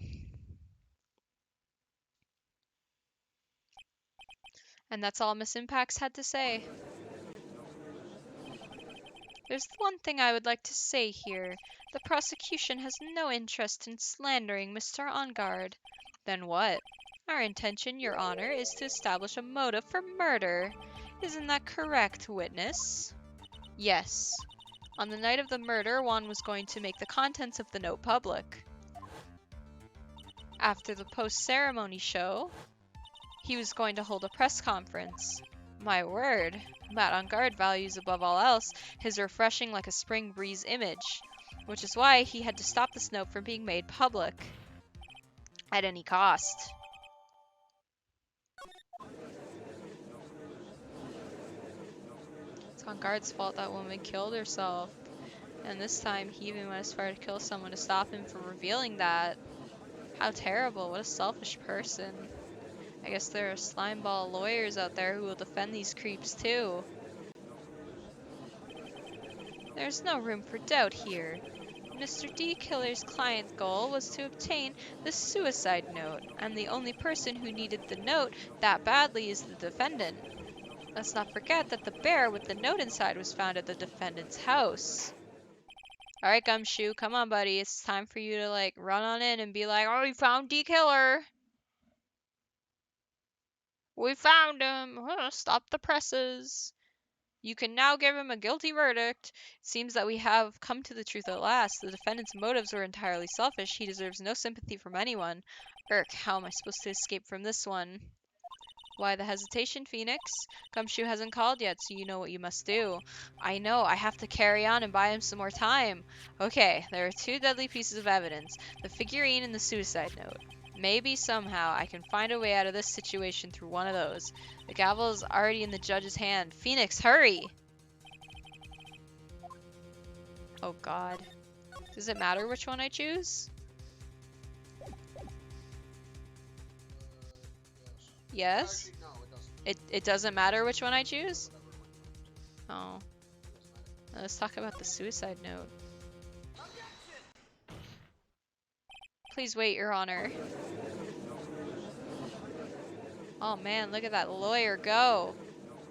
And that's all Miss Impacts had to say. There's one thing I would like to say here. The prosecution has no interest in slandering Mr. On Guard. Then what? Our intention, Your Honor, is to establish a motive for murder. Isn't that correct, witness? Yes. On the night of the murder, Juan was going to make the contents of the note public. After the post-ceremony show, he was going to hold a press conference. My word, Matt On Guard values above all else his refreshing like a spring breeze image, which is why he had to stop this note from being made public. At any cost. It's On Guard's fault that woman killed herself. And this time, he even went as far to kill someone to stop him from revealing that. How terrible. What a selfish person. I guess there are slimeball lawyers out there who will defend these creeps too. There's no room for doubt here. Mr. D. Killer's client's goal was to obtain the suicide note, and the only person who needed the note that badly is the defendant. Let's not forget that the bear with the note inside was found at the defendant's house. Alright, Gumshoe, come on, buddy. It's time for you to, run on in and be like, oh, we found D. Killer! We found him! Stop the presses! You can now give him a guilty verdict. It seems that we have come to the truth at last. The defendant's motives were entirely selfish. He deserves no sympathy from anyone. Irk, how am I supposed to escape from this one? Why the hesitation, Phoenix? Gumshoe hasn't called yet, so you know what you must do. I know, I have to carry on and buy him some more time. Okay, there are two deadly pieces of evidence. The figurine and the suicide note. Maybe somehow I can find a way out of this situation through one of those. The gavel is already in the judge's hand. Phoenix, hurry! Oh god. Does it matter which one I choose? Yes? Actually, no, it doesn't. It doesn't matter which one I choose? Whatever one. Oh. It doesn't matter. Let's talk about the suicide note. Please wait, Your Honor. Oh man, look at that lawyer go.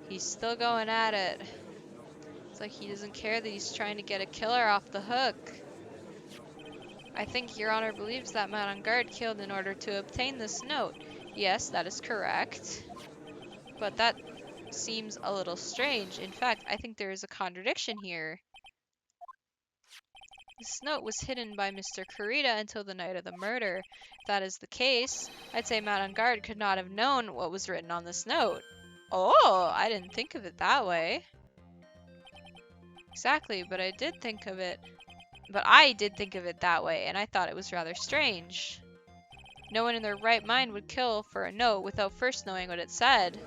He's still going at it. It's like he doesn't care that he's trying to get a killer off the hook. I think Your Honor believes that man on guard killed in order to obtain this note. Yes, that is correct. But that seems a little strange. In fact, I think there is a contradiction here. This note was hidden by Mr. Kurita until the night of the murder. If that is the case, I'd say Matt on guard could not have known what was written on this note. Oh, I didn't think of it that way. Exactly, but I did think of it that way, and I thought it was rather strange. No one in their right mind would kill for a note without first knowing what it said.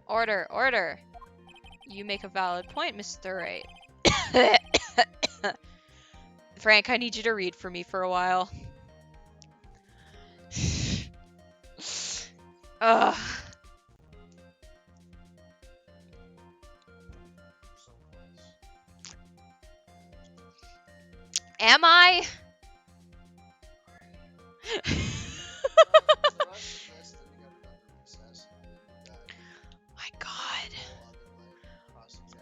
Order, order. You make a valid point, Mr. Wright. Frank, I need you to read for me for a while. Ugh. So close. Am I? My God.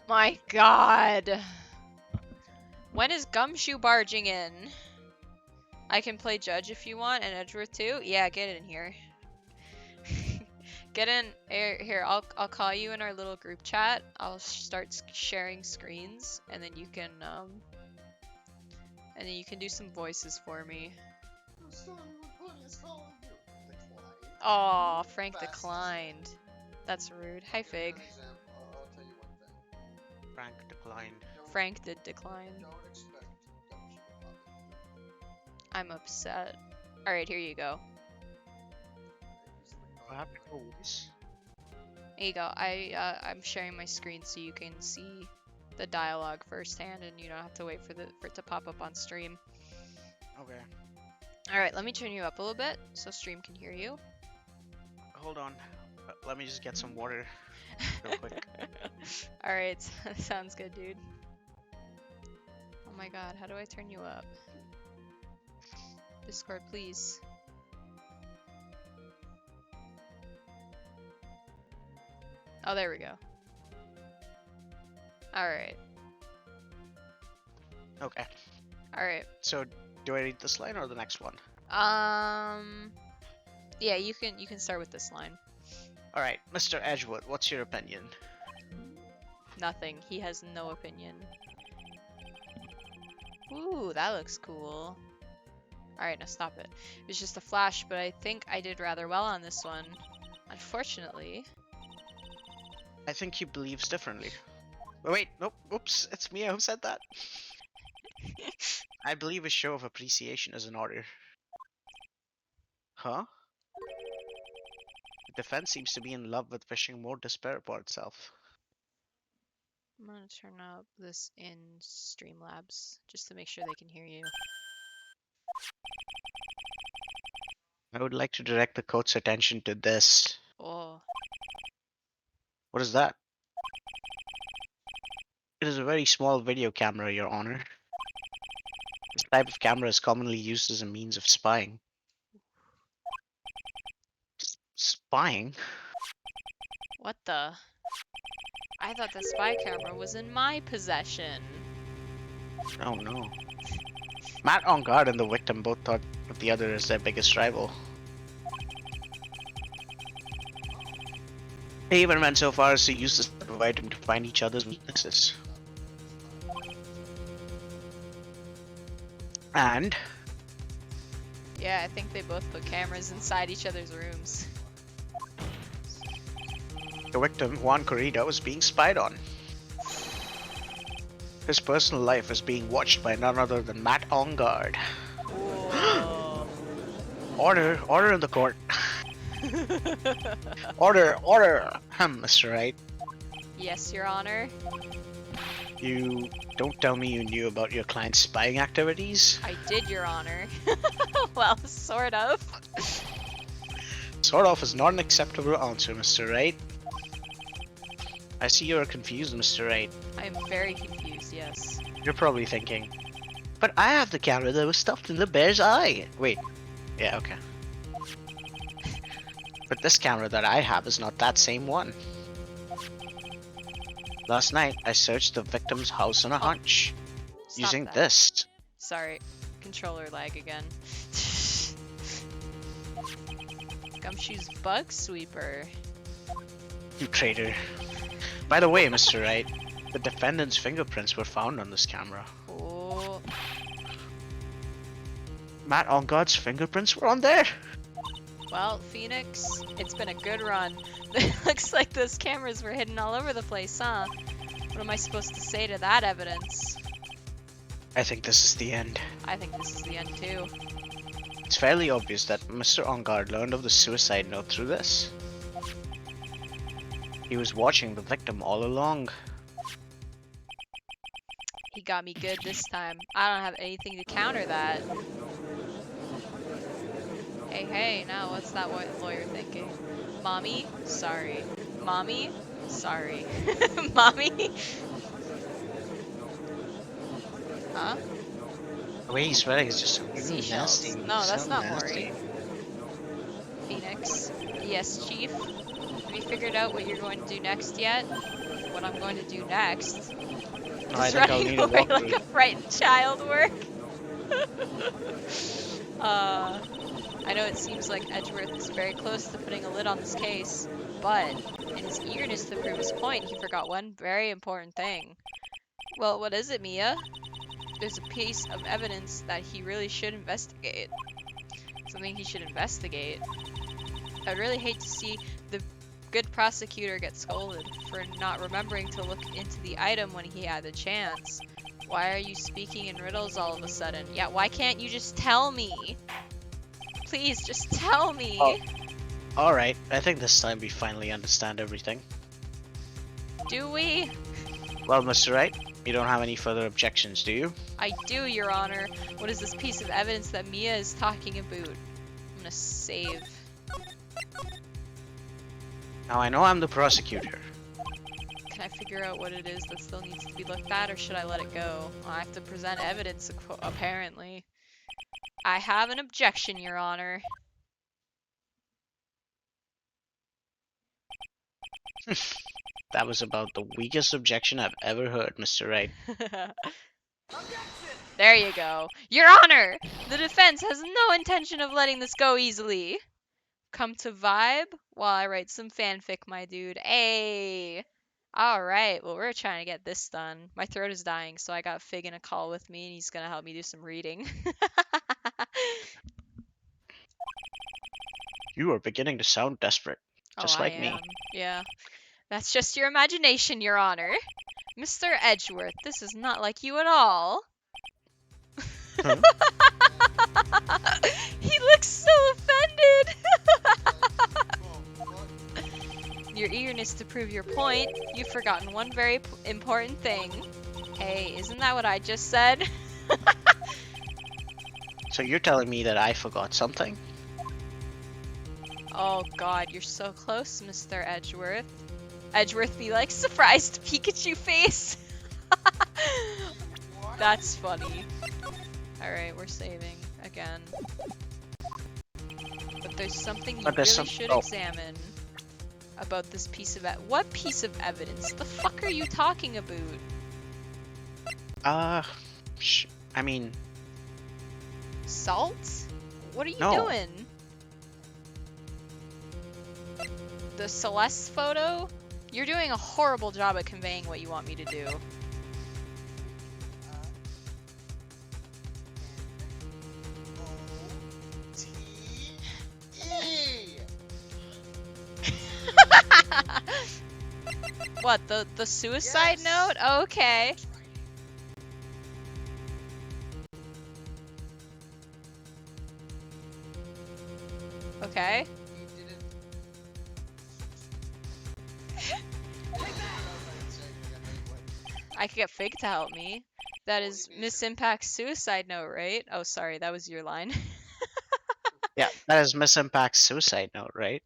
My God. When is Gumshoe barging in? I can play Judge if you want, and Edgeworth too? Yeah, get in here. Get in here. I'll call you in our little group chat. I'll start sharing screens, and then you can do some voices for me. Oh, Frank declined. That's rude. Hi, Fig. I'll tell you one thing. Frank declined. Frank did decline. Don't expect Gumshoe to pop in. I'm upset. Alright, here you go. What happened to this? There you go. I'm sharing my screen so you can see the dialogue firsthand, and you don't have to wait for it to pop up on stream. Okay. Alright, let me turn you up a little bit so stream can hear you. Hold on. Let me just get some water real quick. Alright, sounds good, dude. Oh my god, how do I turn you up? Discord, please. Oh, there we go. Alright. Okay. Alright. So, do I read this line or the next one? Yeah, you can start with this line. Alright, Mr. Edgewood, what's your opinion? Nothing. He has no opinion. Ooh, that looks cool. Alright, now stop it. It was just a flash, but I think I did rather well on this one. Unfortunately. I think he believes differently. Wait, nope, oops, it's Mia who said that. I believe a show of appreciation is in order. Huh? The defense seems to be in love with wishing more despair upon itself. I'm gonna turn up this in Streamlabs just to make sure they can hear you. I would like to direct the court's attention to this. Oh, What is that? It is a very small video camera, Your Honor. This type of camera is commonly used as a means of spying. Spying? what the? I thought the spy camera was in my possession. Oh no. Matt on guard and the victim both thought of the other as their biggest rival. They even went so far as to use this type of item to find each other's weaknesses. And Yeah, I think they both put cameras inside each other's rooms. the victim, Juan Corrida, was being spied on. His personal life was being watched by none other than Matt on guard. Whoa. Order! Order in the court! Order! Order! Mr. Wright. Yes, Your Honor. You don't tell me you knew about your client's spying activities? I did, Your Honor. Well, sort of. Sort of is not an acceptable answer, Mr. Wright. I see you are confused, Mr. Wright. I'm very confused, yes. You're probably thinking, but I have the camera that was stuffed in the bear's eye. Wait. Yeah, okay. But this camera that I have is not that same one. Last night, I searched the victim's house on a hunch. Stop Using that. this. Sorry, controller lag again. Gumshoe's bug sweeper. You traitor. By the way, Mr. Wright, The defendant's fingerprints were found on this camera. Oh, Matt on God's fingerprints were on there. well, Phoenix, it's been a good run. It looks like those cameras were hidden all over the place, huh? What am I supposed to say to that evidence? I think this is the end. I think this is the end too. It's fairly obvious that Mr. On Guard learned of the suicide note through this. He was watching the victim all along. He got me good this time. I don't have anything to counter that. Hey, now what's that lawyer thinking? Mommy? Sorry. Mommy? Sorry. Mommy? Huh? The way he's sweating is just really Seashells. nasty. No, that's So not nasty. Maury. Phoenix. Yes, Chief? Have you figured out what you're going to do next yet? What I'm going to do next? No, I Is think I'll running need a away like walkthrough. a frightened child work? I know it seems like Edgeworth is very close to putting a lid on this case, but in his eagerness to prove his point, he forgot one very important thing. Well, what is it, Mia? There's a piece of evidence that he really should investigate. Something he should investigate. I'd really hate to see the good prosecutor get scolded for not remembering to look into the item when he had the chance. Why are you speaking in riddles all of a sudden? Yeah, why can't you just tell me? Please, just tell me. Oh. Alright, I think this time we finally understand everything. Do we? Well, Mr. Wright, you don't have any further objections, do you? I do, Your Honor. What is this piece of evidence that Mia is talking about? I'm gonna save. Now I know I'm the prosecutor. Can I figure out what it is that still needs to be looked at, or should I let it go? I have to present evidence, apparently. I have an objection, Your Honor. That was about the weakest objection I've ever heard, Mr. Wright. There you go. Your Honor! The defense has no intention of letting this go easily. Come to vibe while I write some fanfic, my dude. Ayy! Alright, well, we're trying to get this done. My throat is dying, so I got Fig in a call with me, and he's gonna help me do some reading. You are beginning to sound desperate, just like I me. am. Yeah. That's just your imagination, Your Honor. Mr. Edgeworth, this is not like you at all. Huh? He looks so offended. Your eagerness to prove your point, you've forgotten one very important thing. Hey, isn't that what I just said? So you're telling me that I forgot something? Oh god, you're so close, Mr. Edgeworth. Edgeworth be like, surprised Pikachu face! That's funny. Alright, we're saving again. But there's something you really should examine about this piece of what piece of evidence? The fuck are you talking about? I mean... Salt? What are you No. doing? The Celeste photo? You're doing a horrible job at conveying what you want me to do. What, the suicide note? Oh, okay. Okay. I could get Fig to help me. That is Miss Impact's suicide note, right? Oh, sorry, that was your line. Yeah, that is Miss Impact's suicide note, right?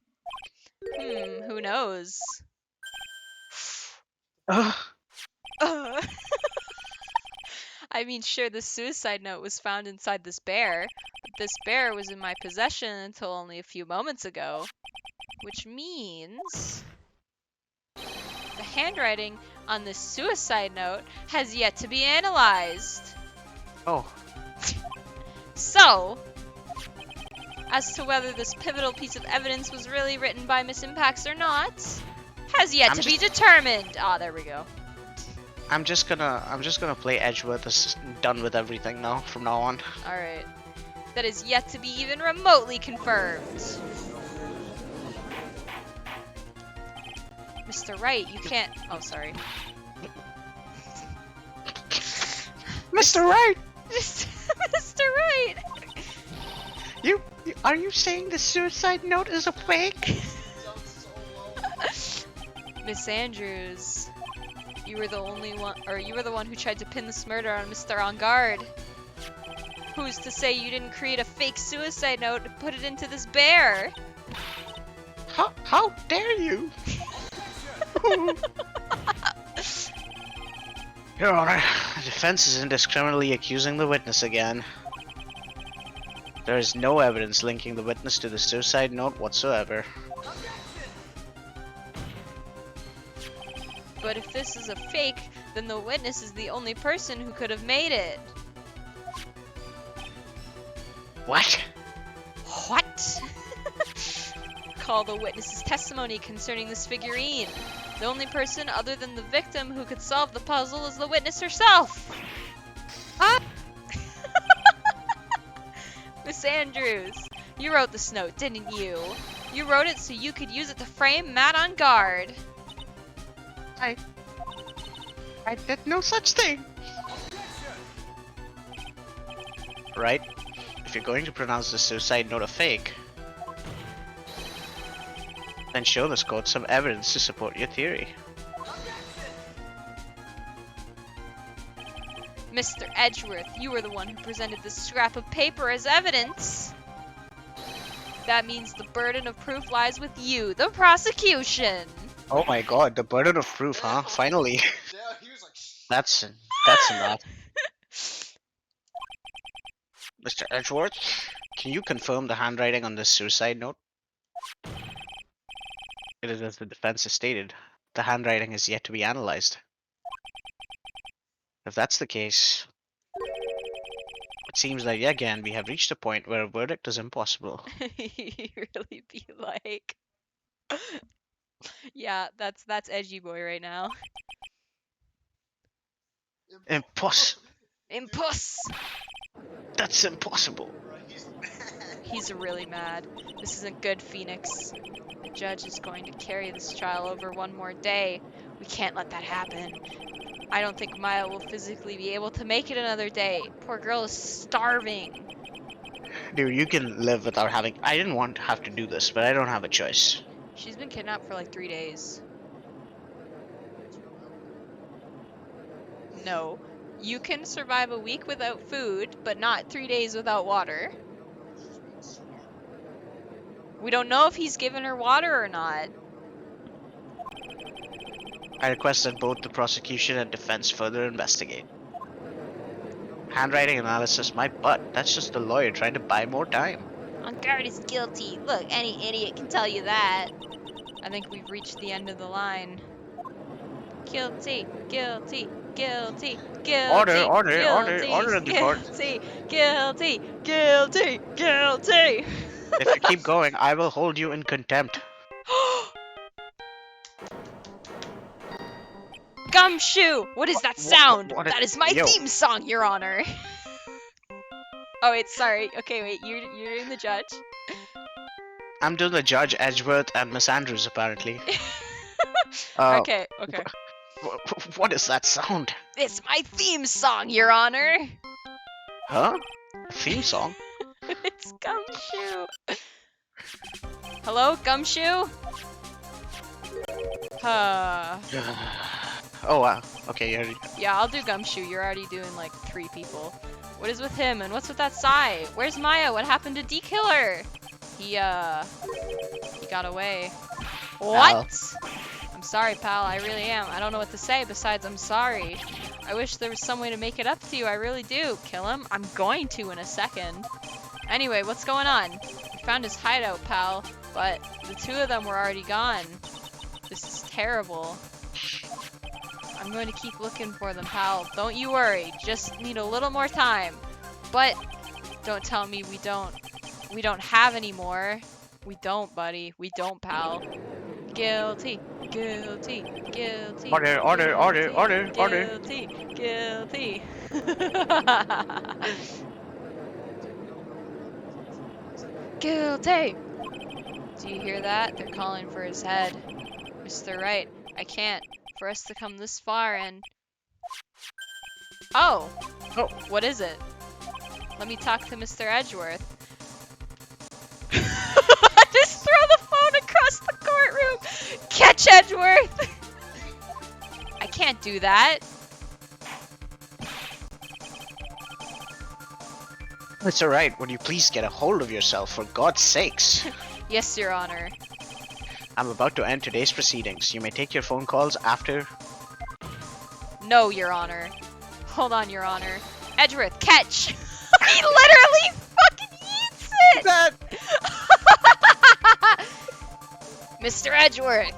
Who knows? Ugh. I mean, sure, the suicide note was found inside this bear, but this bear was in my possession until only a few moments ago. Which means... the handwriting on this suicide note has yet to be analyzed. Oh. So, as to whether this pivotal piece of evidence was really written by Miss Impacts or not, has yet to be determined. Ah, there we go. I'm just gonna play Edgeworth as done with everything now from now on. Alright. That is yet to be even remotely confirmed. Mr. Wright, you can't. Oh, sorry. Mr. Wright, Mr. Wright! are you saying the suicide note is a fake? Sounds so low. Miss Andrews, you were the only one, or you were the one who tried to pin this murder on Mr. On Guard. Who's to say you didn't create a fake suicide note to put it into this bear? How dare you? Your Honor, the defense is indiscriminately accusing the witness again. There is no evidence linking the witness to the suicide note whatsoever. But if this is a fake, then the witness is the only person who could have made it. What? What? Call the witness's testimony concerning this figurine. The only person other than the victim who could solve the puzzle is the witness herself. Ah! Miss Andrews, you wrote this note, didn't you? You wrote it so you could use it to frame Matt on guard. I did no such thing. Right? If you're going to pronounce the suicide note a fake, then show this court some evidence to support your theory. Mr. Edgeworth, you were the one who presented this scrap of paper as evidence. That means the burden of proof lies with you, the prosecution. Oh my god, the burden of proof, huh? Finally. Yeah, he was like, That's enough. Mr. Edgeworth, can you confirm the handwriting on this suicide note? It is as the defense has stated. The handwriting is yet to be analyzed. If that's the case, it seems that yet again we have reached a point where a verdict is impossible. You really be like. Yeah, that's edgy boy right now. Impuss! That's impossible. Right, he's mad. He's really mad. This isn't good, Phoenix. The judge is going to carry this trial over one more day. We can't let that happen. I don't think Maya will physically be able to make it another day. Poor girl is starving. Dude, you can live without having. I didn't want to have to do this, but I don't have a choice. She's been kidnapped for like 3 days. No. You can survive a week without food, but not 3 days without water. We don't know if he's given her water or not. I request that both the prosecution and defense further investigate. Handwriting analysis, my butt. That's just the lawyer trying to buy more time. On guard is guilty. Look, any idiot can tell you that. I think we've reached the end of the line. Guilty, guilty, guilty, guilty. Order in the court. Guilty, guilty, guilty, guilty. If you keep going, I will hold you in contempt. Gumshoe! What is that sound? what That is my yo. theme song, Your Honor. Oh wait, sorry. Okay, wait. You're in the judge. I'm doing the Judge Edgeworth and Miss Andrews apparently. Uh, Okay. What is that sound? It's my theme song, Your Honor. Huh? A theme song? It's Gumshoe. Hello, Gumshoe? Oh wow. Okay, you already... Yeah, I'll do Gumshoe. You're already doing like 3 people. What is with him and what's with that sigh? Where's Maya? What happened to D-Killer? He got away. What? I'm sorry, pal. I really am. I don't know what to say besides I'm sorry. I wish there was some way to make it up to you. I really do. Kill him? I'm going to in a second. Anyway, what's going on? We found his hideout, pal, but the 2 of them were already gone. This is terrible. I'm going to keep looking for them, pal. Don't you worry. Just need a little more time. But don't tell me we don't have any more. We don't, buddy. We don't, pal. Guilty, Guilty. Guilty. Order, order, order, order, order. Guilty. Guilty. Guilty. Do you hear that? They're calling for his head. Mr. Wright, I can't. For us to come this far and... Oh! Oh. What is it? Let me talk to Mr. Edgeworth. Just throw the phone across the courtroom! Catch Edgeworth! I can't do that. It's alright. Would you please get a hold of yourself, for God's sakes? Yes, Your Honor. I'm about to end today's proceedings. You may take your phone calls after. No, Your Honor. Hold on, Your Honor. Edgeworth, catch! He literally fucking eats it! That. Mr. Edgeworth!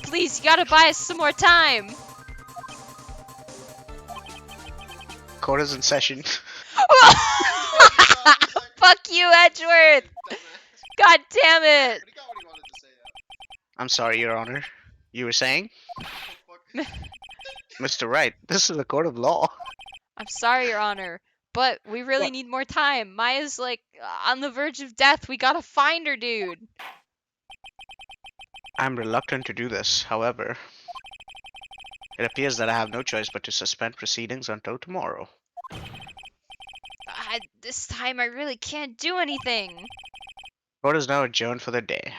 Please, you gotta buy us some more time! Court is in session. Fuck you, Edgeworth! God damn it! But he got what he wanted to say out. I'm sorry, Your Honor. You were saying? Fuck. Mr. Wright, this is a court of law. I'm sorry, Your Honor, but we really What? need more time. Maya's like on the verge of death. We gotta find her, dude. I'm reluctant to do this, however. It appears that I have no choice but to suspend proceedings until tomorrow. This time I really can't do anything. Court is now adjourned for the day.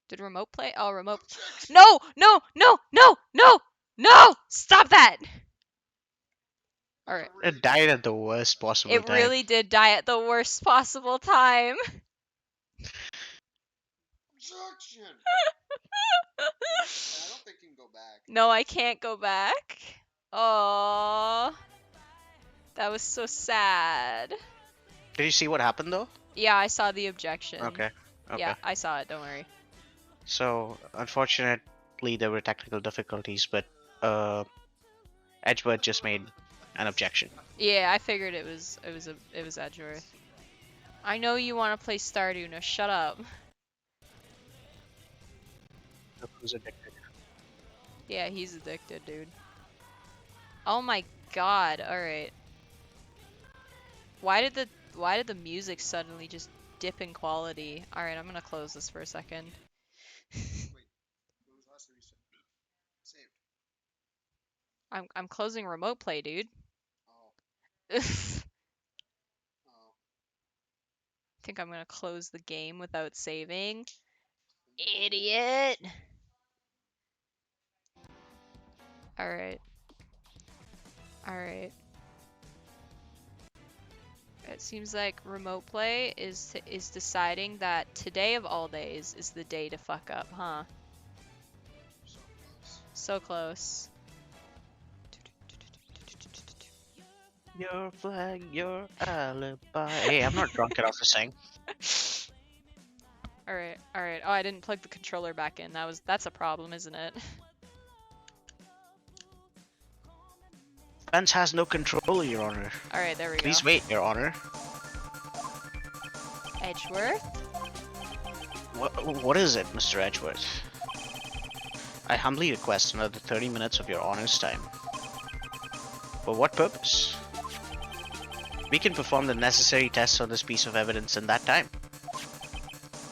Did remote play? Oh, remote. No! No! No! No! No! No! Stop that! Alright. It died at the worst possible It time. really did die at the worst possible time. Objection! I don't think you can go back. No, I can't go back. Oh, that was so sad. Did you see what happened though? Yeah, I saw the objection. Okay. Okay. Yeah, I saw it. Don't worry. So, unfortunately, there were technical difficulties, but Edgeworth just made an objection. Yeah, I figured it was Edgeworth. I know you want to play Stardew. Now shut up. Who's addicted? Yeah, he's addicted, dude. Oh my god. All right. Why did the music suddenly just dip in quality? All right, I'm gonna close this for a second. Wait. What was the last thing you said? Saved. I'm closing remote play, dude. Oh. I Oh. think I'm gonna close the game without saving. Idiot. Alright. Alright. It seems like remote play is deciding that today of all days is the day to fuck up, huh? So close. So close. Your flag, your alibi. Hey, I'm not drunk enough to sing. Alright, alright. Oh, I didn't plug the controller back in. That's a problem, isn't it? Fence has no control, Your Honor. Alright, there we go. Please wait, Your Honor. Edgeworth? What is it, Mr. Edgeworth? I humbly request another 30 minutes of Your Honor's time. For what purpose? We can perform the necessary tests on this piece of evidence in that time.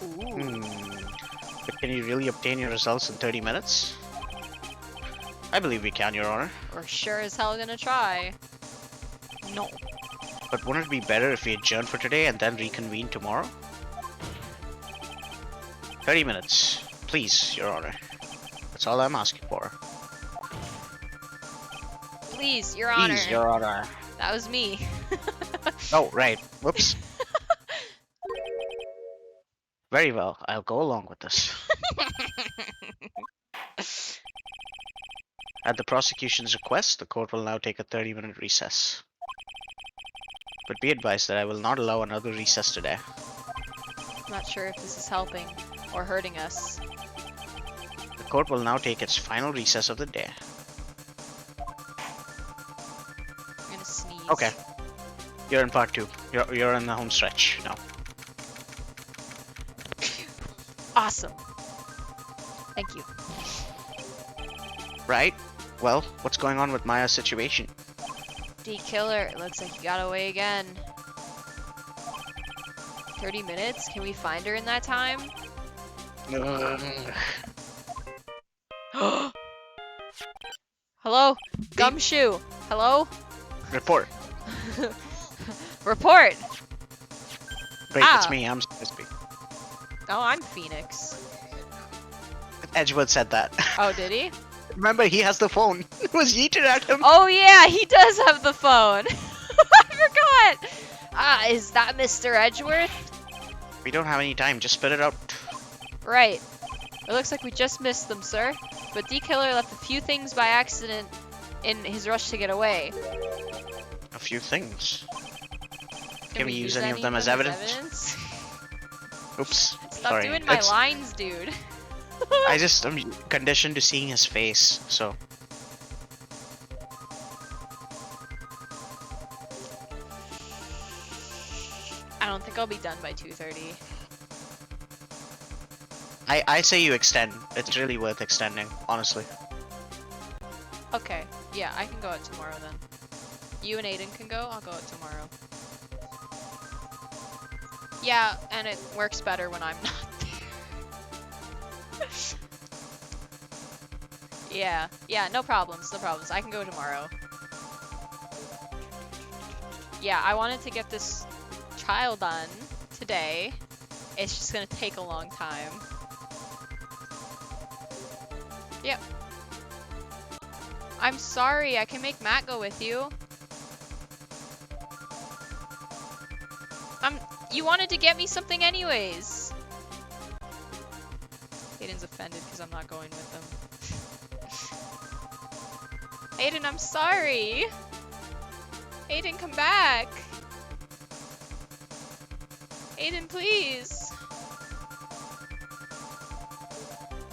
Ooh. But can you really obtain your results in 30 minutes? I believe we can, Your Honor. We're sure as hell gonna try. No. But wouldn't it be better if we adjourn for today and then reconvene tomorrow? 30 minutes. Please, Your Honor. That's all I'm asking for. Please, Your Honor. Please, Your Honor. That was me. Oh, right. Whoops. Very well. I'll go along with this. At the prosecution's request, the court will now take a 30-minute recess. But be advised that I will not allow another recess today. I'm not sure if this is helping or hurting us. The court will now take its final recess of the day. I'm gonna sneeze. Okay. You're in part 2. You're in the home stretch now. Awesome. Thank you. Right? Well, what's going on with Maya's situation? D-Killer, it looks like you got away again. 30 minutes? Can we find her in that time? Hello? Gumshoe! Hello? Report. Report! Great, it's Ah. me. I'm Crispy. Oh, I'm Phoenix. Edgewood said that. Oh, did he? Remember, he has the phone. It was yeeted at him. Oh yeah, he does have the phone. I forgot. Ah, is that Mr. Edgeworth? We don't have any time. Just spit it out. Right. It looks like we just missed them, sir. But D-Killer left a few things by accident in his rush to get away. A few things. Can we use use any of them as evidence? Oops. Stop Sorry. doing my It's- lines, dude. I'm conditioned to seeing his face, so. I don't think I'll be done by 2:30. I say you extend. It's really worth extending, honestly. Okay. Yeah, I can go out tomorrow then. You and Aiden can go. I'll go out tomorrow. Yeah, and it works better when I'm not there. Yeah, no problems, no problems. I can go tomorrow. Yeah, I wanted to get this trial done today. It's just gonna take a long time. Yep. I'm sorry, I can make Matt go with you. You wanted to get me something anyways. Aiden's offended because I'm not going with him. Aiden, I'm sorry. Aiden, come back. Aiden, please.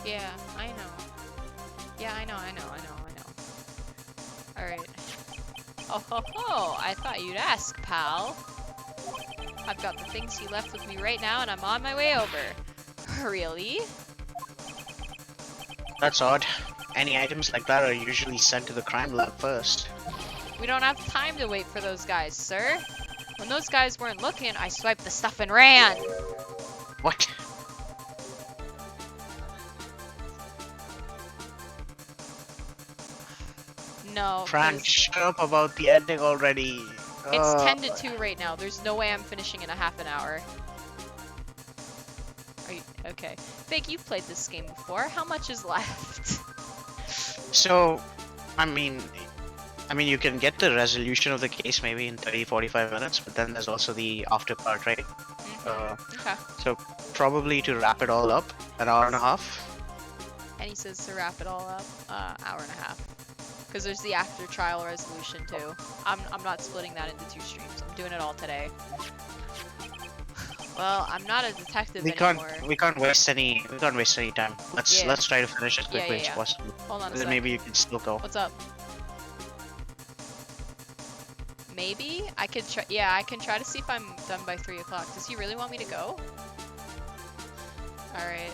Yeah, I know. Yeah, I know. Alright. Oh ho ho, I thought you'd ask, pal. I've got the things he left with me right now and I'm on my way over. Really? That's odd. Any items like that are usually sent to the crime lab first. We don't have time to wait for those guys, sir. When those guys weren't looking, I swiped the stuff and ran. What? No, Frank, 'cause shut up about the ending already. it's 10 to 2 right now. There's no way I'm finishing in a half an hour. Are you okay? Fig, you've played this game before. How much is left? So, I mean, you can get the resolution of the case maybe in 30-45 minutes, but then there's also the after part, right? Okay. So probably to wrap it all up, an hour and a half. And he says to wrap it all up, hour and a half. Because there's the after trial resolution too. I'm not splitting that into 2 streams. I'm doing it all today. Well, I'm not a detective anymore. We can't waste any time. Let's try to finish as quickly as yeah. possible. Hold on a Then sec. maybe you can still go. What's up? Maybe? I could try. Yeah, I can try to see if I'm done by 3 o'clock. Does he really want me to go? Alright.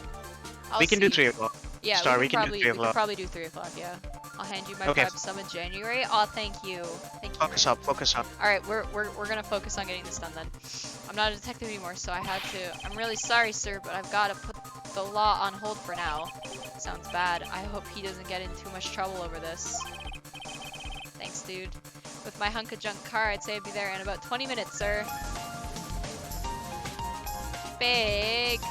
We can do 3 o'clock. Yeah, Star, we can do 3 we o'clock. could probably do 3 o'clock, yeah. I'll hand you my Okay. prep sum in January. Oh, thank you. Thank you. Focus up. Alright, we're gonna focus on getting this done then. I'm not a detective anymore, so I had to. I'm really sorry, sir, but I've got to put the law on hold for now. Sounds bad. I hope he doesn't get in too much trouble over this. Thanks, dude. With my hunk of junk car, I'd say I'd be there in about 20 minutes, sir. Big.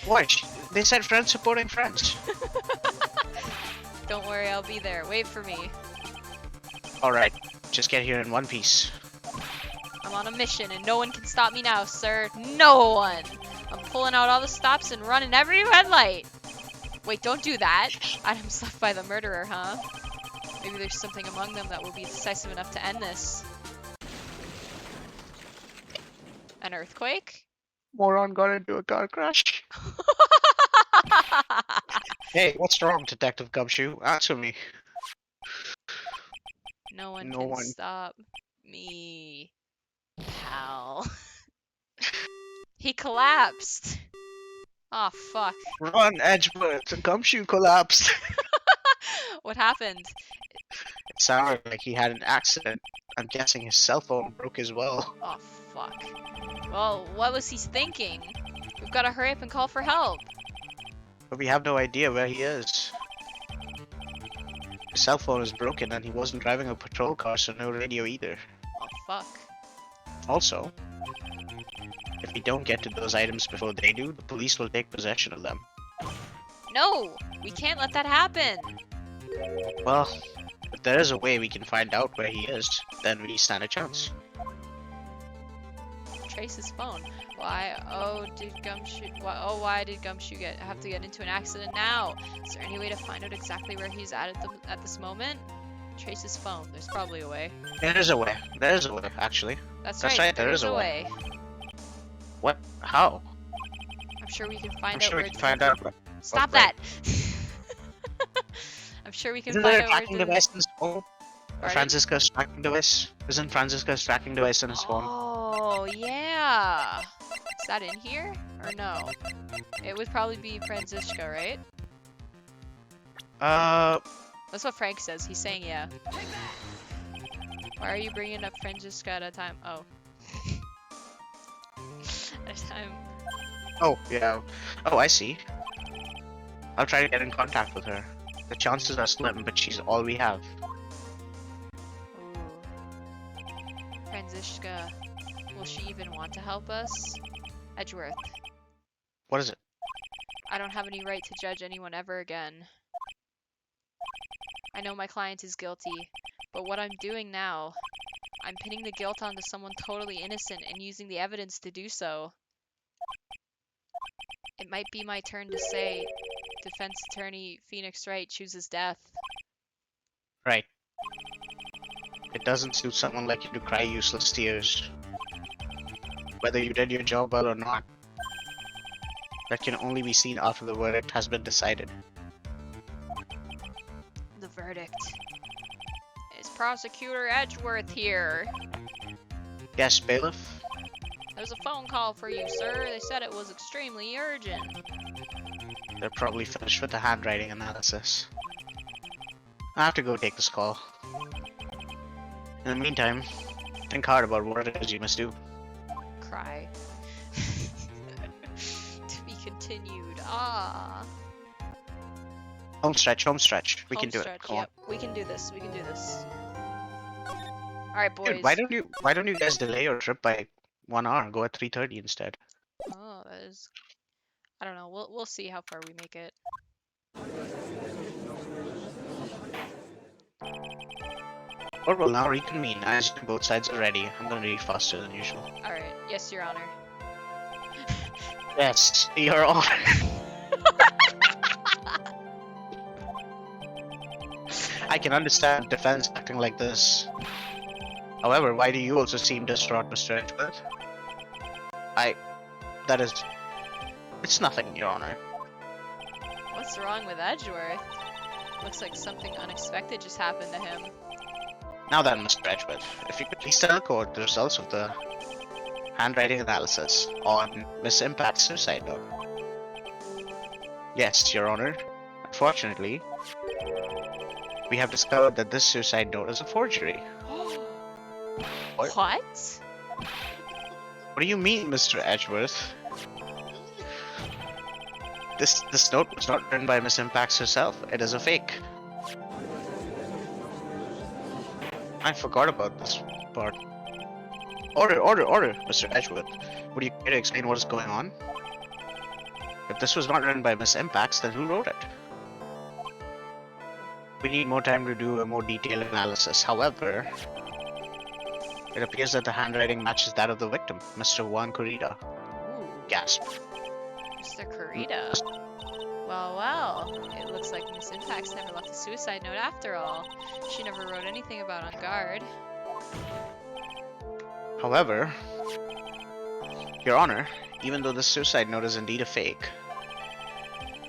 What? They said friends supporting friends. Don't worry, I'll be there. Wait for me. Alright, just get here in one piece. I'm on a mission and no one can stop me now, sir. No one! I'm pulling out all the stops and running every red light. Wait, don't do that. Items left by the murderer, huh? Maybe there's something among them that will be decisive enough to end this. An earthquake? Moron got into a car crash. Hey, what's wrong, Detective Gumshoe? Answer me. No one No can one. stop me, pal. He collapsed. Oh, fuck. Run, Edgeworth! The gumshoe collapsed! What happened? It sounded like he had an accident. I'm guessing his cell phone broke as well. Oh, fuck. Well, what was he thinking? We've got to hurry up and call for help. But we have no idea where he is. His cell phone is broken and he wasn't driving a patrol car, so no radio either. Oh, fuck. Also, if we don't get to those items before they do, the police will take possession of them. No! We can't let that happen! Well, if there is a way we can find out where he is, then we stand a chance. Trace his phone. Why? Oh, did Gumshoe? Why did Gumshoe have to get into an accident now? Is there any way to find out exactly where he's at this moment? Trace his phone. There's probably a way. There is a way. There is a way, actually. That's That's right. right, there is a way. What? How? I'm sure we can find I'm out sure where we can it's. find out. Stop Right. that! I'm sure we can Isn't find there a out where tracking the. device in his phone? Pardon? Francisca's tracking device? Isn't Francisca's tracking device in his phone? Oh, yeah. Is that in here? Or no? It would probably be Francisca, right? That's what Frank says. He's saying yeah. Why are you bringing up Francisca at a time? Oh. At a time. Oh, yeah. Oh, I see. I'll try to get in contact with her. The chances are slim, but she's all we have. Ooh. Francisca. Will she even want to help us? Edgeworth. What is it? I don't have any right to judge anyone ever again. I know my client is guilty, but what I'm doing now, I'm pinning the guilt onto someone totally innocent and using the evidence to do so. It might be my turn to say, defense attorney Phoenix Wright chooses death. Right. It doesn't suit someone like you to cry useless tears. Whether you did your job well or not. That can only be seen after the verdict has been decided. The verdict. Is Prosecutor Edgeworth here? Yes, bailiff? There's a phone call for you, sir. They said it was extremely urgent. They're probably finished with the handwriting analysis. I have to go take this call. In the meantime, think hard about what it is you must do. Cry. To be continued. Ah. Home stretch, home stretch. We Home can do stretch, it. Come yep. We can do this. We can do this. Alright, on. boys. Dude, why don't you guys delay your trip by 1 hour? Go at 3:30 instead. Oh, that is. I don't know. We'll see how far we make it. Or we'll now reconvene as both sides are ready. I'm gonna read faster than usual. Alright. Yes, Your Honor. Yes, Your Honor. I can understand defense acting like this. However, why do you also seem distraught, Mr. Edgeworth? That is... It's nothing, Your Honor. What's wrong with Edgeworth? Looks like something unexpected just happened to him. Now then, Mr. Edgeworth, if you could please tell the court the results of the handwriting analysis on Miss Impact's suicide note. Yes, Your Honor. Unfortunately, we have discovered that this suicide note is a forgery. What? What? What do you mean, Mr. Edgeworth? This note was not written by Miss Impax herself. It is a fake. I forgot about this part. Order, Mr. Edgeworth. Would you care to explain what is going on? If this was not written by Miss Impax, then who wrote it? We need more time to do a more detailed analysis. However, it appears that the handwriting matches that of the victim, Mr. Juan Corrida. Ooh, Gasp. Mr. Corrida. Well, it looks like Miss Impax never left a suicide note after all. She never wrote anything about On Guard. However, Your Honor, even though this suicide note is indeed a fake,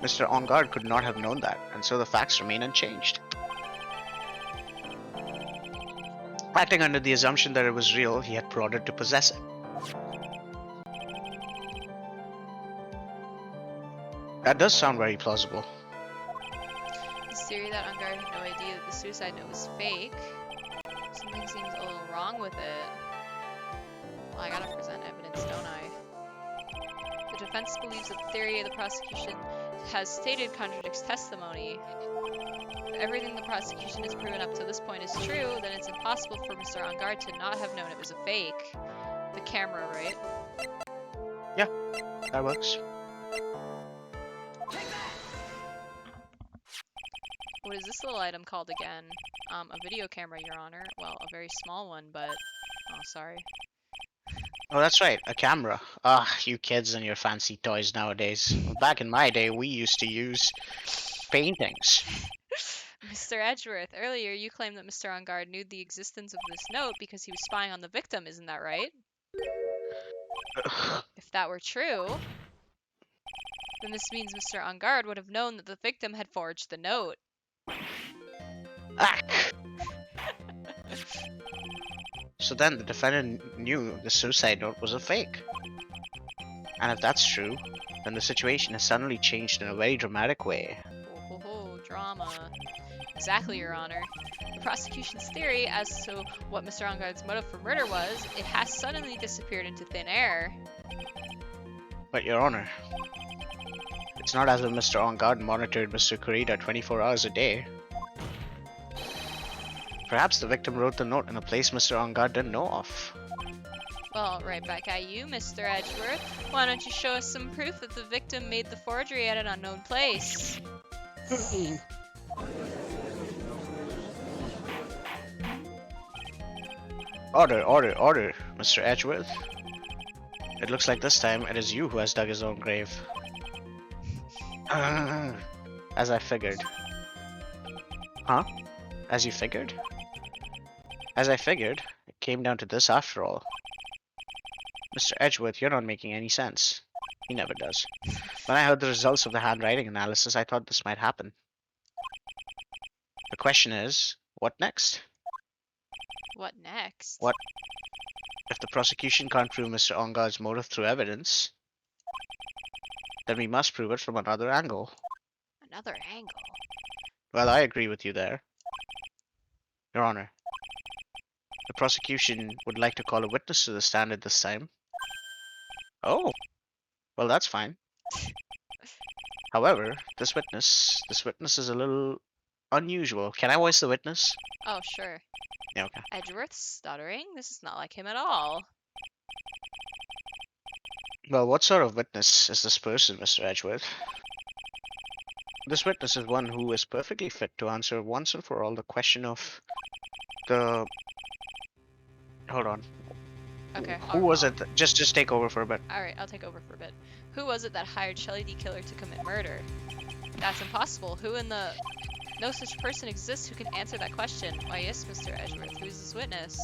Mr. On Guard could not have known that, and so the facts remain unchanged. Acting under the assumption that it was real, he had brought it to possess it. That does sound very plausible. His theory that Unguard had no idea that the suicide note was fake. Something seems a little wrong with it. Well, I gotta present evidence, don't I? The defense believes that the theory of the prosecution has stated contradicts testimony. If everything the prosecution has proven up to this point is true, then it's impossible for Mr. Unguard to not have known it was a fake. The camera, right? That works. What is this little item called again? A video camera, Your Honor. Well, a very small one, but... Oh, sorry. Oh, that's right, a camera. Ah, you kids and your fancy toys nowadays. Back in my day, we used to use paintings. Mr. Edgeworth, earlier you claimed that Mr. Unguard knew the existence of this note because he was spying on the victim, isn't that right? If that were true, then this means Mr. Unguard would have known that the victim had forged the note. Ah! So then the defendant knew the suicide note was a fake. And if that's true, then the situation has suddenly changed in a very dramatic way. Oh, ho, ho, drama. Exactly, Your Honor. The prosecution's theory as to what Mr. Unguard's motive for murder was, it has suddenly disappeared into thin air. But Your Honor, it's not as if Mr. On-Guard monitored Mr. Kurita 24 hours a day. Perhaps the victim wrote the note in a place Mr. On-Guard didn't know of. Well, right back at you, Mr. Edgeworth. Why don't you show us some proof that the victim made the forgery at an unknown place? Order, Mr. Edgeworth. It looks like this time it is you who has dug his own grave. As I figured. Huh? As you figured? As I figured, it came down to this after all. Mr. Edgeworth, you're not making any sense. He never does. When I heard the results of the handwriting analysis, I thought this might happen. The question is, what next? What next? What? If the prosecution can't prove Mr. Ongar's motive through evidence, then we must prove it from another angle. Another angle. Well, I agree with you there. Your Honor, the prosecution would like to call a witness to the stand at this time. Oh, well that's fine. However, this witness is a little unusual. Can I voice the witness? Oh, sure. Yeah, okay. Edgeworth stuttering? This is not like him at all. Well, what sort of witness is this person, Mr. Edgeworth? This witness is one who is perfectly fit to answer once and for all the question of the... Hold on. Okay. Who was it? Just take over for a bit. Alright, I'll take over for a bit. Who was it that hired Shelly D. Killer to commit murder? That's impossible. Who in the... No such person exists who can answer that question. Why, yes, Mr. Edgeworth. Who is this witness?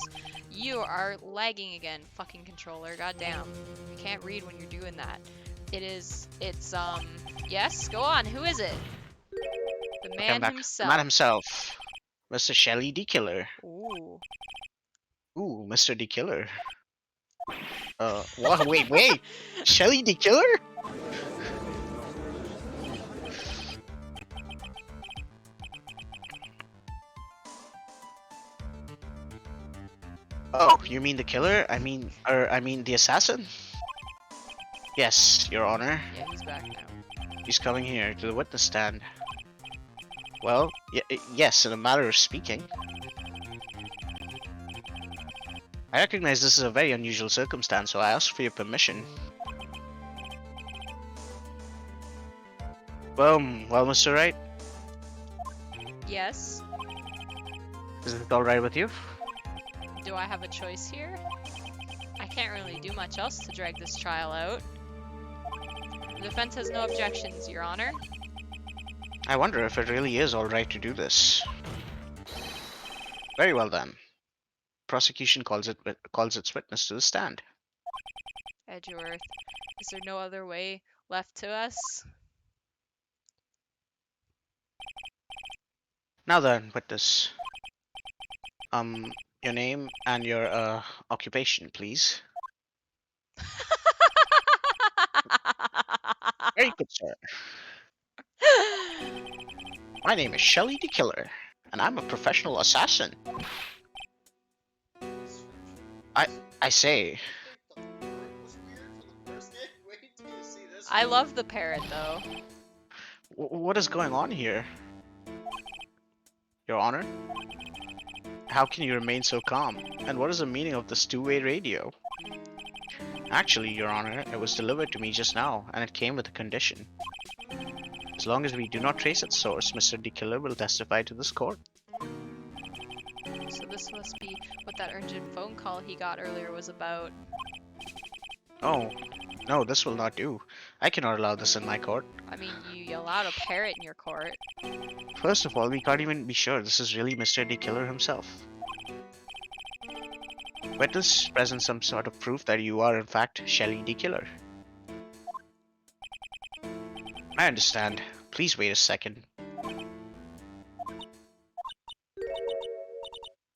You are lagging again, fucking controller. Goddamn. I can't read when you're doing that. Yes? Go on. Who is it? The Okay, man I'm back. himself. The man himself. Mr. Shelly D. Killer. Ooh. Ooh, Mr. D. Killer. What? Wait. Shelly D. Killer? Oh, you mean the killer? I mean the assassin? Yes, Your Honor. Yeah, he's back now. He's coming here to the witness stand. Well, yes, in a matter of speaking. I recognize this is a very unusual circumstance, so I ask for your permission. Well, Mr. Wright, Yes? is it alright with you? Do I have a choice here? I can't really do much else to drag this trial out. The defense has no objections, Your Honor. I wonder if it really is alright to do this. Very well then. Prosecution calls its witness to the stand. Edgeworth, is there no other way left to us? Now then, witness. Your name and your occupation, please. Very good, sir. My name is Shelly the Killer, and I'm a professional assassin. I say, The parrot was weird for the first game. Wait till you see this. I love the parrot though. what is going on here? Your Honor? How can you remain so calm? And what is the meaning of this two-way radio? Actually, Your Honor, it was delivered to me just now, and it came with a condition. As long as we do not trace its source, Mr. D. Killer will testify to this court. So this must be what that urgent phone call he got earlier was about. Oh, no, this will not do. I cannot allow this in my court. I mean, you allowed a parrot in your court. First of all, we can't even be sure this is really Mr. D. Killer himself. Witness, present some sort of proof that you are in fact Shelly D. Killer. I understand. Please wait a second.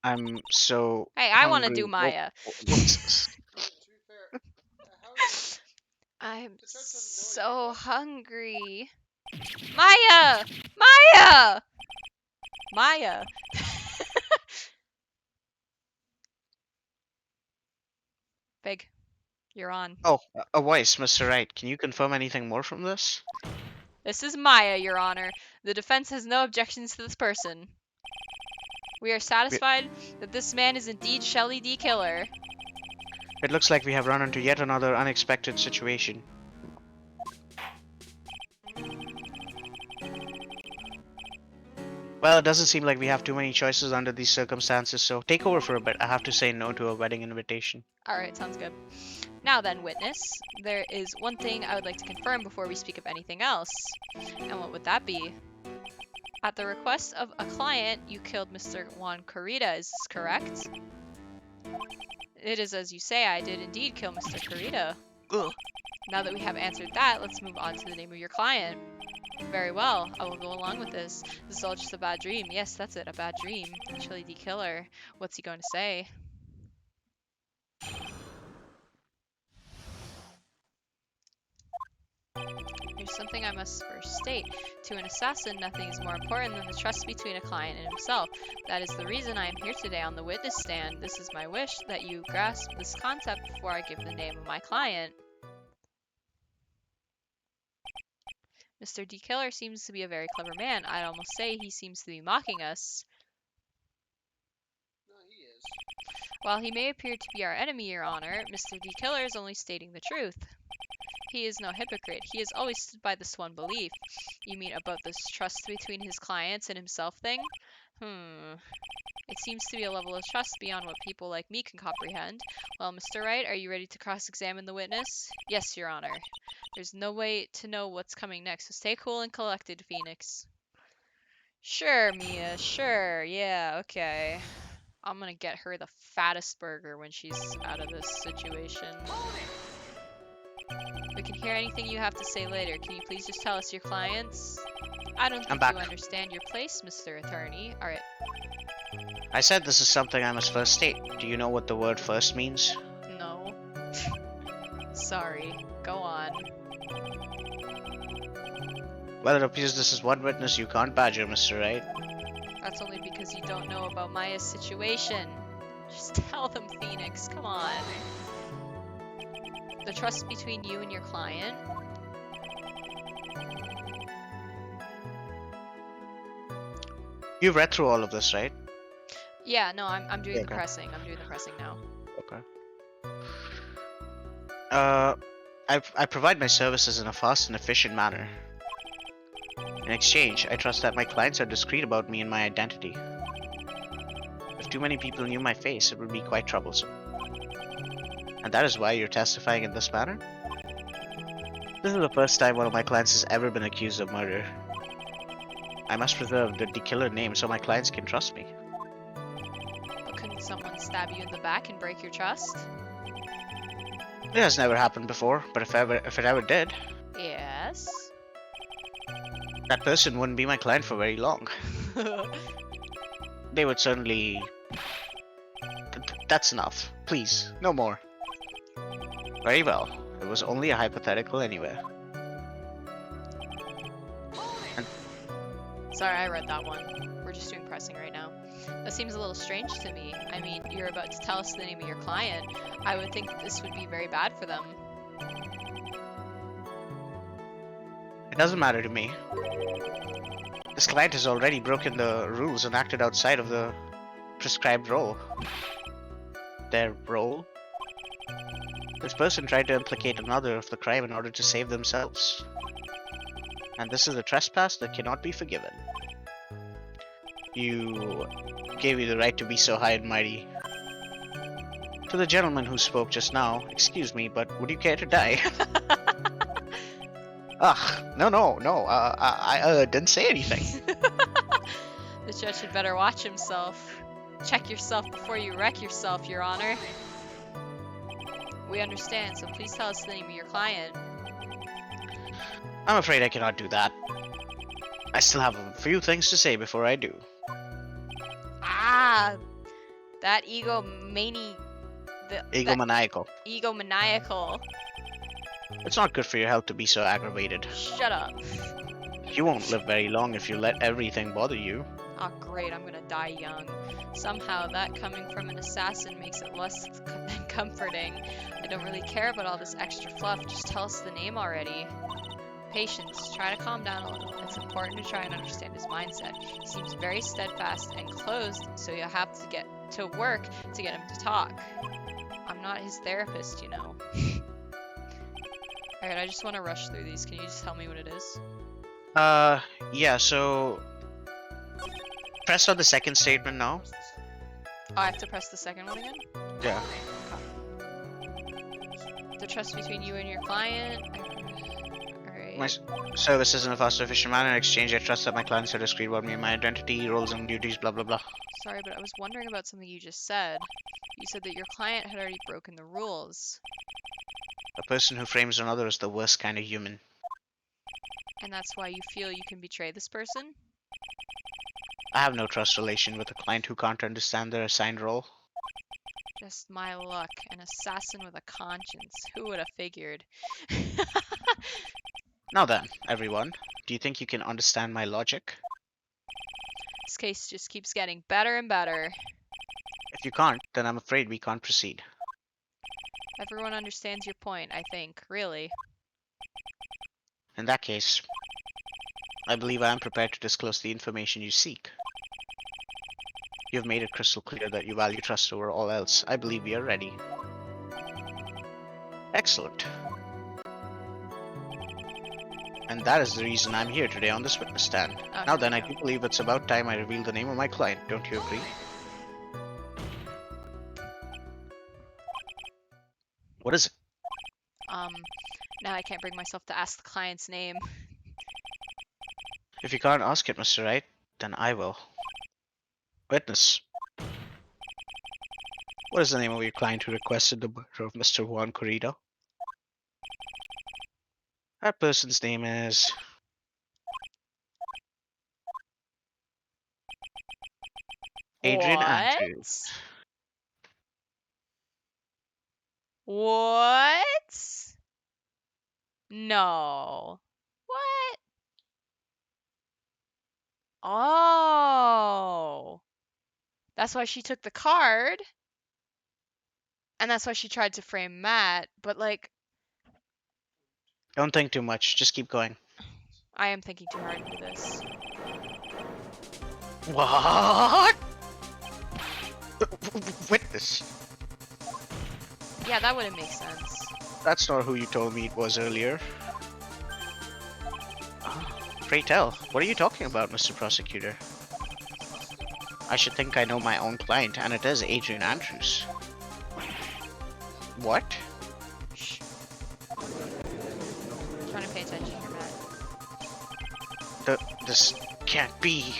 I'm so Hey, I want to hungry. do Maya. What's this? To be fair, how I'm The judge doesn't know so anything. hungry. Maya! Maya! Maya! Big, you're on. Oh, a voice, Mr. Wright. Can you confirm anything more from this? This is Maya, Your Honor. The defense has no objections to this person. We are satisfied that this man is indeed Shelly D. Killer. It looks like we have run into yet another unexpected situation. Well, it doesn't seem like we have too many choices under these circumstances, so take over for a bit. I have to say no to a wedding invitation. Alright, sounds good. Now then, witness, there is one thing I would like to confirm before we speak of anything else. And what would that be? At the request of a client, you killed Mr. Juan Corrida, is this correct? It is as you say, I did indeed kill Mr. Corrida. Ugh. Now that we have answered that, let's move on to the name of your client. Very well, I will go along with this. This is all just a bad dream. Yes, that's it, a bad dream. Shelly D. Killer. What's he going to say? There's something I must first state. To an assassin, nothing is more important than the trust between a client and himself. That is the reason I am here today on the witness stand. This is my wish, that you grasp this concept before I give the name of my client. Mr. D. Killer seems to be a very clever man. I'd almost say he seems to be mocking us. No, he is. While he may appear to be our enemy, Your Honor, Mr. D. Killer is only stating the truth. He is no hypocrite. He has always stood by this one belief. You mean about this trust between his clients and himself thing? It seems to be a level of trust beyond what people like me can comprehend. Well, Mr. Wright, are you ready to cross-examine the witness? Yes, Your Honor. There's no way to know what's coming next, so stay cool and collected, Phoenix. Sure, Mia, sure. Yeah, okay. I'm gonna get her the fattest burger when she's out of this situation. We can hear anything you have to say later. Can you please just tell us your clients? I don't think back. you understand your place, Mr. Attorney. Alright. I said this is something I must first state. Do you know what the word first means? No. Sorry. Go on. Well, it appears this is one witness you can't badger, Mr. Wright. That's only because you don't know about Maya's situation. Just tell them, Phoenix. Come on. The trust between you and your client. You've read through all of this, right? Yeah, no, I'm doing the Okay. pressing. I'm doing the pressing now. Okay. I provide my services in a fast and efficient manner. In exchange, I trust that my clients are discreet about me and my identity. If too many people knew my face, it would be quite troublesome. And that is why you're testifying in this manner? This is the first time one of my clients has ever been accused of murder. I must preserve the killer name so my clients can trust me. But couldn't someone stab you in the back and break your trust? It has never happened before, but if it ever did, Yes. that person wouldn't be my client for very long. They would certainly That's enough. Please, no more. Very well. It was only a hypothetical anyway. Sorry, I read that one. We're just doing pressing right now. That seems a little strange to me. I mean, you're about to tell us the name of your client. I would think that this would be very bad for them. It doesn't matter to me. This client has already broken the rules and acted outside of the prescribed role. Their role? This person tried to implicate another of the crime in order to save themselves. And this is a trespass that cannot be forgiven. You gave me the right to be so high and mighty. To the gentleman who spoke just now, excuse me, but would you care to die? Ugh, no, I didn't say anything. The judge had better watch himself. Check yourself before you wreck yourself, Your Honor. We understand, so please tell us the name of your client. I'm afraid I cannot do that. I still have a few things to say before I do. Ah! That Egomaniacal. egomaniacal. It's not good for your health to be so aggravated. Shut up. You won't live very long if you let everything bother you. Oh great, I'm gonna die young. Somehow that coming from an assassin makes it less than comforting. I don't really care about all this extra fluff, just tell us the name already. Patience, try to calm down a little. It's important to try and understand his mindset. He seems very steadfast and closed, so you'll have to get to work to get him to talk. I'm not his therapist, you know. Alright, I just want to rush through these. Can you just tell me what it is? Yeah, so... Press on the second statement now. Oh, I have to press the second one again? Yeah. The trust between you and your client. My Alright. services in a fast, efficient manner. In exchange, I trust that my clients are discreet about me and my identity, roles and duties, blah blah blah. Sorry, but I was wondering about something you just said. You said that your client had already broken the rules. A person who frames another is the worst kind of human. And that's why you feel you can betray this person? I have no trust relation with a client who can't understand their assigned role. Just my luck. An assassin with a conscience. Who would have figured? Now then, everyone, do you think you can understand my logic? This case just keeps getting better and better. If you can't, then I'm afraid we can't proceed. Everyone understands your point, I think. Really. In that case, I believe I am prepared to disclose the information you seek. You have made it crystal clear that you value trust over all else. I believe we are ready. Excellent. And that is the reason I'm here today on this witness stand. Okay. Now then, I do believe it's about time I reveal the name of my client. Don't you agree? What is it? Now I can't bring myself to ask the client's name. If you can't ask it, Mr. Wright, then I will. Witness. What is the name of your client who requested the murder of Mr. Juan Corrido? That person's name is... Adrian Andrews. What? No. What? Oh. That's why she took the card. And that's why she tried to frame Matt. But, like, Don't think too much, just keep going. I am thinking too hard into this. What? Witness. Yeah, that wouldn't make sense. That's not who you told me it was earlier. Pray tell, what are you talking about, Mr. Prosecutor? I should think I know my own client, and it is Adrian Andrews. What? Shh. I'm trying to pay attention here, Matt. This can't be.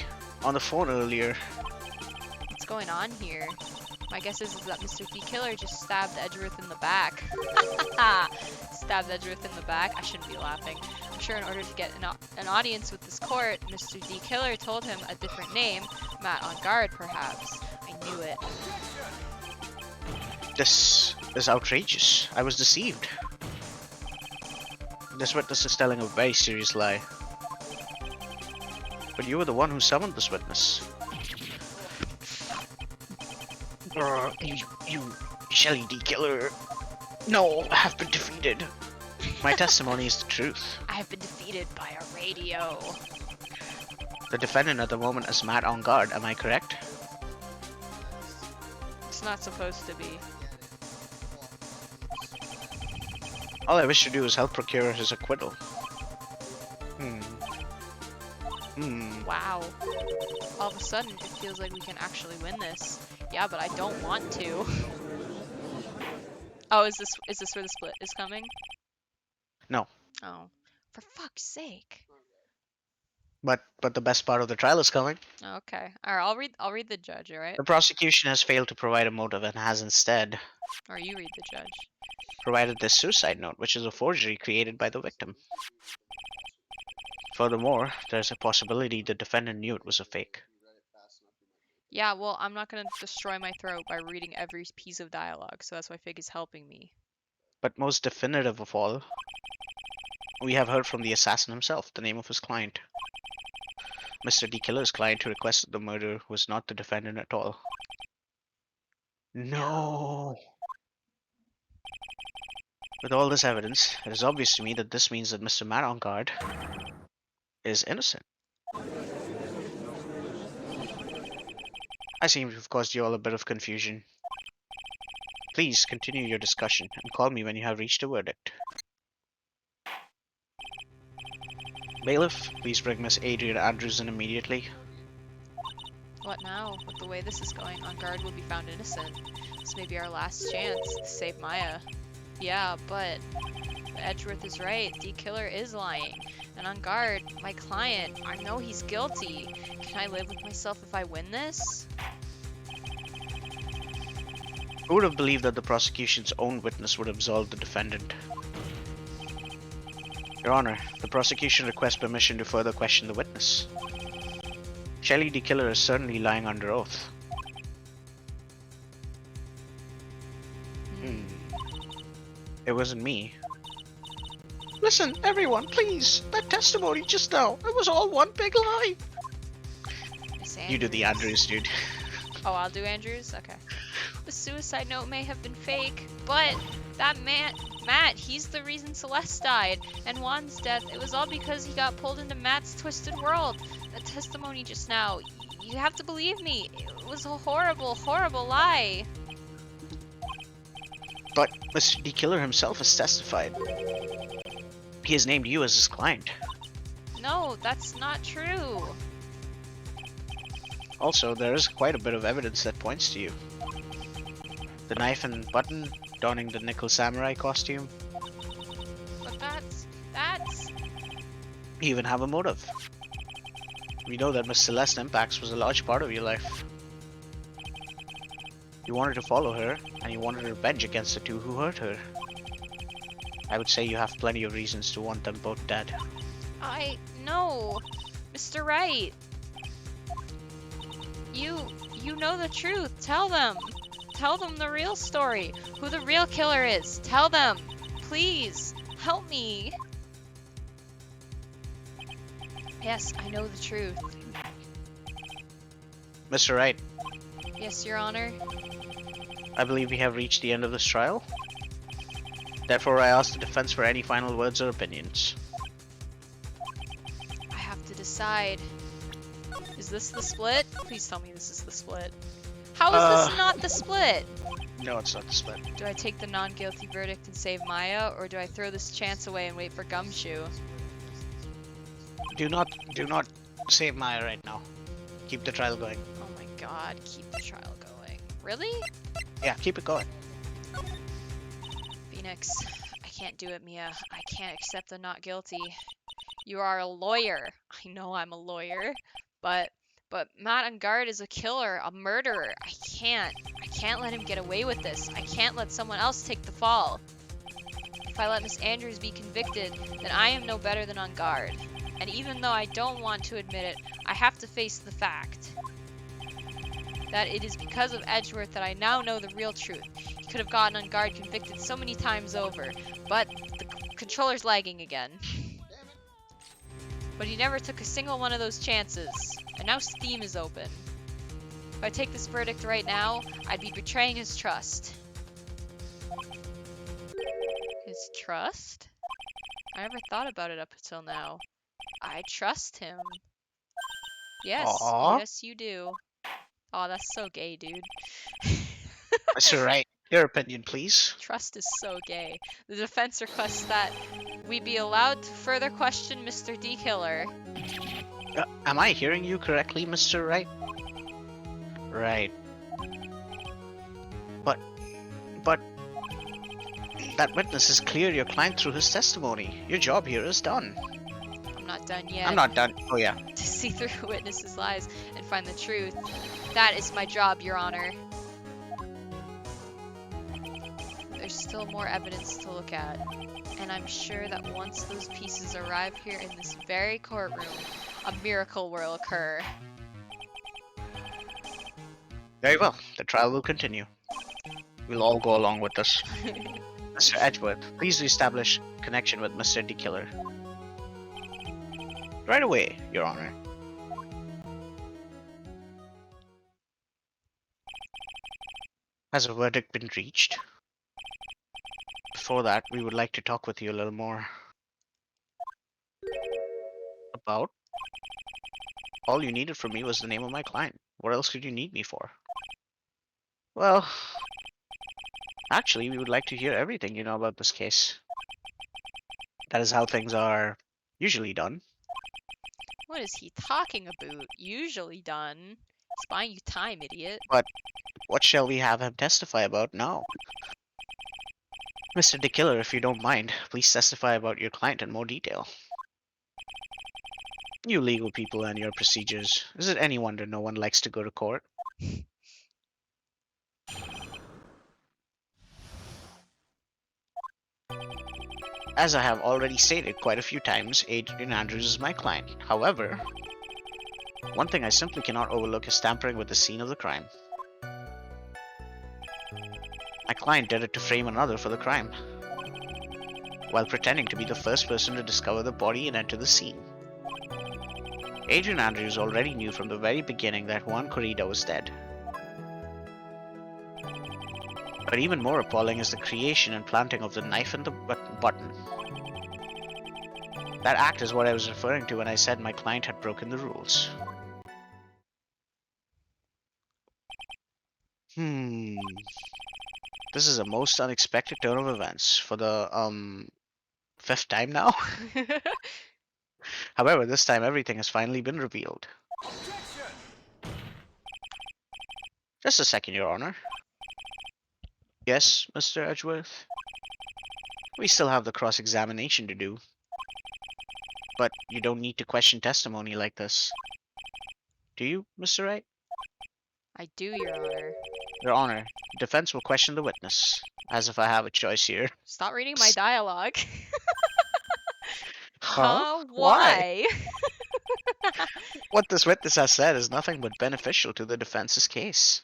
On the phone earlier. What's going on here? My guess is that Mr. D Killer just stabbed Edgeworth in the back. Stabbed Edgeworth in the back? I shouldn't be laughing. I'm sure in order to get an audience with this court, Mr. D Killer told him a different name. Matt on guard, perhaps. I knew it. This is outrageous. I was deceived. This witness is telling a very serious lie. But you were the one who summoned this witness. You Shelly D. Killer. No, I have been defeated. My testimony is the truth. I have been defeated by a radio. The defendant at the moment is Matt on guard, am I correct? It's not supposed to be. All I wish to do is help procure his acquittal. Wow. All of a sudden, it feels like we can actually win this. Yeah, but I don't want to. Oh, is this where the split is coming? No. Oh, for fuck's sake. But the best part of the trial is coming. Okay. All right. I'll read the judge. All right. The prosecution has failed to provide a motive and has instead Or you read the judge. provided this suicide note, which is a forgery created by the victim. Furthermore, there's a possibility the defendant knew it was a fake. Yeah. Well, I'm not gonna destroy my throat by reading every piece of dialogue, so that's why Fig is helping me. But most definitive of all, we have heard from the assassin himself, the name of his client. Mr. D. Killer's client who requested the murder was not the defendant at all. No. With all this evidence, it is obvious to me that this means that Mr. Matt on guard is innocent. I seem to have caused you all a bit of confusion. Please continue your discussion and call me when you have reached a verdict. Bailiff, please bring Miss Adrian Andrews in immediately. What now? With the way this is going, On Guard will be found innocent. This may be our last chance to save Maya. Yeah, but Edgeworth is right. D. Killer is lying. And On Guard, my client, I know he's guilty. Can I live with myself if I win this? Who would have believed that the prosecution's own witness would absolve the defendant? Your Honor, the prosecution requests permission to further question the witness. Shelly D. Killer is certainly lying under oath. It wasn't me. Listen, everyone, please! That testimony just now, it was all one big lie! Miss You do the Andrews, dude. Oh, I'll do Andrews? Okay. The suicide note may have been fake, but that man, Matt, he's the reason Celeste died. And Juan's death, it was all because he got pulled into Matt's twisted world. The testimony just now, you have to believe me. It was a horrible, horrible lie. But Mr. D. Killer himself has testified. He has named you as his client. No, that's not true. Also, there is quite a bit of evidence that points to you. The knife and button, donning the nickel samurai costume. But that's... You even have a motive. We know that Miss Celeste Impax was a large part of your life. You wanted to follow her, and you wanted revenge against the two who hurt her. I would say you have plenty of reasons to want them both dead. No, Mr. Wright. You know the truth. Tell them. Tell them the real story. Who the real killer is. Tell them. Please, help me. Yes, I know the truth. Mr. Wright, Yes, Your Honor. I believe we have reached the end of this trial. Therefore, I ask the defense for any final words or opinions. I have to decide. Is this the split? Please tell me this is the split. How is this not the split? No, it's not the split. Do I take the non-guilty verdict and save Maya, or do I throw this chance away and wait for Gumshoe? Do not save Maya right now. Keep the trial going. Oh my god, keep the trial going. Really? Yeah, keep it going. Phoenix, I can't do it, Mia. I can't accept the not guilty. You are a lawyer. I know I'm a lawyer, but Matt on Guard is a killer, a murderer. I can't let him get away with this. I can't let someone else take the fall. If I let Miss Andrews be convicted, then I am no better than On Guard. And even though I don't want to admit it, I have to face the fact that it is because of Edgeworth that I now know the real truth. He could have gotten on guard convicted so many times over, but the controller's lagging again. Damn it. But he never took a single one of those chances, and now Steam is open. If I take this verdict right now, I'd be betraying his trust. His trust? I never thought about it up until now. I trust him. Yes, Aw. yes you do. Aw, that's so gay, dude. Mr. Wright, your opinion, please. Trust is so gay. The defense requests that we be allowed to further question Mr. D. Killer. Am I hearing you correctly, Mr. Wright? Right. But that witness has cleared your client through his testimony. Your job here is done. I'm not done yet. I'm not done. Oh yeah. To see through a witness's lies and find the truth. That is my job, Your Honor. There's still more evidence to look at, and I'm sure that once those pieces arrive here in this very courtroom, a miracle will occur. Very well. The trial will continue. We'll all go along with this. Mr. Edgeworth, please establish connection with Mr. D. Killer. Right away, Your Honor. Has a verdict been reached? Before that, we would like to talk with you a little more about. All you needed from me was the name of my client. What else could you need me for? Well, actually, we would like to hear everything you know about this case. That is how things are usually done. What is he talking about? Usually done. He's buying you time, idiot. What shall we have him testify about now? Mr. D. Killer, if you don't mind, please testify about your client in more detail. You legal people and your procedures. Is it any wonder no one likes to go to court? As I have already stated quite a few times, Adrian Andrews is my client. However, one thing I simply cannot overlook is tampering with the scene of the crime. My client did it to frame another for the crime, while pretending to be the first person to discover the body and enter the scene. Adrian Andrews already knew from the very beginning that Juan Corrida was dead. But even more appalling is the creation and planting of the knife and the button. That act is what I was referring to when I said my client had broken the rules. This is a most unexpected turn of events for the, 5th time now? However, this time everything has finally been revealed. Just a second, Your Honor. Yes, Mr. Edgeworth? We still have the cross-examination to do. But you don't need to question testimony like this. Do you, Mr. Wright? I do, Your Honor. Your Honor, defense will question the witness, as if I have a choice here. Stop reading my dialogue. Huh? Why? What this witness has said is nothing but beneficial to the defense's case.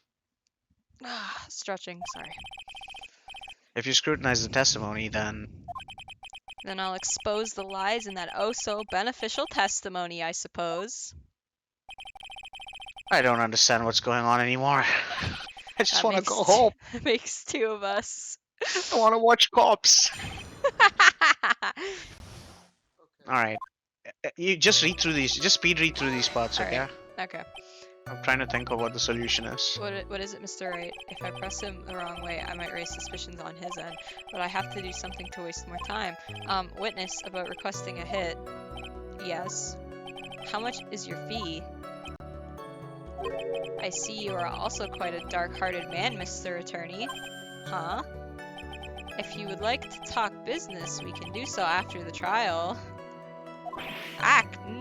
Stretching, sorry. If you scrutinize the testimony, then Then I'll expose the lies in that oh-so-beneficial testimony, I suppose. I don't understand what's going on anymore. I just That want to makes go home. Makes two of us. I want to watch cops. Okay. Alright. You just read through these. Just speed read through these parts, okay? Alright. Okay. I'm trying to think of what the solution is. What is it, Mr. Wright? If I press him the wrong way, I might raise suspicions on his end, but I have to do something to waste more time. Witness about requesting a hit. Yes. How much is your fee? I see you are also quite a dark-hearted man, Mr. Attorney. Huh? If you would like to talk business, we can do so after the trial.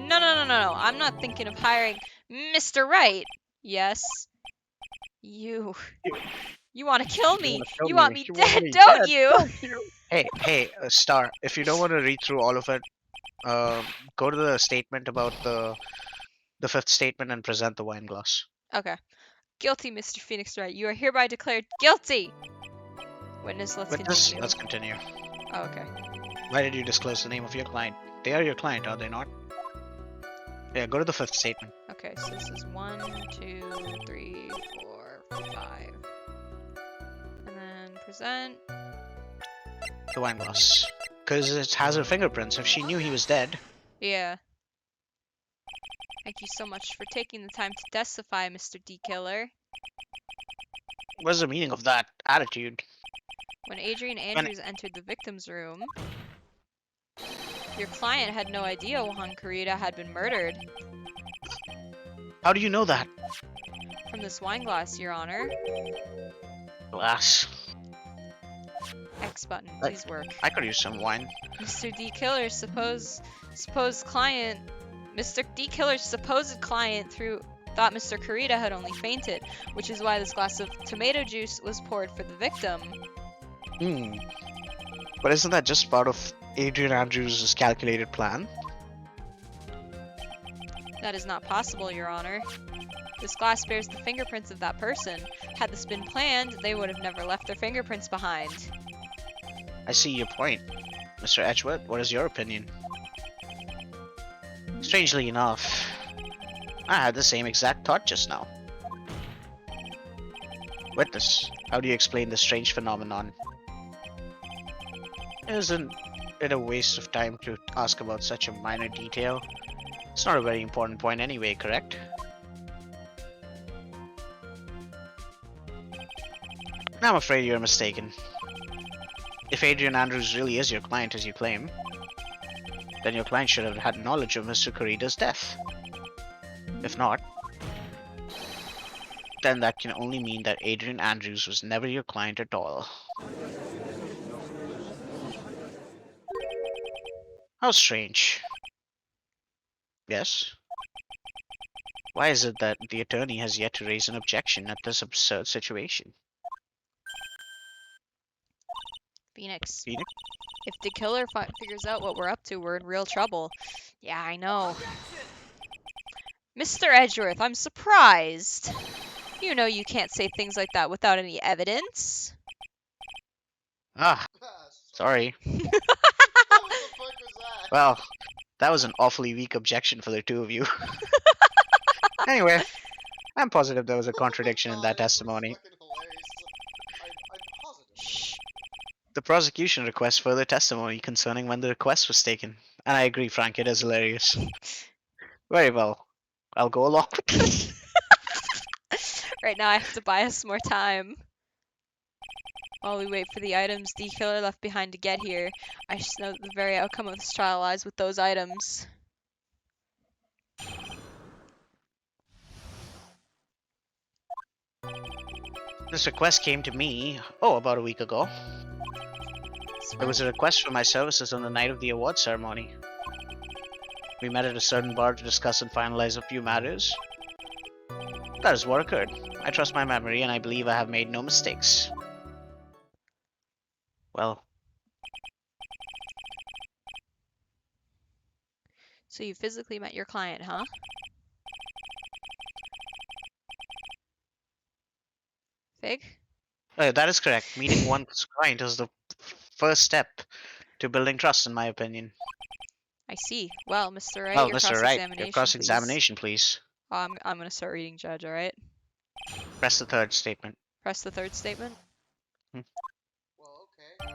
No. I'm not thinking of hiring Mr. Wright. Yes. You want to kill me. You want me dead, don't you? Hey, Star, if you don't want to read through all of it, go to the statement about the 5th statement and present the wine glass. Okay. Guilty, Mr. Phoenix Wright. You are hereby declared guilty. Witness, let's With this, continue. let's continue. Oh, okay. Why did you disclose the name of your client? They are your client, are they not? Yeah, go to the fifth statement. Okay, so this is 1, 2, 3, 4, 5. And then present. The wine glass. Because it has her fingerprints. If she knew he was dead. Yeah. Thank you so much for taking the time to testify, Mr. D. Killer. What's the meaning of that attitude? When Adrian Andrews entered the victim's room, your client had no idea Juan Carita had been murdered. How do you know that? From this wine glass, Your Honor. Glass. X button, please work. I could use some wine. Mr. D. Killer's supposed client, Mr. D. Killer's supposed client thought Mr. Carita had only fainted, which is why this glass of tomato juice was poured for the victim. But isn't that just part of Adrian Andrews' calculated plan? That is not possible, Your Honor. This glass bears the fingerprints of that person. Had this been planned, they would have never left their fingerprints behind. I see your point. Mr. Edgeworth, what is your opinion? Strangely enough, I had the same exact thought just now. Witness, how do you explain this strange phenomenon? Isn't it a waste of time to ask about such a minor detail? It's not a very important point anyway, correct? I'm afraid you're mistaken. If Adrian Andrews really is your client as you claim, then your client should have had knowledge of Mr. Carita's death. If not, then that can only mean that Adrian Andrews was never your client at all. How strange. Yes? Why is it that the attorney has yet to raise an objection at this absurd situation? Phoenix. Phoenix? If the killer figures out what we're up to, we're in real trouble. Yeah, I know. Mr. Edgeworth, I'm surprised. You know you can't say things like that without any evidence. Ah, sorry. What the fuck was that? Well, that was an awfully weak objection for the two of you. Anyway, I'm positive there was a contradiction in that testimony. Fucking hilarious. I'm positive. Shh. The prosecution requests further testimony concerning when the request was taken. And I agree, Frank, it is hilarious. Very well. I'll go along with it. Right now I have to buy us more time. While we wait for the items D. Killer left behind to get here, I just know that the very outcome of this trial lies with those items. This request came to me, about a week ago. There was a request for my services on the night of the award ceremony. We met at a certain bar to discuss and finalize a few matters. That is what occurred. I trust my memory and I believe I have made no mistakes. Well, So you physically met your client, huh? Fig? that is correct. Meeting one's client is the first step to building trust, in my opinion. I see. Well, Mr. Wright, Well, your Mr. Wright, cross-examination, your cross-examination, please. I'm gonna start reading, Judge, alright? Press the third statement. Press the third statement. Well, okay.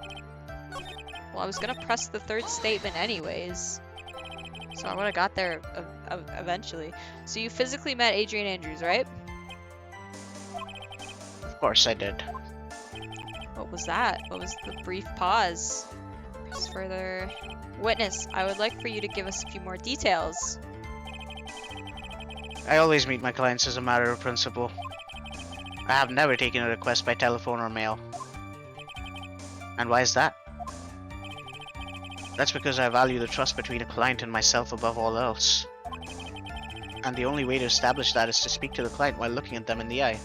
Well, I was gonna press the third statement anyways. So I would've got there eventually. So you physically met Adrian Andrews, right? Of course I did. What was that? What was the brief pause? Press further. Witness, I would like for you to give us a few more details. I always meet my clients as a matter of principle. I have never taken a request by telephone or mail. And why is that? That's because I value the trust between a client and myself above all else. And the only way to establish that is to speak to the client while looking at them in the eye.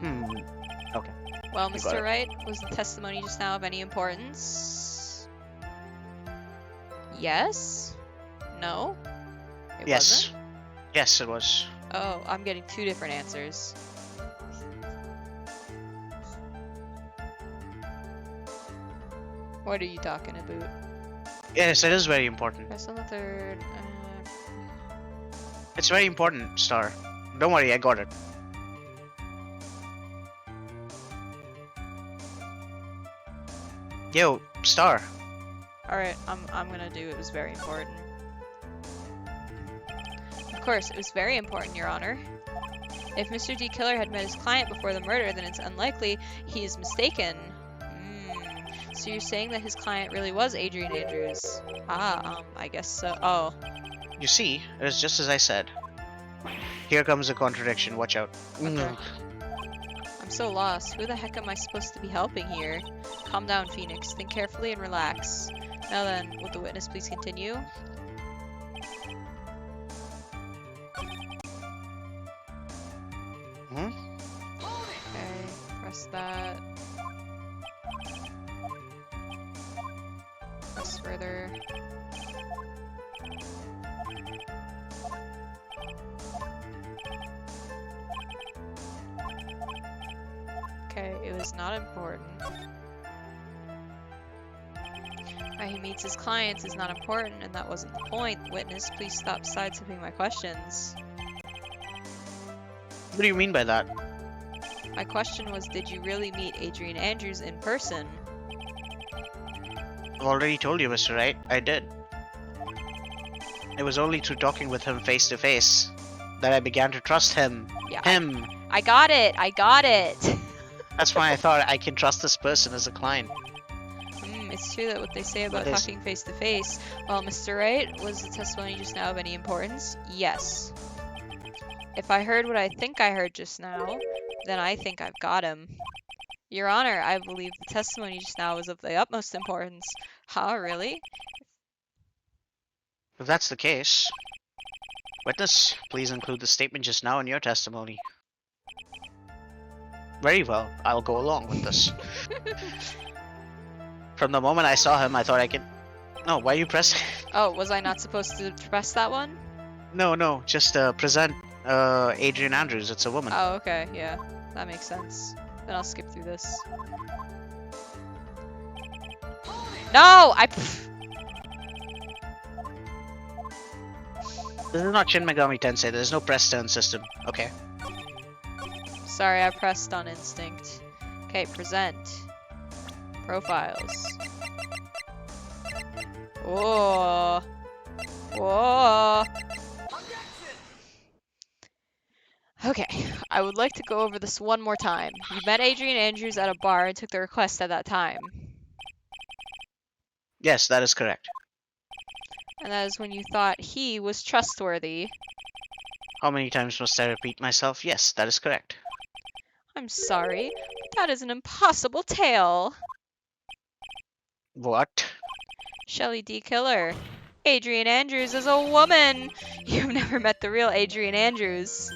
Okay. Well, You got Mr. it. Wright, was the testimony just now of any importance? Yes? No? It Yes. wasn't? Yes, it was. Oh, I'm getting two different answers. What are you talking about? Yes, it is very important. Press on the third. It's very important, Star. Don't worry, I got it. Yo, Star. Alright, I'm gonna do it was very important. Of course, it was very important, Your Honor. If Mr. D. Killer had met his client before the murder, then it's unlikely he is mistaken. So you're saying that his client really was Adrian Andrews? I guess so. Oh. You see, it was just as I said. Here comes a contradiction, watch out. Okay. I'm so lost. Who the heck am I supposed to be helping here? Calm down, Phoenix. Think carefully and relax. Now then, would the witness please continue? Okay, press that. Press further. Okay, it was not important. Why he meets his clients is not important, and that wasn't the point. Witness, please stop sidestepping my questions. What do you mean by that? My question was, did you really meet Adrian Andrews in person? I've already told you, Mr. Wright. I did. It was only through talking with him face to face that I began to trust him. Yeah. Him! I got it! I got it! That's why I thought I can trust this person as a client. It's true that what they say about What is- talking face to face. Well, Mr. Wright, was the testimony just now of any importance? Yes. If I heard what I think I heard just now, then I think I've got him. Your Honor, I believe the testimony just now was of the utmost importance. Huh, really? If that's the case, witness, please include the statement just now in your testimony. Very well, I'll go along with this. From the moment I saw him, I thought I could... No, why are you pressing? Oh, was I not supposed to press that one? No, just present Adrian Andrews, it's a woman. Oh, okay, yeah. That makes sense. Then I'll skip through this. No! This is not Shin Megami Tensei, there's no press turn system. Okay. Sorry, I pressed on instinct. Okay, present. Profiles. Whoa. Whoa. Okay, I would like to go over this one more time. You met Adrian Andrews at a bar and took the request at that time. Yes, that is correct. And that is when you thought he was trustworthy. How many times must I repeat myself? Yes, that is correct. I'm sorry, but that is an impossible tale. What? Shelley D. Killer. Adrian Andrews is a woman! You've never met the real Adrian Andrews.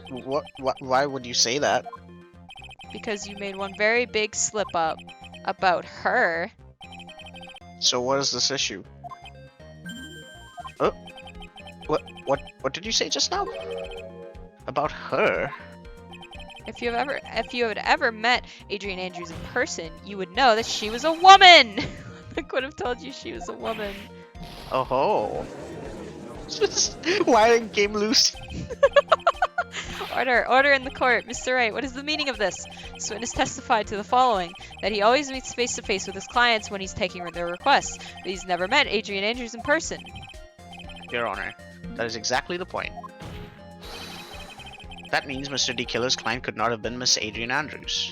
What? Why would you say that? Because you made one very big slip up about her. So what is this issue? What did you say just now? About her? If you had ever met Adrian Andrews in person, you would know that she was a woman! I could have told you she was a woman. Oh ho. Why didn't game loose? Order in the court. Mr. Wright, what is the meaning of this? This witness testified to the following, that he always meets face to face with his clients when he's taking their requests, but he's never met Adrian Andrews in person. Your Honor, that is exactly the point. That means Mr. D. Killer's client could not have been Miss Adrian Andrews.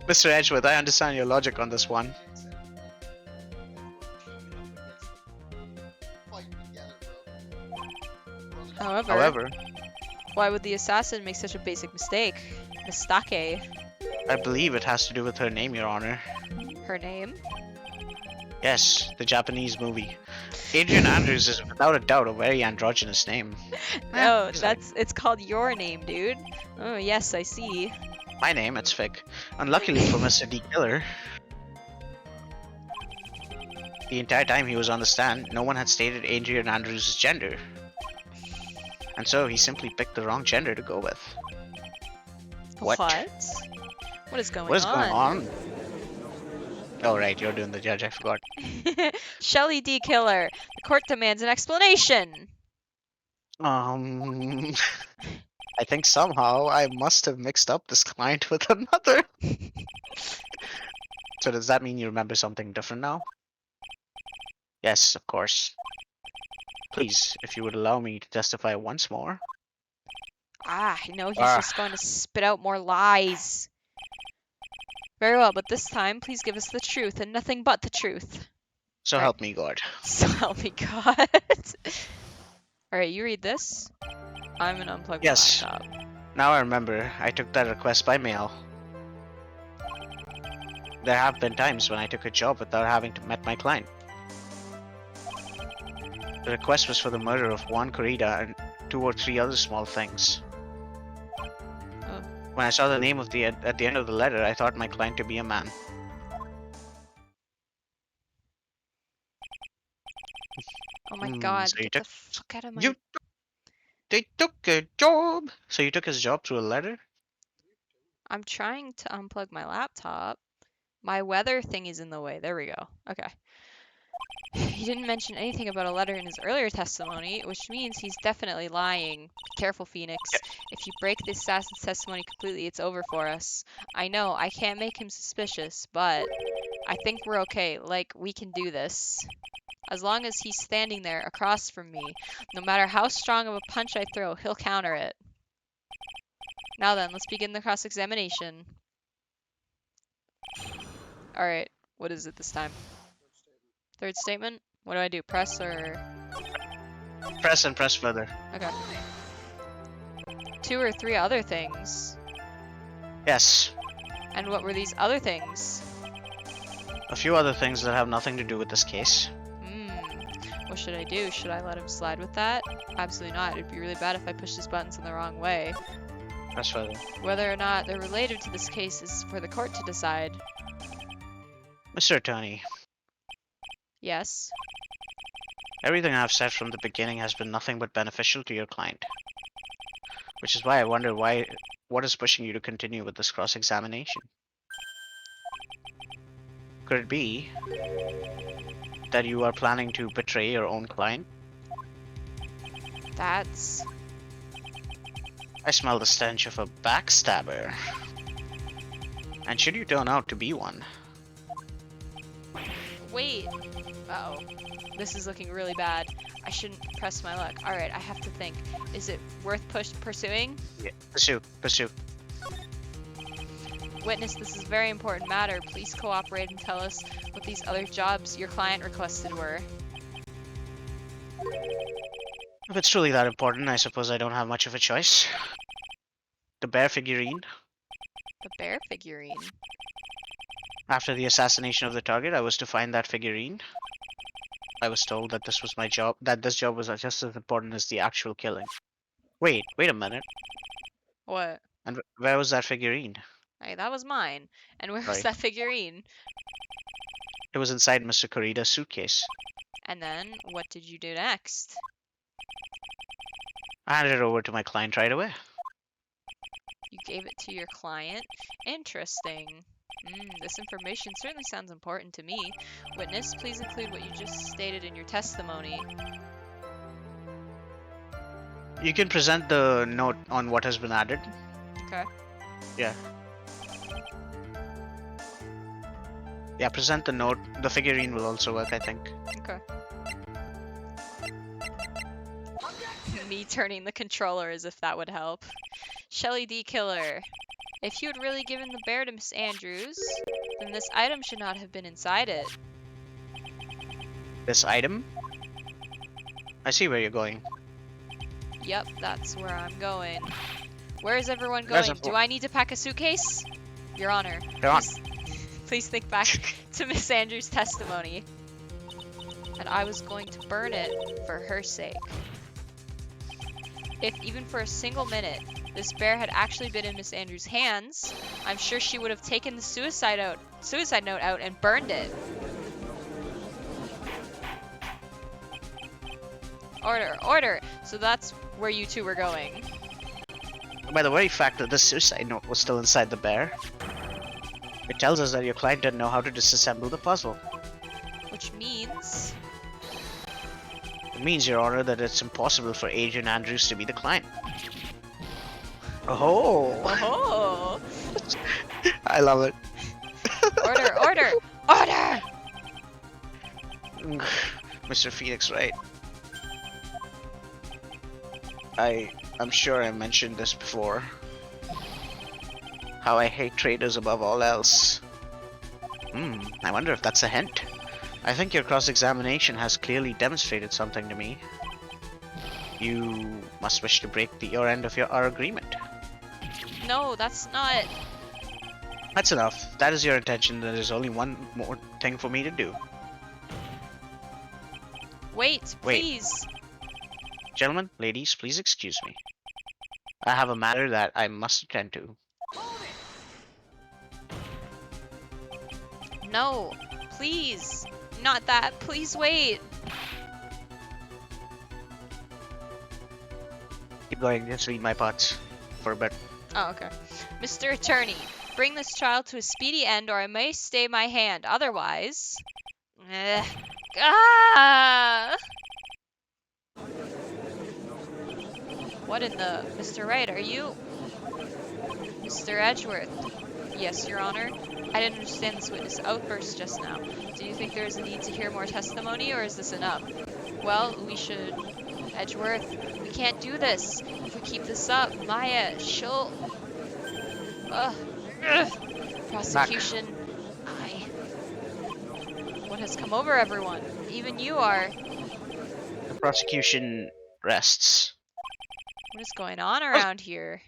Mr. Edgeworth, I understand your logic on this one. However, Why would the assassin make such a basic mistake? Mistake. I believe it has to do with her name, Your Honor. Her name? Yes, the Japanese movie. Adrian Andrews is without a doubt a very androgynous name. No, it's called your name, dude. Oh, yes, I see. My name, it's Vic. Unluckily for Mr. D. Killer, the entire time he was on the stand, no one had stated Adrian Andrews' gender. And so he simply picked the wrong gender to go with. What? What is going What is going on? on? Oh, right, you're doing the judge, I forgot. Shelly D. Killer. The court demands an explanation. I think somehow I must have mixed up this client with another. So does that mean you remember something different now? Yes, of course. Please, if you would allow me to testify once more. Ah, no, he's Ah. just going to spit out more lies. Very well, but this time, please give us the truth and nothing but the truth. So Right. help me God. So help me God. Alright, you read this. I'm gonna unplug Yes. my laptop. Now I remember, I took that request by mail. There have been times when I took a job without having to meet my client. The request was for the murder of Juan Corrida and 2 or 3 other small things. Oh. When I saw the name at the end of the letter, I thought my client to be a man. Oh my God, so you get took- the fuck out of my... They took a job! So you took his job through a letter? I'm trying to unplug my laptop. My weather thing is in the way. There we go. Okay. He didn't mention anything about a letter in his earlier testimony, which means he's definitely lying. Be careful, Phoenix. If you break the assassin's testimony completely, it's over for us. I know, I can't make him suspicious, but I think we're okay. Like, we can do this. As long as he's standing there across from me, no matter how strong of a punch I throw, he'll counter it. Now then, let's begin the cross-examination. Alright, what is it this time? Third statement? What do I do? Press or... Press and press further. Okay. 2 or 3 other things. Yes. And what were these other things? A few other things that have nothing to do with this case. What should I do? Should I let him slide with that? Absolutely not. It'd be really bad if I pushed his buttons in the wrong way. Press further. Whether or not they're related to this case is for the court to decide. Mr. Attorney, Yes? everything I've said from the beginning has been nothing but beneficial to your client. Which is why I wonder what is pushing you to continue with this cross-examination? Could it be that you are planning to betray your own client? That's... I smell the stench of a backstabber. And should you turn out to be one, Wait. Uh-oh. This is looking really bad. I shouldn't press my luck. Alright, I have to think. Is it worth pursuing? yeah, pursue. Witness, this is a very important matter. Please cooperate and tell us what these other jobs your client requested were. If it's truly that important, I suppose I don't have much of a choice. The bear figurine. The bear figurine. After the assassination of the target, I was to find that figurine. I was told that this was my job, that this job was just as important as the actual killing. Wait a minute. What? And where was that figurine? Hey, that was mine. And where was Right. that figurine? It was inside Mr. Corrida's suitcase. And then, what did you do next? I handed it over to my client right away. You gave it to your client? Interesting. This information certainly sounds important to me. Witness, please include what you just stated in your testimony. You can present the note on what has been added. Okay. Yeah. Yeah, present the note. The figurine will also work, I think. Okay. Me turning the controller as if that would help. Shelly D. Killer. If you had really given the bear to Miss Andrews, then this item should not have been inside it. This item? I see where you're going. Yep, that's where I'm going. Where is everyone There's going? a- Do I need to pack a suitcase? Your Honor. Your Hon- Please think back to Miss Andrews' testimony. And I was going to burn it for her sake. If even for a single minute this bear had actually been in Miss Andrews' hands, I'm sure she would have taken the suicide note out and burned it. Order, order! So that's where you two were going. By the very fact that the suicide note was still inside the bear, it tells us that your client didn't know how to disassemble the puzzle. Which means... It means, Your Honor, that it's impossible for Adrian Andrews to be the client. Oh! Oh! I love it. Order, order, order! Mr. Phoenix, right? I'm sure I mentioned this before. How I hate traitors above all else. I wonder if that's a hint. I think your cross-examination has clearly demonstrated something to me. You must wish to break your end of our agreement. No, that's not... That's enough. If that is your intention, then there's only one more thing for me to do. Wait, Wait. please. Gentlemen, ladies, please excuse me. I have a matter that I must attend to. No, please. Not that. Please wait. Keep going, just read my parts for a bit. Oh, okay. Mr. Attorney, bring this trial to a speedy end or I may stay my hand. Otherwise... Ah! What in the... Mr. Wright, are you... Mr. Edgeworth? Yes, Your Honor. I didn't understand this witness outburst just now. Do you think there is a need to hear more testimony, or is this enough? Well, we should... Edgeworth, we can't do this. If we keep this up, Maya, she'll... Prosecution... What has come over everyone? Even you are... The prosecution rests. What is going on around here?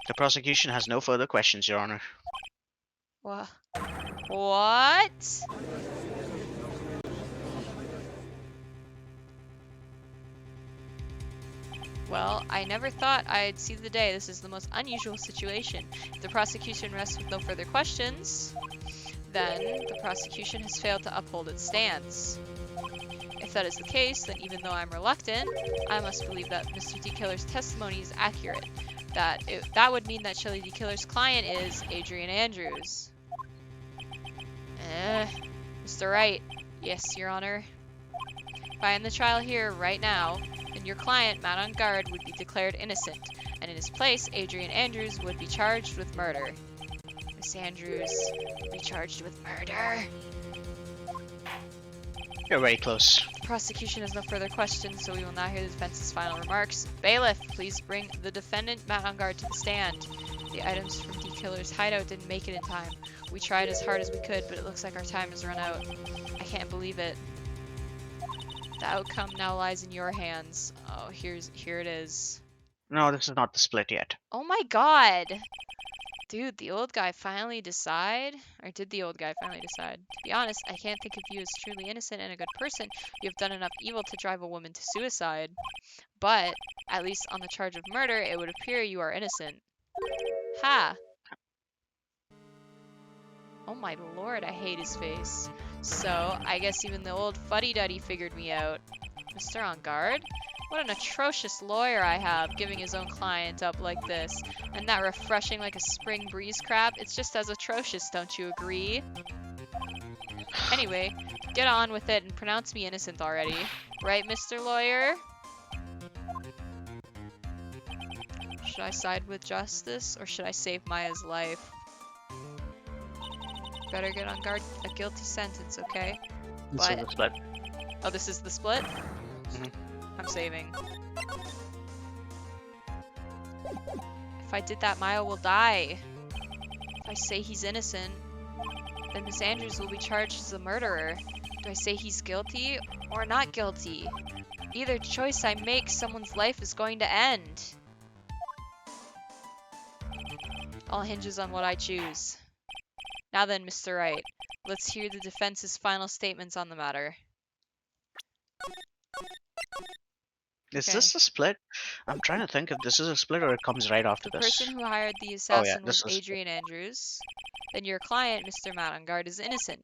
The prosecution has no further questions, Your Honor. What? Well, I never thought I'd see the day. This is the most unusual situation. If the prosecution rests with no further questions, then the prosecution has failed to uphold its stance. If that is the case, then even though I'm reluctant, I must believe that Mr. D. Killer's testimony is accurate. That would mean that Shelley D. Killer's client is Adrian Andrews. Mr. Wright. Yes, Your Honor. If I end the trial here, right now, then your client, Matt on guard, would be declared innocent, and in his place, Adrian Andrews would be charged with murder. Miss Andrews would be charged with murder. You're very close. The prosecution has no further questions, so we will now hear the defense's final remarks. Bailiff, please bring the defendant, Matt on guard, to the stand. The items from D. Killer's hideout didn't make it in time. We tried as hard as we could, but it looks like our time has run out. I can't believe it. The outcome now lies in your hands. Oh, here it is. No, this is not the split yet. Oh my god! Dude, the old guy finally decide? Or did the old guy finally decide? To be honest, I can't think of you as truly innocent and a good person. You have done enough evil to drive a woman to suicide. But, at least on the charge of murder, it would appear you are innocent. Ha! Oh my lord, I hate his face. So, I guess even the old fuddy-duddy figured me out. Mr. On guard? What an atrocious lawyer I have, giving his own client up like this. And that refreshing like a spring breeze crap, it's just as atrocious, don't you agree? Anyway, get on with it and pronounce me innocent already. Right, Mr. Lawyer? Should I side with justice, or should I save Maya's life? Better get on guard. A guilty sentence, okay? This is the split. Oh, this is the split? Mhm. I'm saving. If I did that, Maya will die. If I say he's innocent, then Miss Andrews will be charged as a murderer. Do I say he's guilty or not guilty? Either choice I make, someone's life is going to end. All hinges on what I choose. Now then, Mr. Wright, let's hear the defense's final statements on the matter. Is Okay. this a split? I'm trying to think if this is a split or it comes right after The this. person who hired the assassin this was is- Adrian Andrews. Then your client, Mr. Matt on guard, is innocent.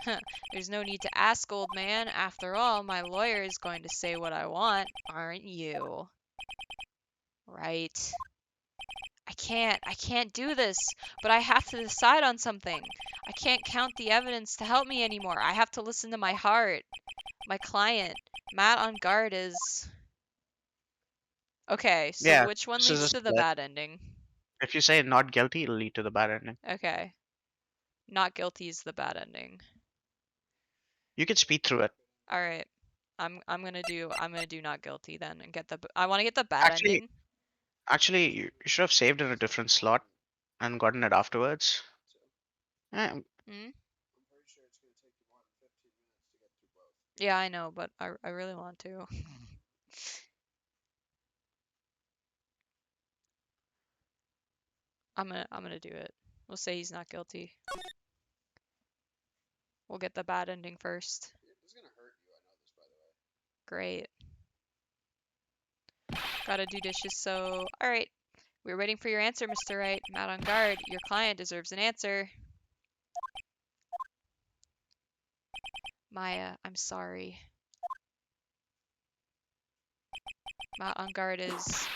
Huh, there's no need to ask, old man. After all, my lawyer is going to say what I want, aren't you? Right. I can't do this, but I have to decide on something. I can't count the evidence to help me anymore. I have to listen to my heart. My client, Matt on guard is... Okay, so Yeah, which one this is a leads to the split. bad ending? If you say not guilty, it'll lead to the bad ending. Okay. Not guilty is the bad ending. You can speed through it. All right. I'm gonna do not guilty then and get the I want to get the bad Actually, ending. actually, you should have saved in a different slot and gotten it afterwards. Eh, Hmm? I'm pretty sure it's gonna take you more than 15 minutes to get through both. Yeah, I know, but I really want to. I'm gonna do it. We'll say he's not guilty. We'll get the bad ending first. This is gonna hurt you. I know this, by the way. Great. Gotta do dishes, so... Alright. We're waiting for your answer, Mr. Wright. Matt on guard. Your client deserves an answer. Maya, I'm sorry. Matt on guard is...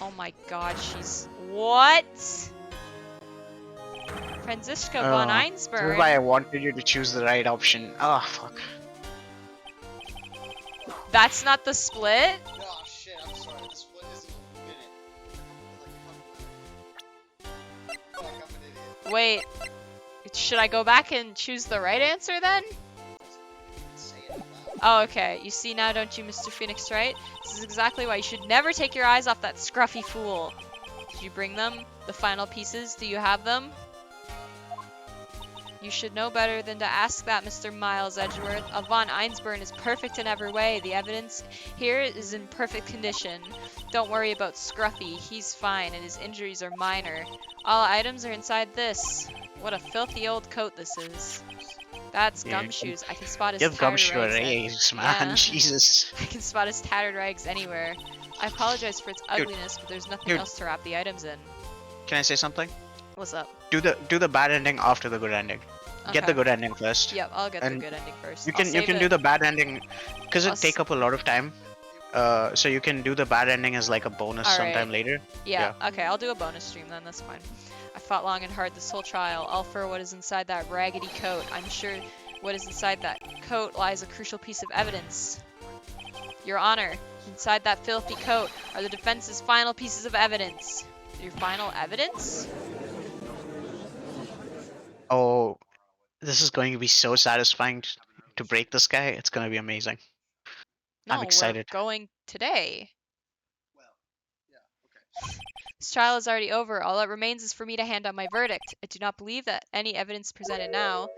Oh my god, she's... What? Franziska von this is why I Einsberg? wanted you to choose the right option. Oh, fuck. That's not the split? Oh shit! I'm sorry. The split isn't a minute. Fuck, I'm an idiot. Wait. Should I go back and choose the right answer then? Say it out loud. Oh, okay. You see now, don't you, Mr. Phoenix Wright? This is exactly why you should never take your eyes off that scruffy fool. Did you bring them? The final pieces? Do you have them? You should know better than to ask that, Mr. Miles Edgeworth. Von Einsburn is perfect in every way. The evidence here is in perfect condition. Don't worry about Scruffy. He's fine, and his injuries are minor. All items are inside this. What a filthy old coat this is. That's Yeah, Gumshoes. I can spot his Give tattered Gumshoe a rags. raise, man. Yeah. Jesus. I can spot his tattered rags anywhere. I apologize for its ugliness, but there's nothing Dude. else to wrap the items in. Can I say something? What's up? Do the bad ending after the good ending. Get the Okay. good ending first. Yep, I'll get the And good ending first. You I'll can save do it. the bad ending because I'll it take up a lot of time. So you can do the bad ending as like a bonus Alright. sometime later. Yeah, okay, I'll do a bonus stream then, that's fine. I fought long and hard this whole trial, all for what is inside that raggedy coat. I'm sure what is inside that coat lies a crucial piece of evidence. Your Honor, inside that filthy coat are the defense's final pieces of evidence. Your final evidence? Oh, this is going to be so satisfying to break this guy. It's going to be amazing. No, I'm excited. we're going today. Well, yeah. Okay. This trial is already over. All that remains is for me to hand out my verdict. I do not believe that any evidence presented now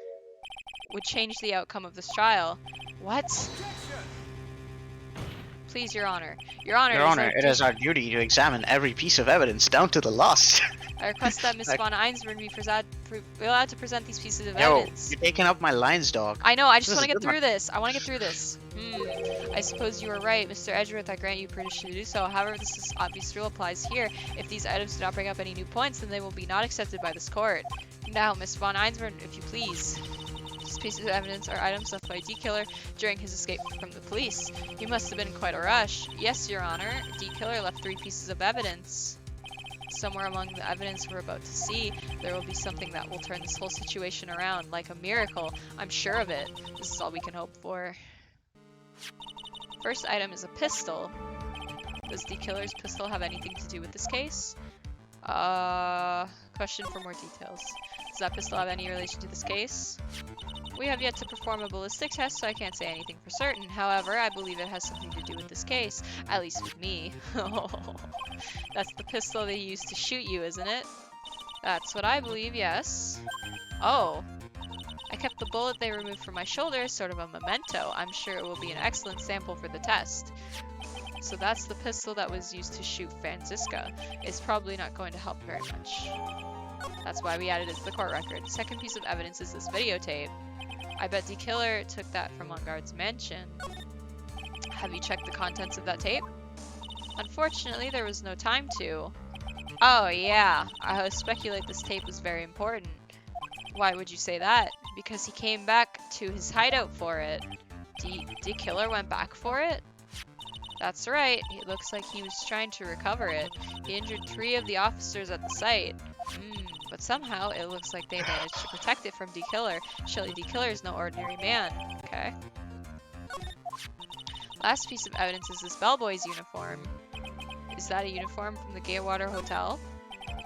would change the outcome of this trial. What? Please, Your Honor. Your Honor, Your Honor, it is our duty to examine every piece of evidence down to the last. I request that Miss Like- von Einsberg be allowed to present these pieces of Yo, evidence. you're taking up my lines, dog. I know, I just This want is to a get good one. through this. I want to get through this. I suppose you are right, Mr. Edgeworth. I grant you permission to do so. However, this obvious rule applies here. If these items do not bring up any new points, then they will be not accepted by this court. Now, Miss von Einsberg, if you please. These pieces of evidence are items left by D-Killer during his escape from the police. He must have been in quite a rush. Yes, Your Honor. D-Killer left 3 pieces of evidence. Somewhere among the evidence we're about to see, there will be something that will turn this whole situation around, like a miracle. I'm sure of it. This is all we can hope for. First item is a pistol. Does D-Killer's pistol have anything to do with this case? Question for more details. Does that pistol have any relation to this case? We have yet to perform a ballistic test, so I can't say anything for certain. However, I believe it has something to do with this case, at least with me. That's the pistol they used to shoot you, isn't it? That's what I believe, yes. Oh. I kept the bullet they removed from my shoulder as sort of a memento. I'm sure it will be an excellent sample for the test. So that's the pistol that was used to shoot Franziska. It's probably not going to help very much. That's why we added it to the court record. Second piece of evidence is this videotape. I bet D-Killer took that from Lungard's mansion. Have you checked the contents of that tape? Unfortunately, there was no time to. Oh yeah, I speculate this tape was very important. Why would you say that? because he came back to his hideout for it. D Killer went back for it? That's right. It looks like he was trying to recover it. He injured 3 of the officers at the site. But somehow it looks like they managed to protect it from D Killer. Surely D Killer is no ordinary man. Okay. Last piece of evidence is this bellboy's uniform. Is that a uniform from the Gatewater Hotel?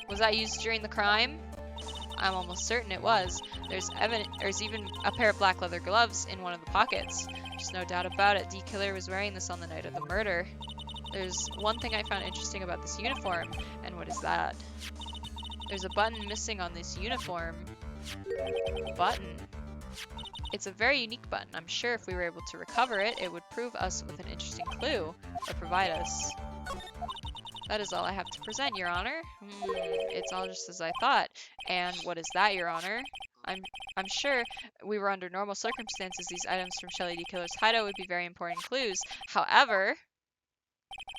Was that used during the crime? I'm almost certain it was. There's even a pair of black leather gloves in one of the pockets. There's no doubt about it. D Killer was wearing this on the night of the murder. There's one thing I found interesting about this uniform, and what is that? There's a button missing on this uniform. Button. It's a very unique button. I'm sure if we were able to recover it, it would prove us with an interesting clue, or provide us. That is all I have to present, Your Honor. It's all just as I thought. And what is that, Your Honor? I'm sure we were under normal circumstances, these items from Shelley D. Killer's hideout would be very important clues. However,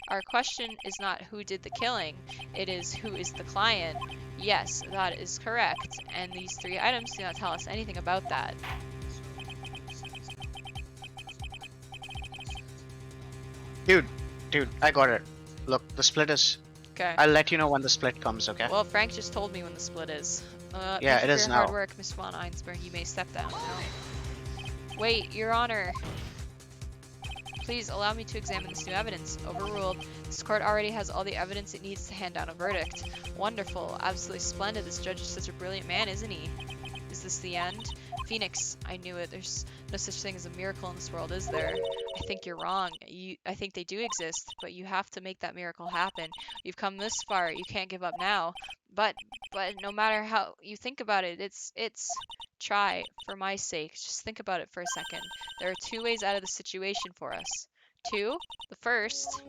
our question is not who did the killing, it is who is the client. Yes, that is correct. And these 3 items do not tell us anything about that. Dude, I got it. Look, the split is... Okay. I'll let you know when the split comes, okay? Well, Frank just told me when the split is. Yeah, thank it you is for your hard now. work, Miss von Einsberg. You may step down. No. Wait, Your Honor. Please allow me to examine this new evidence. Overruled. This court already has all the evidence it needs to hand down a verdict. Wonderful. Absolutely splendid. This judge is such a brilliant man, isn't he? Is this the end? Phoenix, I knew it. There's no such thing as a miracle in this world, is there? I think you're wrong. I think they do exist, but you have to make that miracle happen. You've come this far. You can't give up now. But no matter how you think about it, it's try for my sake. Just think about it for a second. There are 2 ways out of the situation for us. 2. The first,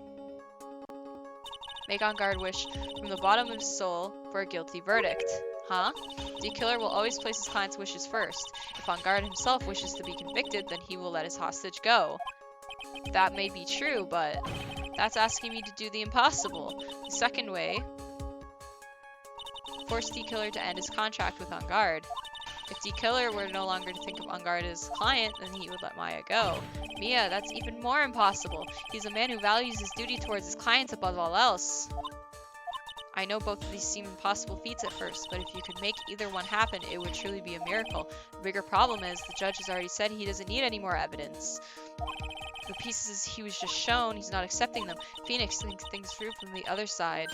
make On Guard wish from the bottom of his soul for a guilty verdict. Huh? D Killer will always place his client's wishes first. If On Guard himself wishes to be convicted, then he will let his hostage go. That may be true, but that's asking me to do the impossible. The second way, force D Killer to end his contract with On Guard. If D Killer were no longer to think of On Guard as a client, then he would let Maya go. Mia, that's even more impossible. He's a man who values his duty towards his clients above all else. I know both of these seem impossible feats at first, but if you could make either one happen, it would truly be a miracle. The bigger problem is, the judge has already said he doesn't need any more evidence. The pieces he was just shown, he's not accepting them. Phoenix thinks things through from the other side.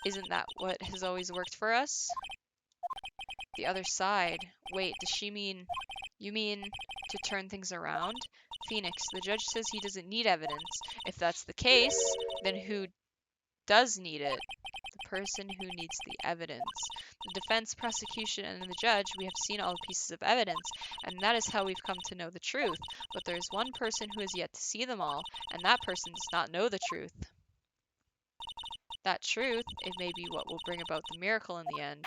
Isn't that what has always worked for us? The other side. Wait, does she mean... You mean to turn things around? Phoenix, the judge says he doesn't need evidence. If that's the case, then who does need it? The person who needs the evidence. The defense, prosecution, and the judge, we have seen all the pieces of evidence, and that is how we've come to know the truth. But there is one person who has yet to see them all, and that person does not know the truth. That truth, it may be what will bring about the miracle in the end.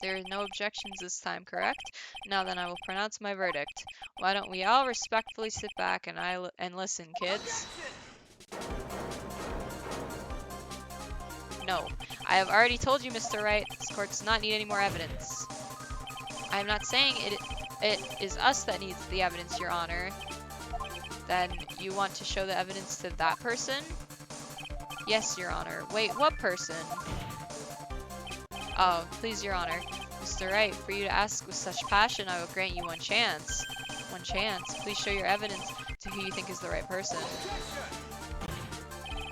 There are no objections this time, correct? Now then, I will pronounce my verdict. Why don't we all respectfully sit back and listen, kids? No. I have already told you, Mr. Wright, this court does not need any more evidence. I am not saying it is us that needs the evidence, Your Honor. Then you want to show the evidence to that person? Yes, Your Honor. Wait, what person? Oh, please, Your Honor. Mr. Wright, for you to ask with such passion, I will grant you one chance. One chance. Please show your evidence to who you think is the right person.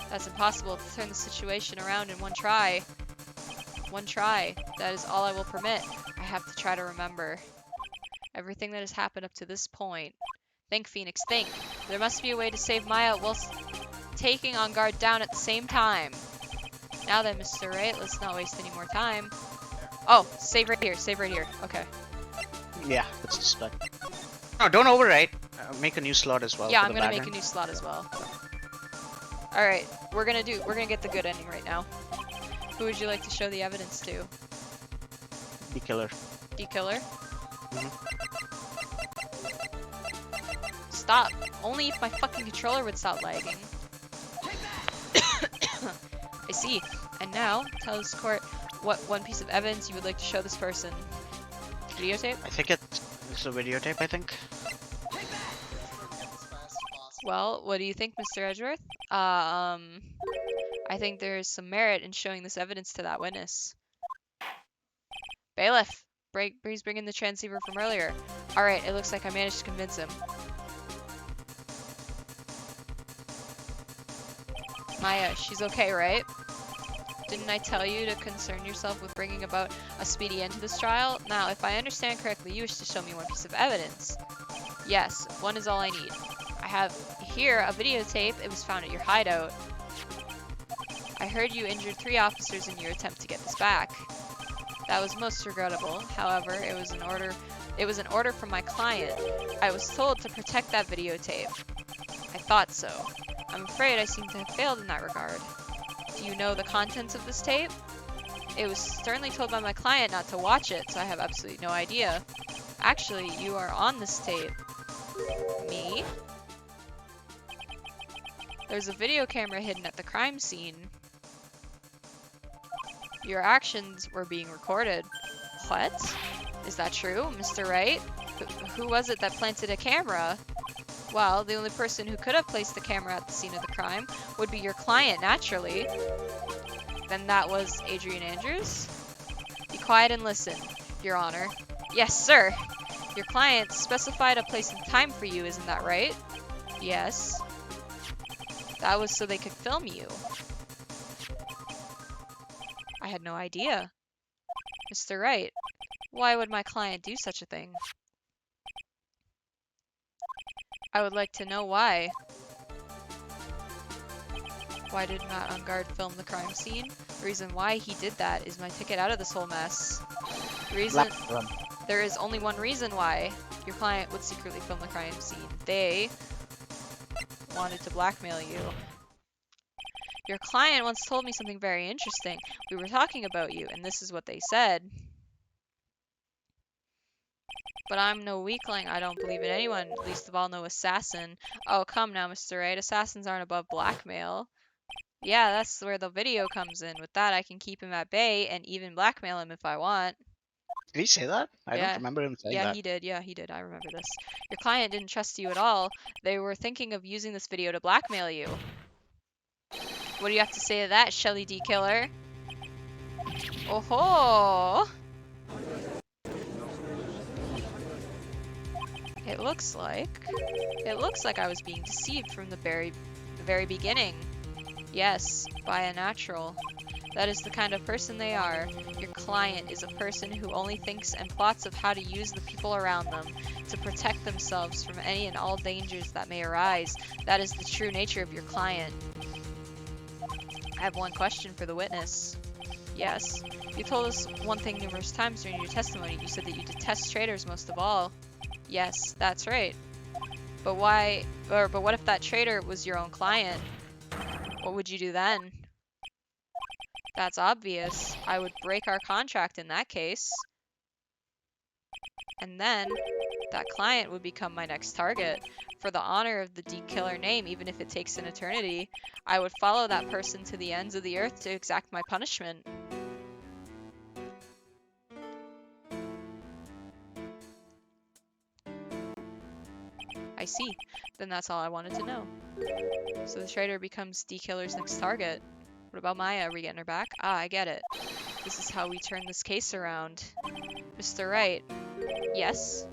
That's impossible to turn the situation around in one try. One try. That is all I will permit. I have to try to remember everything that has happened up to this point. Think, Phoenix, think. There must be a way to save Maya whilst taking On Guard down at the same time. Now then, Mr. Wright, let's not waste any more time. Oh, save right here. Save right here. Okay. Yeah, that's the split. No, don't overwrite. Make a new slot as well. Yeah, for I'm the gonna make background. a new slot as well. Alright, we're gonna get the good ending right now. Who would you like to show the evidence to? The killer. D Killer? Mhm. Stop. Only if my fucking controller would stop lagging. I see. And now, tell this court what one piece of evidence you would like to show this person. Videotape? I think it's a videotape, I think. Get as fast as possible. Well, what do you think, Mr. Edgeworth? I think there's some merit in showing this evidence to that witness. Bailiff, please bring in the transceiver from earlier. Alright, it looks like I managed to convince him. Maya, she's okay, right? Didn't I tell you to concern yourself with bringing about a speedy end to this trial? Now, if I understand correctly, you wish to show me one piece of evidence. Yes, one is all I need. I have here a videotape. It was found at your hideout. I heard you injured 3 officers in your attempt to get this back. That was most regrettable. However, it was an order from my client. I was told to protect that videotape. I thought so. I'm afraid I seem to have failed in that regard. Do you know the contents of this tape? It was sternly told by my client not to watch it, so I have absolutely no idea. Actually, you are on this tape. Me? There's a video camera hidden at the crime scene. Your actions were being recorded. What? Is that true, Mr. Wright? Who was it that planted a camera? Well, the only person who could have placed the camera at the scene of the crime would be your client, naturally. Then that was Adrian Andrews? Be quiet and listen, Your Honor. Yes, sir! Your client specified a place and time for you, isn't that right? Yes. That was so they could film you. I had no idea. Mr. Wright, why would my client do such a thing? I would like to know why. Why did not on guard film the crime scene? The reason why he did that is my ticket out of this whole mess. There is only one reason why your client would secretly film the crime scene. They wanted to blackmail you. Your client once told me something very interesting. We were talking about you, and this is what they said. But I'm no weakling. I don't believe in anyone, least of all no assassin. Oh, come now, Mr. Wright. Assassins aren't above blackmail. Yeah, that's where the video comes in. With that, I can keep him at bay and even blackmail him if I want. Did he say that? I Yeah. don't remember him saying Yeah, that. he did. Yeah, he did. I remember this. Your client didn't trust you at all. They were thinking of using this video to blackmail you. What do you have to say to that, Shelly D. Killer? Oh-ho! It looks like I was being deceived from the very beginning. Yes, by a natural. That is the kind of person they are. Your client is a person who only thinks and plots of how to use the people around them to protect themselves from any and all dangers that may arise. That is the true nature of your client. I have one question for the witness. Yes, you told us one thing numerous times during your testimony. You said that you detest traitors most of all. Yes, that's right. But what if that traitor was your own client? What would you do then? That's obvious. I would break our contract in that case. And then, that client would become my next target. For the honor of the D-Killer name, even if it takes an eternity, I would follow that person to the ends of the earth to exact my punishment. I see. Then that's all I wanted to know. So the traitor becomes D-Killer's next target. What about Maya? Are we getting her back? Ah, I get it. This is how we turn this case around. Mr. Wright. Yes?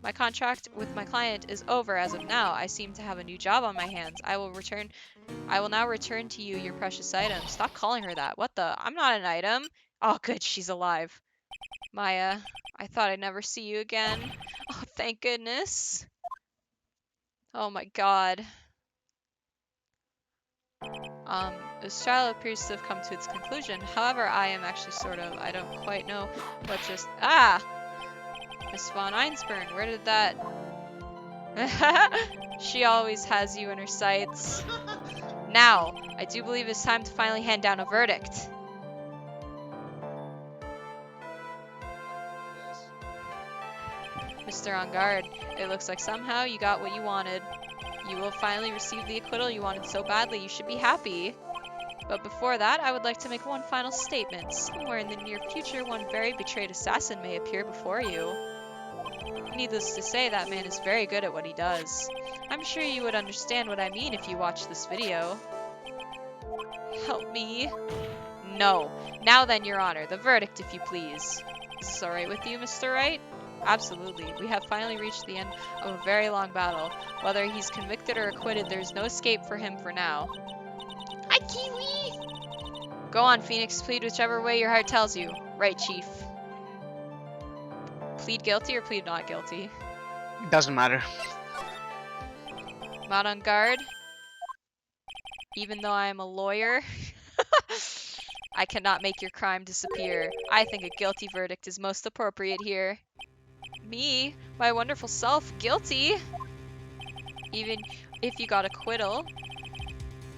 My contract with my client is over as of now. I seem to have a new job on my hands. I will now return to you your precious item. Stop calling her that. What the? I'm not an item. Oh, good. She's alive. Maya, I thought I'd never see you again. Oh, thank goodness. Oh my god. This trial appears to have come to its conclusion. However, I am actually I don't quite know what just— Ah! Miss Von Einsburn, where did that— She always has you in her sights. Now, I do believe it's time to finally hand down a verdict. Mr. On Guard, it looks like somehow you got what you wanted. You will finally receive the acquittal you wanted so badly. You should be happy. But before that, I would like to make one final statement. Somewhere in the near future, one very betrayed assassin may appear before you. Needless to say, that man is very good at what he does. I'm sure you would understand what I mean if you watch this video. Help me. No. Now then, Your Honor, the verdict, if you please. Is this alright with you, Mr. Wright? Absolutely. We have finally reached the end of a very long battle. Whether he's convicted or acquitted, there's no escape for him for now. Hi, Kiwi! Go on, Phoenix. Plead whichever way your heart tells you. Right, Chief. Plead guilty or plead not guilty? Doesn't matter. Not on guard. Even though I am a lawyer, I cannot make your crime disappear. I think a guilty verdict is most appropriate here. Me, my wonderful self, guilty? Even if you got acquittal,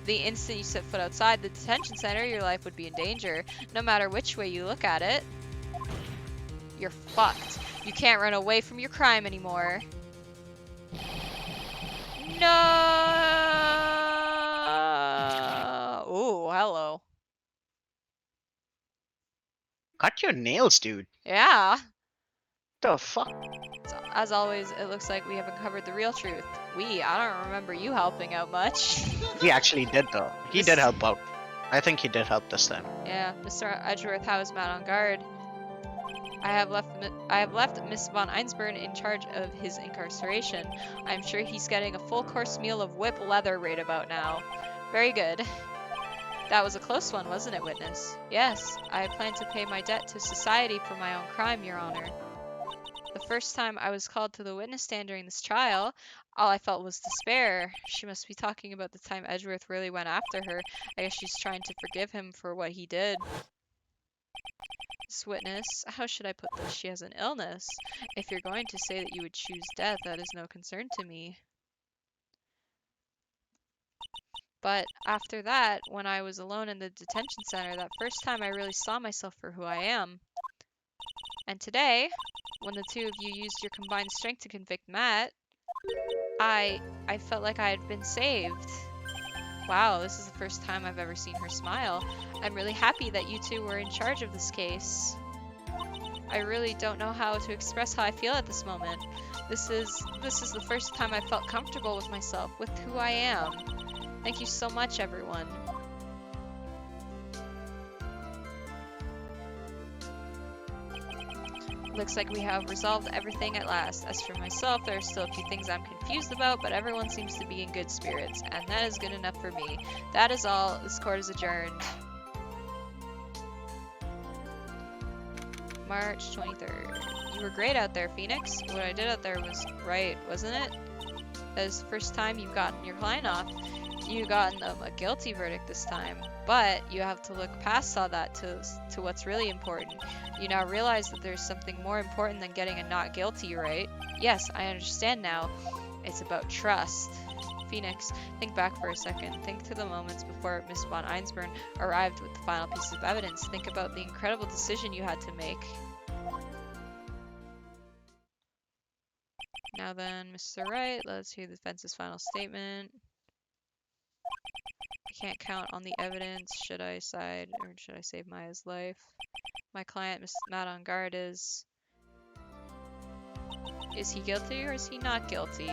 the instant you set foot outside the detention center, your life would be in danger. No matter which way you look at it, you're fucked. You can't run away from your crime anymore. No! Ooh, hello. Cut your nails, dude. Yeah. The fuck? So, as always, it looks like we have uncovered the real truth. I don't remember you helping out much. He actually did, though. He This- did help out. I think he did help this time. Yeah, Mr. Edgeworth, how is Matt on guard? I have left Miss von Einsburn in charge of his incarceration. I'm sure he's getting a full course meal of whip leather right about now. Very good. That was a close one, wasn't it, witness? Yes, I plan to pay my debt to society for my own crime, Your Honor. The first time I was called to the witness stand during this trial, all I felt was despair. She must be talking about the time Edgeworth really went after her. I guess she's trying to forgive him for what he did. This witness, how should I put this? She has an illness. If you're going to say that you would choose death, that is no concern to me. But after that, when I was alone in the detention center, that first time I really saw myself for who I am. And today, when the two of you used your combined strength to convict Matt, I felt like I had been saved. Wow, this is the first time I've ever seen her smile. I'm really happy that you two were in charge of this case. I really don't know how to express how I feel at this moment. This is the first time I felt comfortable with myself, with who I am. Thank you so much, everyone. Looks like we have resolved everything at last. As for myself, there are still a few things I'm confused about, but everyone seems to be in good spirits, and that is good enough for me. That is all. This court is adjourned. March 23rd. You were great out there, Phoenix. What I did out there was right, wasn't it? That is the first time you've gotten your client off. You've gotten them a guilty verdict this time, but you have to look past all that to what's really important. You now realize that there's something more important than getting a not guilty, right? Yes, I understand now. It's about trust. Phoenix, think back for a second. Think to the moments before Miss von Einsburn arrived with the final piece of evidence. Think about the incredible decision you had to make. Now then, Mr. Wright, let's hear the defense's final statement. I can't count on the evidence. Should I side or should I save Maya's life? My client, Miss Matt on guard, is he guilty or is he not guilty?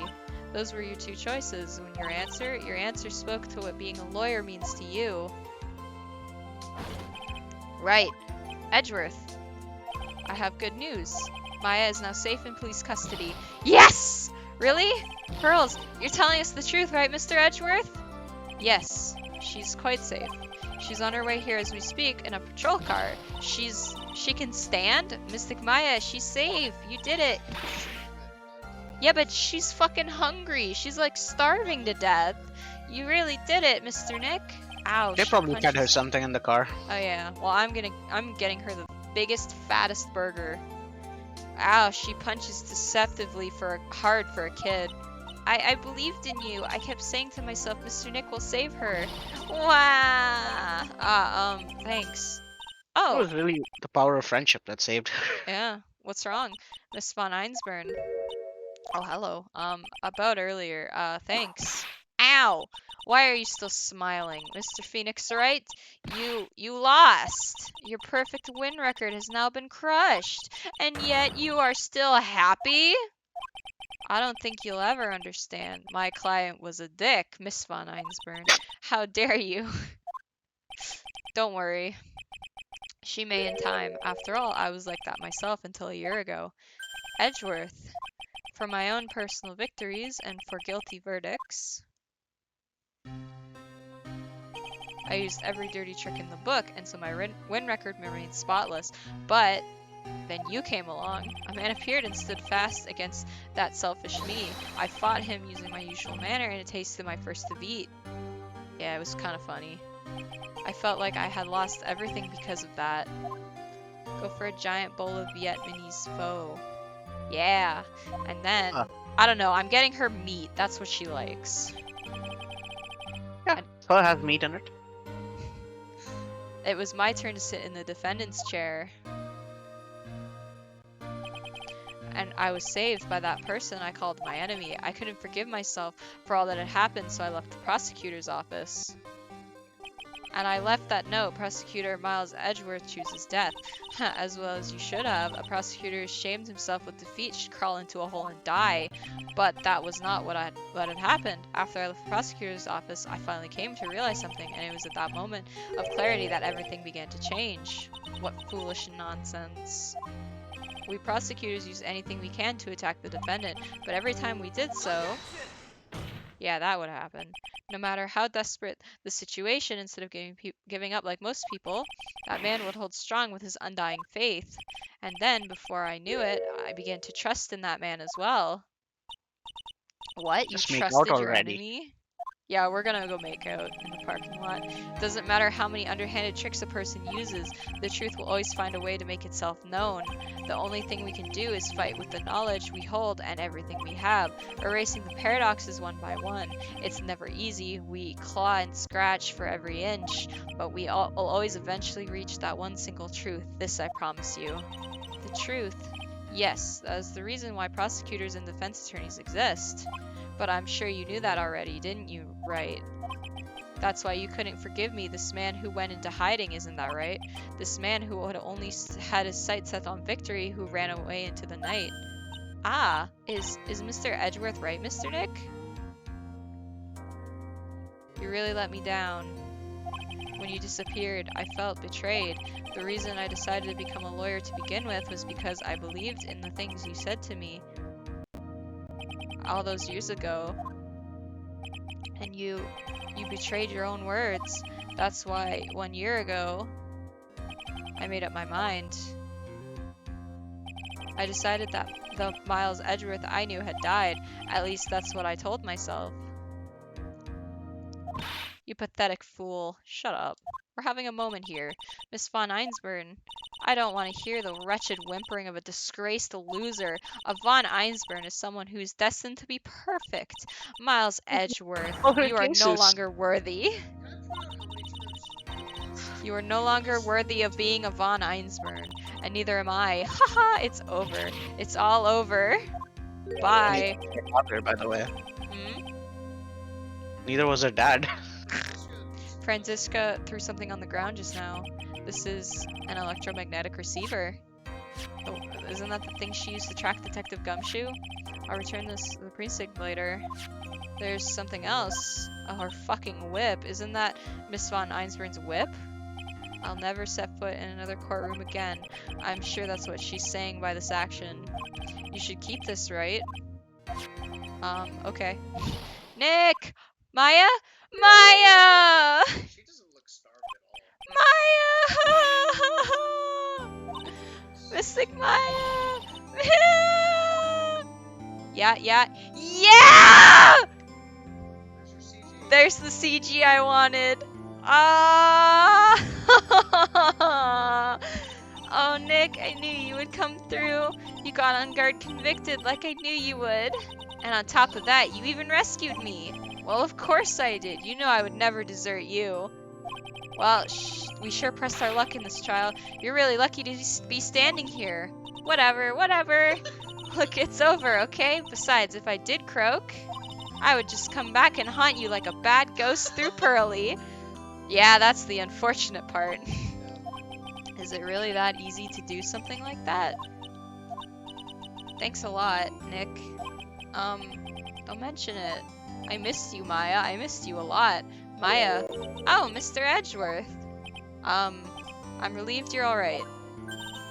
Those were your two choices. When your answer spoke to what being a lawyer means to you. Right. Edgeworth. I have good news. Maya is now safe in police custody. Yes! Really? Pearls, you're telling us the truth, right, Mr. Edgeworth? Yes, she's quite safe. She's on her way here as we speak in a patrol car. She can stand? Mystic Maya, she's safe. You did it. Yeah, but she's fucking hungry. She's like starving to death. You really did it, Mr. Nick. Ow. They she probably fed her punches- something in the car. Oh yeah. Well, I'm getting her the biggest, fattest burger. Ow, she punches deceptively hard for a kid. I believed in you. I kept saying to myself, Mr. Nick will save her. Wow. Thanks. It Oh, was really the power of friendship that saved her. yeah. What's wrong? Miss von Einsburn. Oh, hello. About earlier. Thanks. Ow! Why are you still smiling? Mr. Phoenix Wright, you lost. Your perfect win record has now been crushed. And yet you are still happy? I don't think you'll ever understand. My client was a dick, Miss Von Einsburn. How dare you? Don't worry. She may in time. After all, I was like that myself until a year ago. Edgeworth, for my own personal victories and for guilty verdicts, I used every dirty trick in the book, and so my win record remained spotless. But then you came along. A man appeared and stood fast against that selfish me. I fought him using my usual manner, and it tasted my first defeat. Yeah, it was kind of funny. I felt like I had lost everything because of that. Go for a giant bowl of Vietnamese pho. Yeah. And then, I don't know, I'm getting her meat. That's what she likes. Yeah, so it has meat in it. It was my turn to sit in the defendant's chair. And I was saved by that person I called my enemy. I couldn't forgive myself for all that had happened, so I left the prosecutor's office. And I left that note, Prosecutor Miles Edgeworth chooses death. As well as you should have. A prosecutor who shamed himself with defeat should crawl into a hole and die. But that was not what had happened. After I left the prosecutor's office, I finally came to realize something, and it was at that moment of clarity that everything began to change. What foolish nonsense. We prosecutors use anything we can to attack the defendant, but every time we did so... Yeah, that would happen. No matter how desperate the situation, instead of giving up like most people, that man would hold strong with his undying faith. And then, before I knew it, I began to trust in that man as well. What? You Just make out trusted your already. enemy? Yeah, we're gonna go make out in the parking lot. Doesn't matter how many underhanded tricks a person uses, the truth will always find a way to make itself known. The only thing we can do is fight with the knowledge we hold and everything we have, erasing the paradoxes one by one. It's never easy. We claw and scratch for every inch, but we will always eventually reach that one single truth. This I promise you. The truth. Yes, that is the reason why prosecutors and defense attorneys exist. But I'm sure you knew that already, didn't you, Wright? That's why you couldn't forgive me, this man who went into hiding, isn't that right? This man who had only had his sights set on victory, who ran away into the night. Ah, is Mr. Edgeworth right, Mr. Nick? You really let me down. When you disappeared, I felt betrayed. The reason I decided to become a lawyer to begin with was because I believed in the things you said to me all those years ago, and you betrayed your own words. That's why 1 year ago I made up my mind. I decided that the Miles Edgeworth I knew had died. At least that's what I told myself. You pathetic fool. Shut up. We're having a moment here. Miss Von Einsburn, I don't want to hear the wretched whimpering of a disgraced loser. A Von Einsburn is someone who is destined to be perfect. Miles Edgeworth, you are no longer worthy. You are no longer worthy of being a Von Einsburn, and neither am I. Haha, it's over. It's all over. Bye. By the way. Hmm? Neither was her dad. Franziska threw something on the ground just now. This is an electromagnetic receiver. Oh, isn't that the thing she used to track Detective Gumshoe? I'll return this to the precinct later. There's something else. Oh, her fucking whip. Isn't that Miss Von Einsburn's whip? I'll never set foot in another courtroom again. I'm sure that's what she's saying by this action. You should keep this, right? Okay. Nick! Maya? Maya! She doesn't look starved at all. Maya! Mystic Maya! Yeah! There's your CG. There's the CG I wanted. Ah! Oh, Nick, I knew you would come through. You got on guard convicted like I knew you would. And on top of that, you even rescued me. Well, of course I did. You know I would never desert you. Well, we sure pressed our luck in this trial. You're really lucky to be standing here. Whatever. Look, it's over, okay? Besides, if I did croak, I would just come back and haunt you like a bad ghost through Pearly. Yeah, that's the unfortunate part. Is it really that easy to do something like that? Thanks a lot, Nick. Don't mention it. I missed you, Maya. I missed you a lot. Maya. Oh, Mr. Edgeworth. I'm relieved you're alright.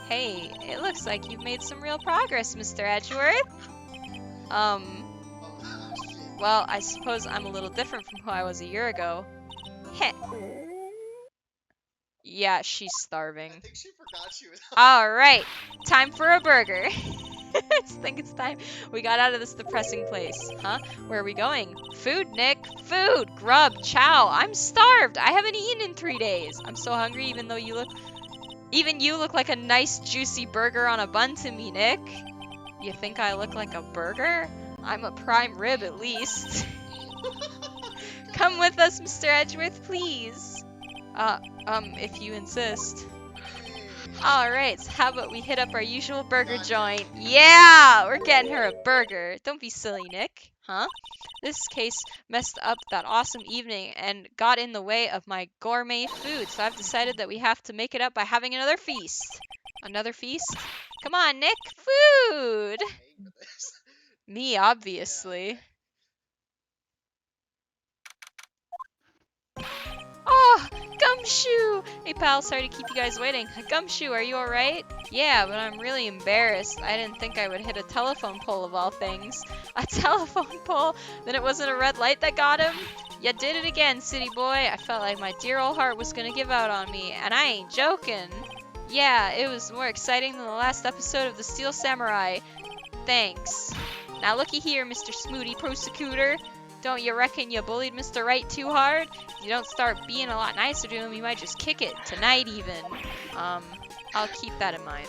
Hey, it looks like you've made some real progress, Mr. Edgeworth. Oh, shit. Well, I suppose I'm a little different from who I was a year ago. Heh. Yeah, she's starving. I think she forgot she was. Alright, time for a burger. I just think it's time we got out of this depressing place. Huh? Where are we going? Food, Nick! Food! Grub! Chow! I'm starved! I haven't eaten in 3 days! I'm so hungry even you look like a nice juicy burger on a bun to me, Nick. You think I look like a burger? I'm a prime rib at least. Come with us, Mr. Edgeworth, please. If you insist. Alright, so how about we hit up our usual burger joint? Yeah! We're getting her a burger. Don't be silly, Nick. Huh? This case messed up that awesome evening and got in the way of my gourmet food, so I've decided that we have to make it up by having another feast. Another feast? Come on, Nick! Food! Paying for this. Me, obviously. Oh, Gumshoe! Hey pal, sorry to keep you guys waiting. Gumshoe, are you alright? Yeah, but I'm really embarrassed. I didn't think I would hit a telephone pole of all things. A telephone pole? Then it wasn't a red light that got him? You did it again, city boy. I felt like my dear old heart was gonna give out on me, and I ain't joking. Yeah, it was more exciting than the last episode of The Steel Samurai. Thanks. Now looky here, Mr. Smooty Prosecutor. Don't you reckon you bullied Mr. Wright too hard? If you don't start being a lot nicer to him, you might just kick it, tonight even. I'll keep that in mind.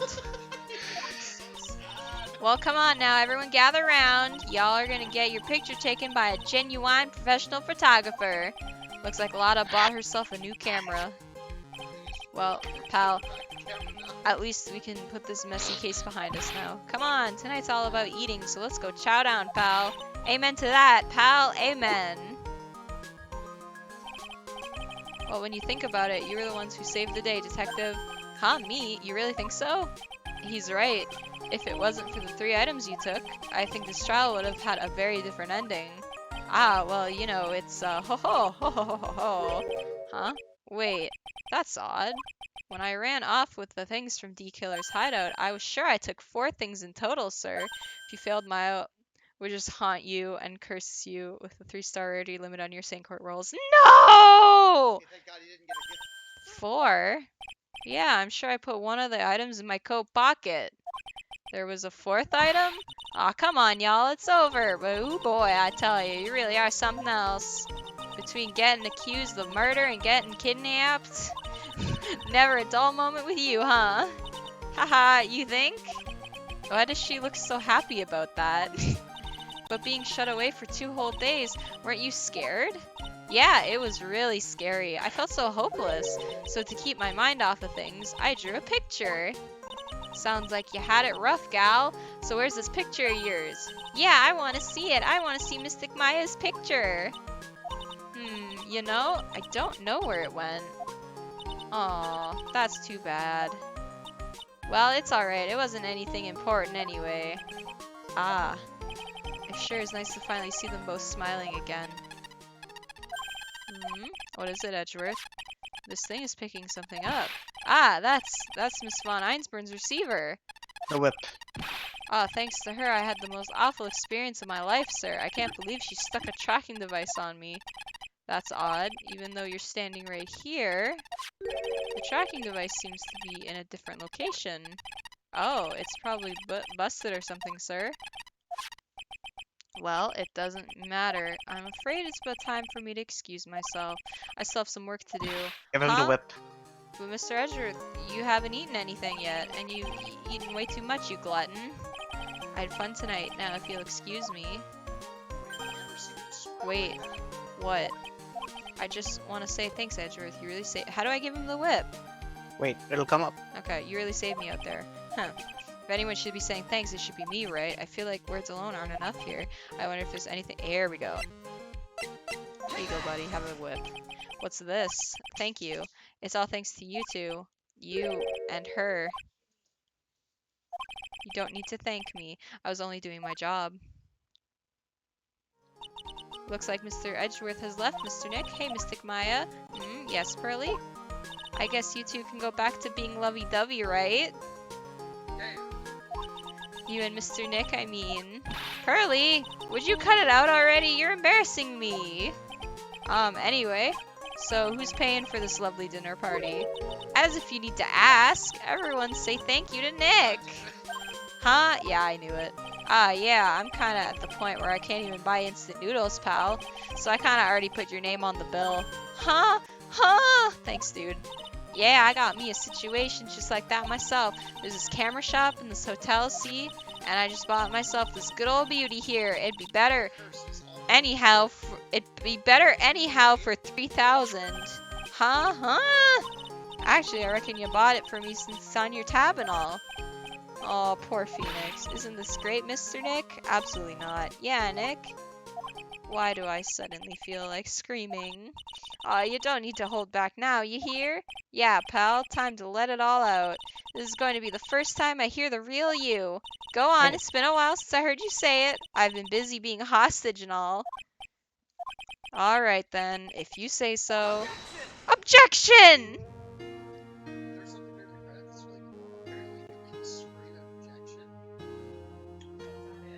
Well, come on now, everyone gather around. Y'all are gonna get your picture taken by a genuine professional photographer. Looks like Lotta bought herself a new camera. Well, pal, at least we can put this messy case behind us now. Come on, tonight's all about eating, so let's go chow down, pal. Amen to that, pal. Amen. Well, when you think about it, you were the ones who saved the day, detective. Huh, me? You really think so? He's right. If it wasn't for the 3 items you took, I think this trial would have had a very different ending. Ah, well, you know, it's, ho ho ho ho ho ho. Huh? Wait, that's odd. When I ran off with the things from D-Killer's hideout, I was sure I took 4 things in total, sir. If you failed my would just haunt you and curse you with a 3-star rarity limit on your Saint Court rolls. No! Okay, thank God you didn't get a gift. 4? Yeah, I'm sure I put one of the items in my coat pocket. There was a 4th item? Aw, come on, y'all, it's over. But ooh boy, I tell you, you really are something else. Between getting accused of murder and getting kidnapped, never a dull moment with you, huh? Haha, you think? Why does she look so happy about that? But being shut away for 2 whole days, weren't you scared? Yeah, it was really scary. I felt so hopeless. So to keep my mind off of things, I drew a picture. Sounds like you had it rough, gal. So where's this picture of yours? Yeah, I want to see it. I want to see Mystic Maya's picture. You know, I don't know where it went. Aw, that's too bad. Well, it's alright. It wasn't anything important anyway. Ah. It sure is nice to finally see them both smiling again. What is it, Edgeworth? This thing is picking something up. Ah, that's Miss Von Einsborn's receiver. The whip. Ah, thanks to her, I had the most awful experience of my life, sir. I can't believe she stuck a tracking device on me. That's odd. Even though you're standing right here, the tracking device seems to be in a different location. Oh, it's probably busted or something, sir. Well, it doesn't matter. I'm afraid it's about time for me to excuse myself. I still have some work to do. Give him the whip. But Mr. Edgeworth, you haven't eaten anything yet, and you've eaten way too much, you glutton. I had fun tonight. Now, if you'll excuse me. Wait, what? I just want to say thanks, Edgeworth. You really how do I give him the whip? Wait, it'll come up. Okay, you really saved me out there. Huh. If anyone should be saying thanks, it should be me, right? I feel like words alone aren't enough here. I wonder if there's anything. Here we go. Here you go, buddy. Have a whip. What's this? Thank you. It's all thanks to you two. You and her. You don't need to thank me. I was only doing my job. Looks like Mr. Edgeworth has left, Mr. Nick. Hey, Mystic Maya. Yes, Pearly? I guess you two can go back to being lovey-dovey, right? You and Mr. Nick, I mean. Pearly, would you cut it out already? You're embarrassing me. Anyway, so who's paying for this lovely dinner party? As if you need to ask. Everyone say thank you to Nick. Huh? Yeah, I knew it. Yeah, I'm kinda at the point where I can't even buy instant noodles, pal. So I kinda already put your name on the bill. Huh? Huh? Thanks, dude. Yeah, I got me a situation just like that myself. There's this camera shop in this hotel, see? And I just bought myself this good old beauty here. It'd be better anyhow for 3,000. Huh? Huh? Actually, I reckon you bought it for me since it's on your tab and all. Oh, poor Phoenix. Isn't this great, Mr. Nick? Absolutely not. Yeah, Nick? Why do I suddenly feel like screaming? Aw, you don't need to hold back now, you hear? Yeah, pal, time to let it all out. This is going to be the first time I hear the real you. Go on, it's been a while since I heard you say it. I've been busy being a hostage and all. Alright then, if you say so. Objection! There's something very regret that's really cool. Apparently you can scream objection.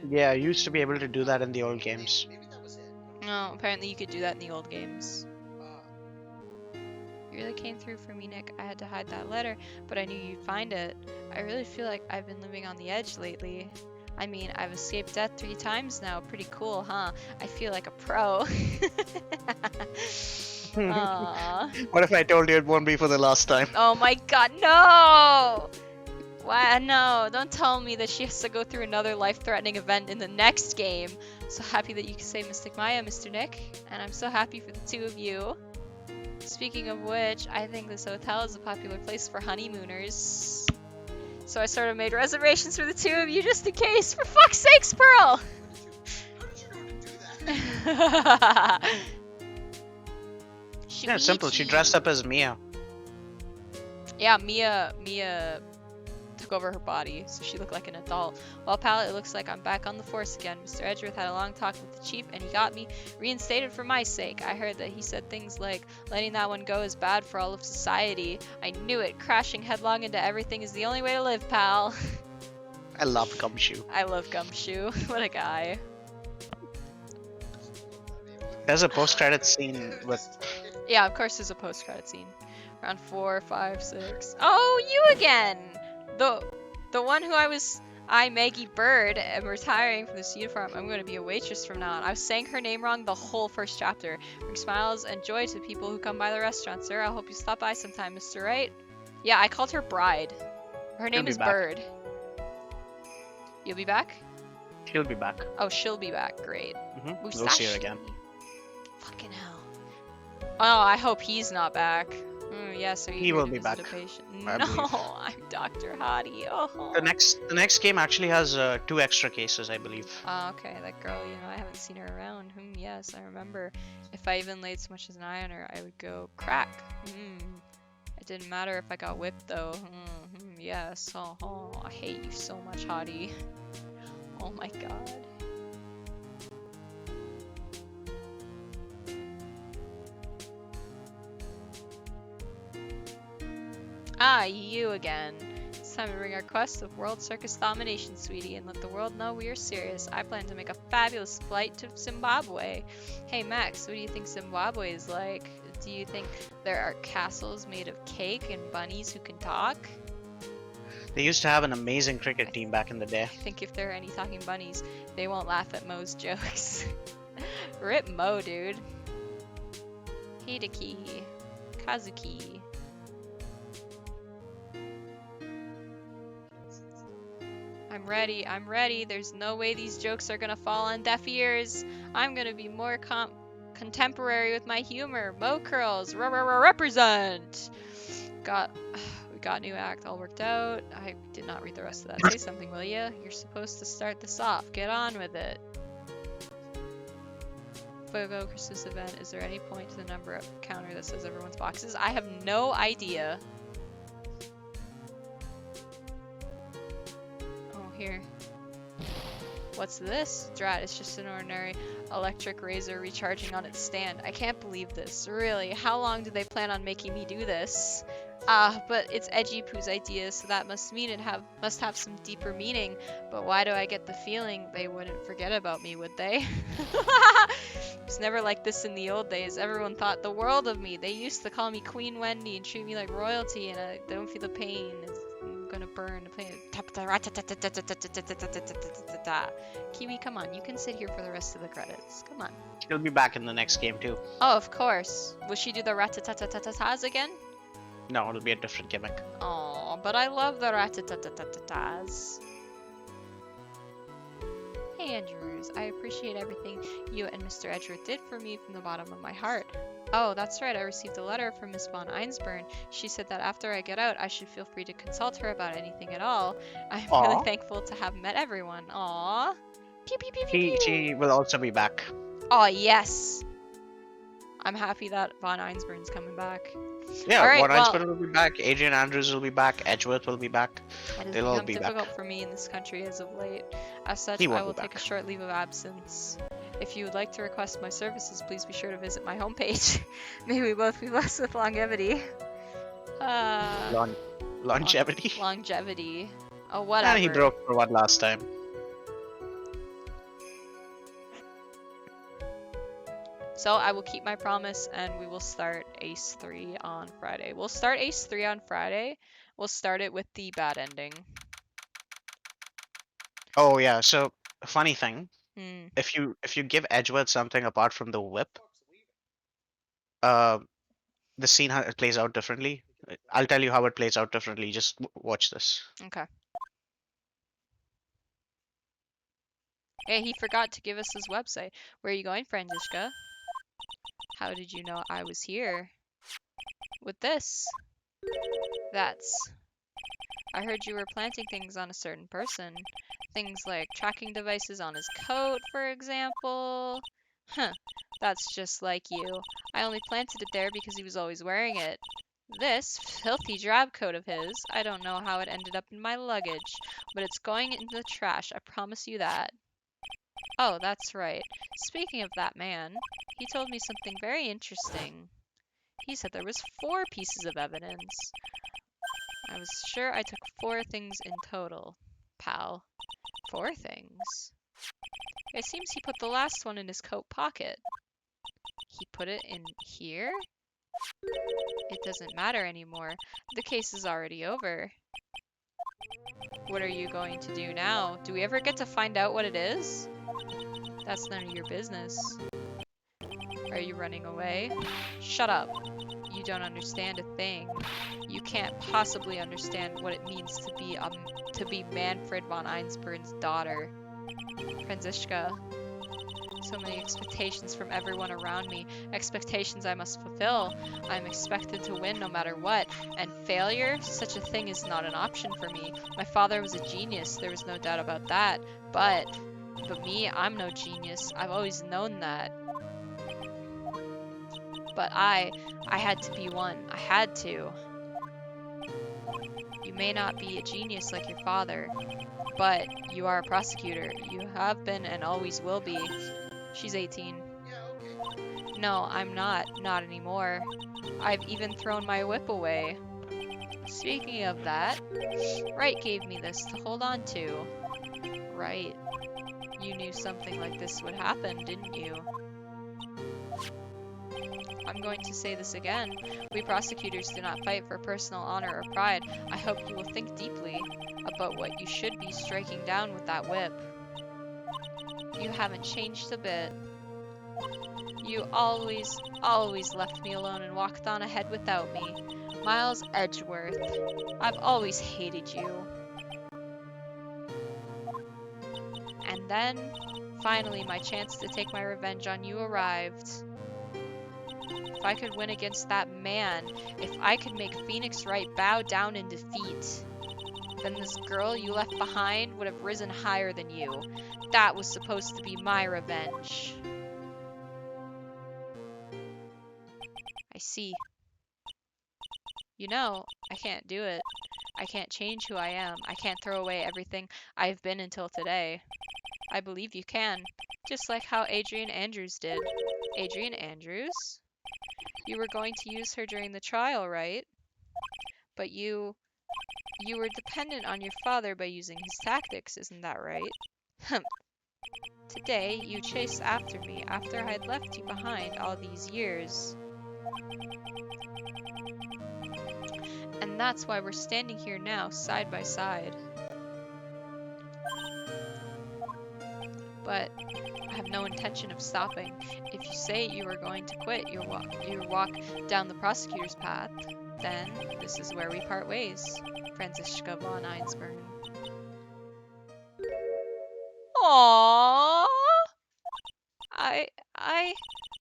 Yeah, you used to be able to do that in the old games. Maybe that was it. No, apparently you could do that in the old games. Uh, You really came through for me, Nick. I had to hide that letter, but I knew you'd find it. I really feel like I've been living on the edge lately. I mean, I've escaped death 3 times now. Pretty cool, huh? I feel like a pro. Aww. What if I told you it won't be for the last time? Oh my god, no! Why? No, don't tell me that she has to go through another life-threatening event in the next game. So happy that you can say Mystic Maya, Mr. Nick. And I'm so happy for the two of you. Speaking of which, I think this hotel is a popular place for honeymooners. So I sort of made reservations for the two of you just in case. For fuck's sakes, Pearl! how did you know to do that? Yeah, it's simple. She dressed up as Mia. Yeah, Mia took over her body, so she looked like an adult. Well, pal, it looks like I'm back on the force again. Mr. Edgeworth had a long talk with the chief, and he got me reinstated for my sake. I heard that he said things like, letting that one go is bad for all of society. I knew it. Crashing headlong into everything is the only way to live, pal. I love Gumshoe. I love Gumshoe. What a guy. There's a post-credit scene with... Yeah, of course there's a post-credit scene. Round 4, 5, 6. Oh, you again! The one who I, Maggie Bird, am retiring from this uniform. I'm going to be a waitress from now on. I was saying her name wrong the whole first chapter. Bring smiles and joy to people who come by the restaurant, sir. I hope you stop by sometime, Mr. Wright. Yeah, I called her Bride. Her name is Bird. You'll be back? She'll be back. Oh, she'll be back. Great. We'll see her again. Fucking hell. Oh, I hope he's not back. Yeah, so He will be back, No, I'm Dr. Hottie. Oh. The next game actually has 2 extra cases, I believe. Oh, okay, that girl, you know, I haven't seen her around. Yes, I remember. If I even laid so much as an eye on her, I would go crack. It didn't matter if I got whipped, though. Yes. Oh, I hate you so much, Hottie. Oh my god. Ah, you again. It's time to bring our quest of World Circus Domination, sweetie, and let the world know we are serious. I plan to make a fabulous flight to Zimbabwe. Hey Max, what do you think Zimbabwe is like? Do you think there are castles made of cake and bunnies who can talk? They used to have an amazing cricket team back in the day. I think if there are any talking bunnies, they won't laugh at Mo's jokes. Rip Mo, dude. Hideki. Kazuki. I'm ready. There's no way these jokes are gonna fall on deaf ears. I'm gonna be more contemporary with my humor. Mo curls, represent. We got new act all worked out. I did not read the rest of that. Say something, will ya? You're supposed to start this off. Get on with it. Fogo Christmas event. Is there any point to the number of counter that says everyone's boxes? I have no idea. Oh, here. What's this? Drat, it's just an ordinary electric razor recharging on its stand. I can't believe this. Really, how long do they plan on making me do this? But it's Edgy Poo's idea, so that must mean must have some deeper meaning. But why do I get the feeling they wouldn't forget about me, would they? It's never like this in the old days. Everyone thought the world of me. They used to call me Queen Wendy and treat me like royalty, and I don't feel the pain. I'm gonna burn. Kiwi, come on. You can sit here for the rest of the credits. Come on. She'll be back in the next game too. Oh, of course. Will she do the ratatatatas again? No, it'll be a different gimmick. Oh, but I love the ratatatatas. Hey, Andrews. I appreciate everything you and Mr. Edgeworth did for me from the bottom of my heart. Oh, that's right. I received a letter from Miss von Einsburn. She said that after I get out, I should feel free to consult her about anything at all. I'm really thankful to have met everyone. Aww. Pew, pew, pew, pew, pew. She will also be back. Oh, yes. I'm happy that von Einsburn's coming back. Yeah, Alright, Von Einsburn will be back, Adrian Andrews will be back, Edgeworth will be back. It has They'll all become be difficult back. for me in this country as of late. As such, He I won't will be take a back. short leave of absence. If you would like to request my services, please be sure to visit my homepage. May we both be blessed with longevity. Longevity? Longevity. Oh, whatever. And he broke for one last time. So I will keep my promise and we will start Ace 3 on Friday. We'll start Ace 3 on Friday. We'll start it with the bad ending. Oh yeah, so funny thing, Hmm. if you give Edgeworth something apart from the whip, the scene plays out differently. I'll tell you how it plays out differently. Just watch this. Okay. Hey, he forgot to give us his website. Where are you going, Franziska? How did you know I was here? With this. I heard you were planting things on a certain person. Things like tracking devices on his coat, for example. Huh, that's just like you. I only planted it there because he was always wearing it. This filthy drab coat of his, I don't know how it ended up in my luggage, but it's going in the trash, I promise you that. Oh, that's right. Speaking of that man, he told me something very interesting. He said there was 4 pieces of evidence. I was sure I took 4 things in total, pal. 4 things? It seems he put the last one in his coat pocket. He put it in here? It doesn't matter anymore. The case is already over. What are you going to do now? Do we ever get to find out what it is? That's none of your business. Are you running away? Shut up. You don't understand a thing. You can't possibly understand what it means to be Manfred von Einsburn's daughter. Franziska. So many expectations from everyone around me. Expectations I must fulfill. I'm expected to win no matter what. And failure? Such a thing is not an option for me. My father was a genius, there was no doubt about that. But me, I'm no genius. I've always known that. But I had to be one. I had to. You may not be a genius like your father, but you are a prosecutor. You have been and always will be. She's 18. Yeah, okay. No, I'm not. Not anymore. I've even thrown my whip away. Speaking of that, Wright gave me this to hold on to. Right. You knew something like this would happen, didn't you? I'm going to say this again. We prosecutors do not fight for personal honor or pride. I hope you will think deeply about what you should be striking down with that whip. You haven't changed a bit. You always left me alone and walked on ahead without me. Miles Edgeworth, I've always hated you. And then, finally, my chance to take my revenge on you arrived. if I could win against that man, if I could make Phoenix Wright bow down in defeat, then this girl you left behind would have risen higher than you. That was supposed to be my revenge. I see. You know, I can't do it. I can't change who I am. I can't throw away everything I've been until today. I believe you can. Just like how Adrian Andrews did. Adrian Andrews? You were going to use her during the trial, right? But you were dependent on your father by using his tactics, isn't that right? Today, you chased after me after I'd left you behind all these years. And that's why we're standing here now, side by side. But I have no intention of stopping. If you say you are going to quit your walk down the prosecutor's path, then this is where we part ways, Franziska von Einsburn. Aww. I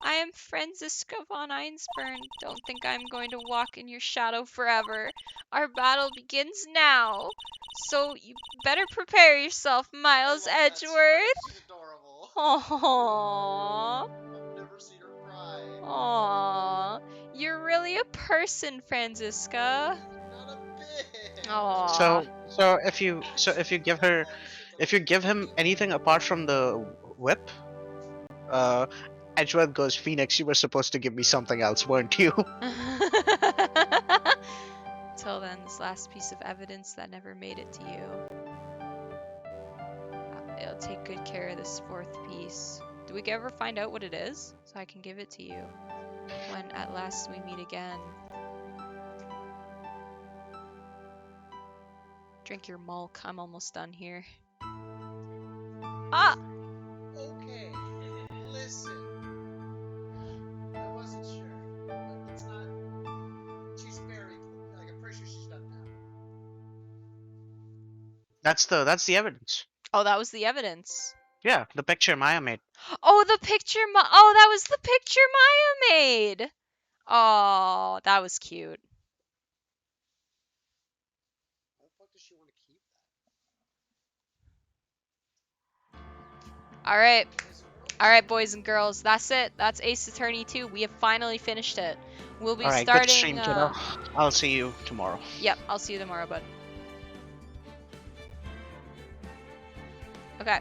am Franziska von Einsburn. Don't think I'm going to walk in your shadow forever. Our battle begins now. So you better prepare yourself, Miles I love that Edgeworth. sprite. She's adorable. Aww. I've never seen her cry. Aww. You're really a person, Franziska. Not a bit. Aww. So if you give him anything apart from the whip, Edgeworth goes, Phoenix, you were supposed to give me something else, weren't you? Till then, this last piece of evidence that never made it to you. It'll take good care of this fourth piece. Do we ever find out what it is? So I can give it to you when at last we meet again. Drink your milk. I'm almost done here. Ah! Okay, listen. I wasn't sure, but it's not. She's very. Like, I'm pretty sure she's done now. That's the evidence. Oh, that was the evidence. Yeah, the picture Maya made. Oh, the picture oh, that was the picture Maya made! Oh, that was cute. Why the fuck does she want to keep Alright. that? Is it real? Alright, boys and girls. That's it. That's Ace Attorney 2. We have finally finished it. We'll be Alright, starting... good stream, kiddo. I'll see you tomorrow. Yep, I'll see you tomorrow, bud. Okay.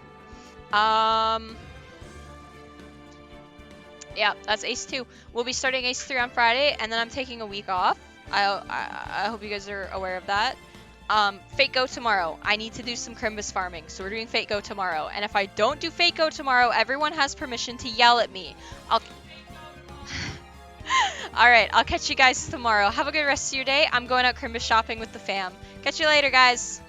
Yeah, that's Ace 2. We'll be starting Ace 3 on Friday, and then I'm taking a week off. I hope you guys are aware of that. Fate Go tomorrow. I need to do some Crimbus farming, so we're doing Fate Go tomorrow. And if I don't do Fate Go tomorrow, everyone has permission to yell at me. Alright, I'll catch you guys tomorrow. Have a good rest of your day. I'm going out Crimbus shopping with the fam. Catch you later, guys.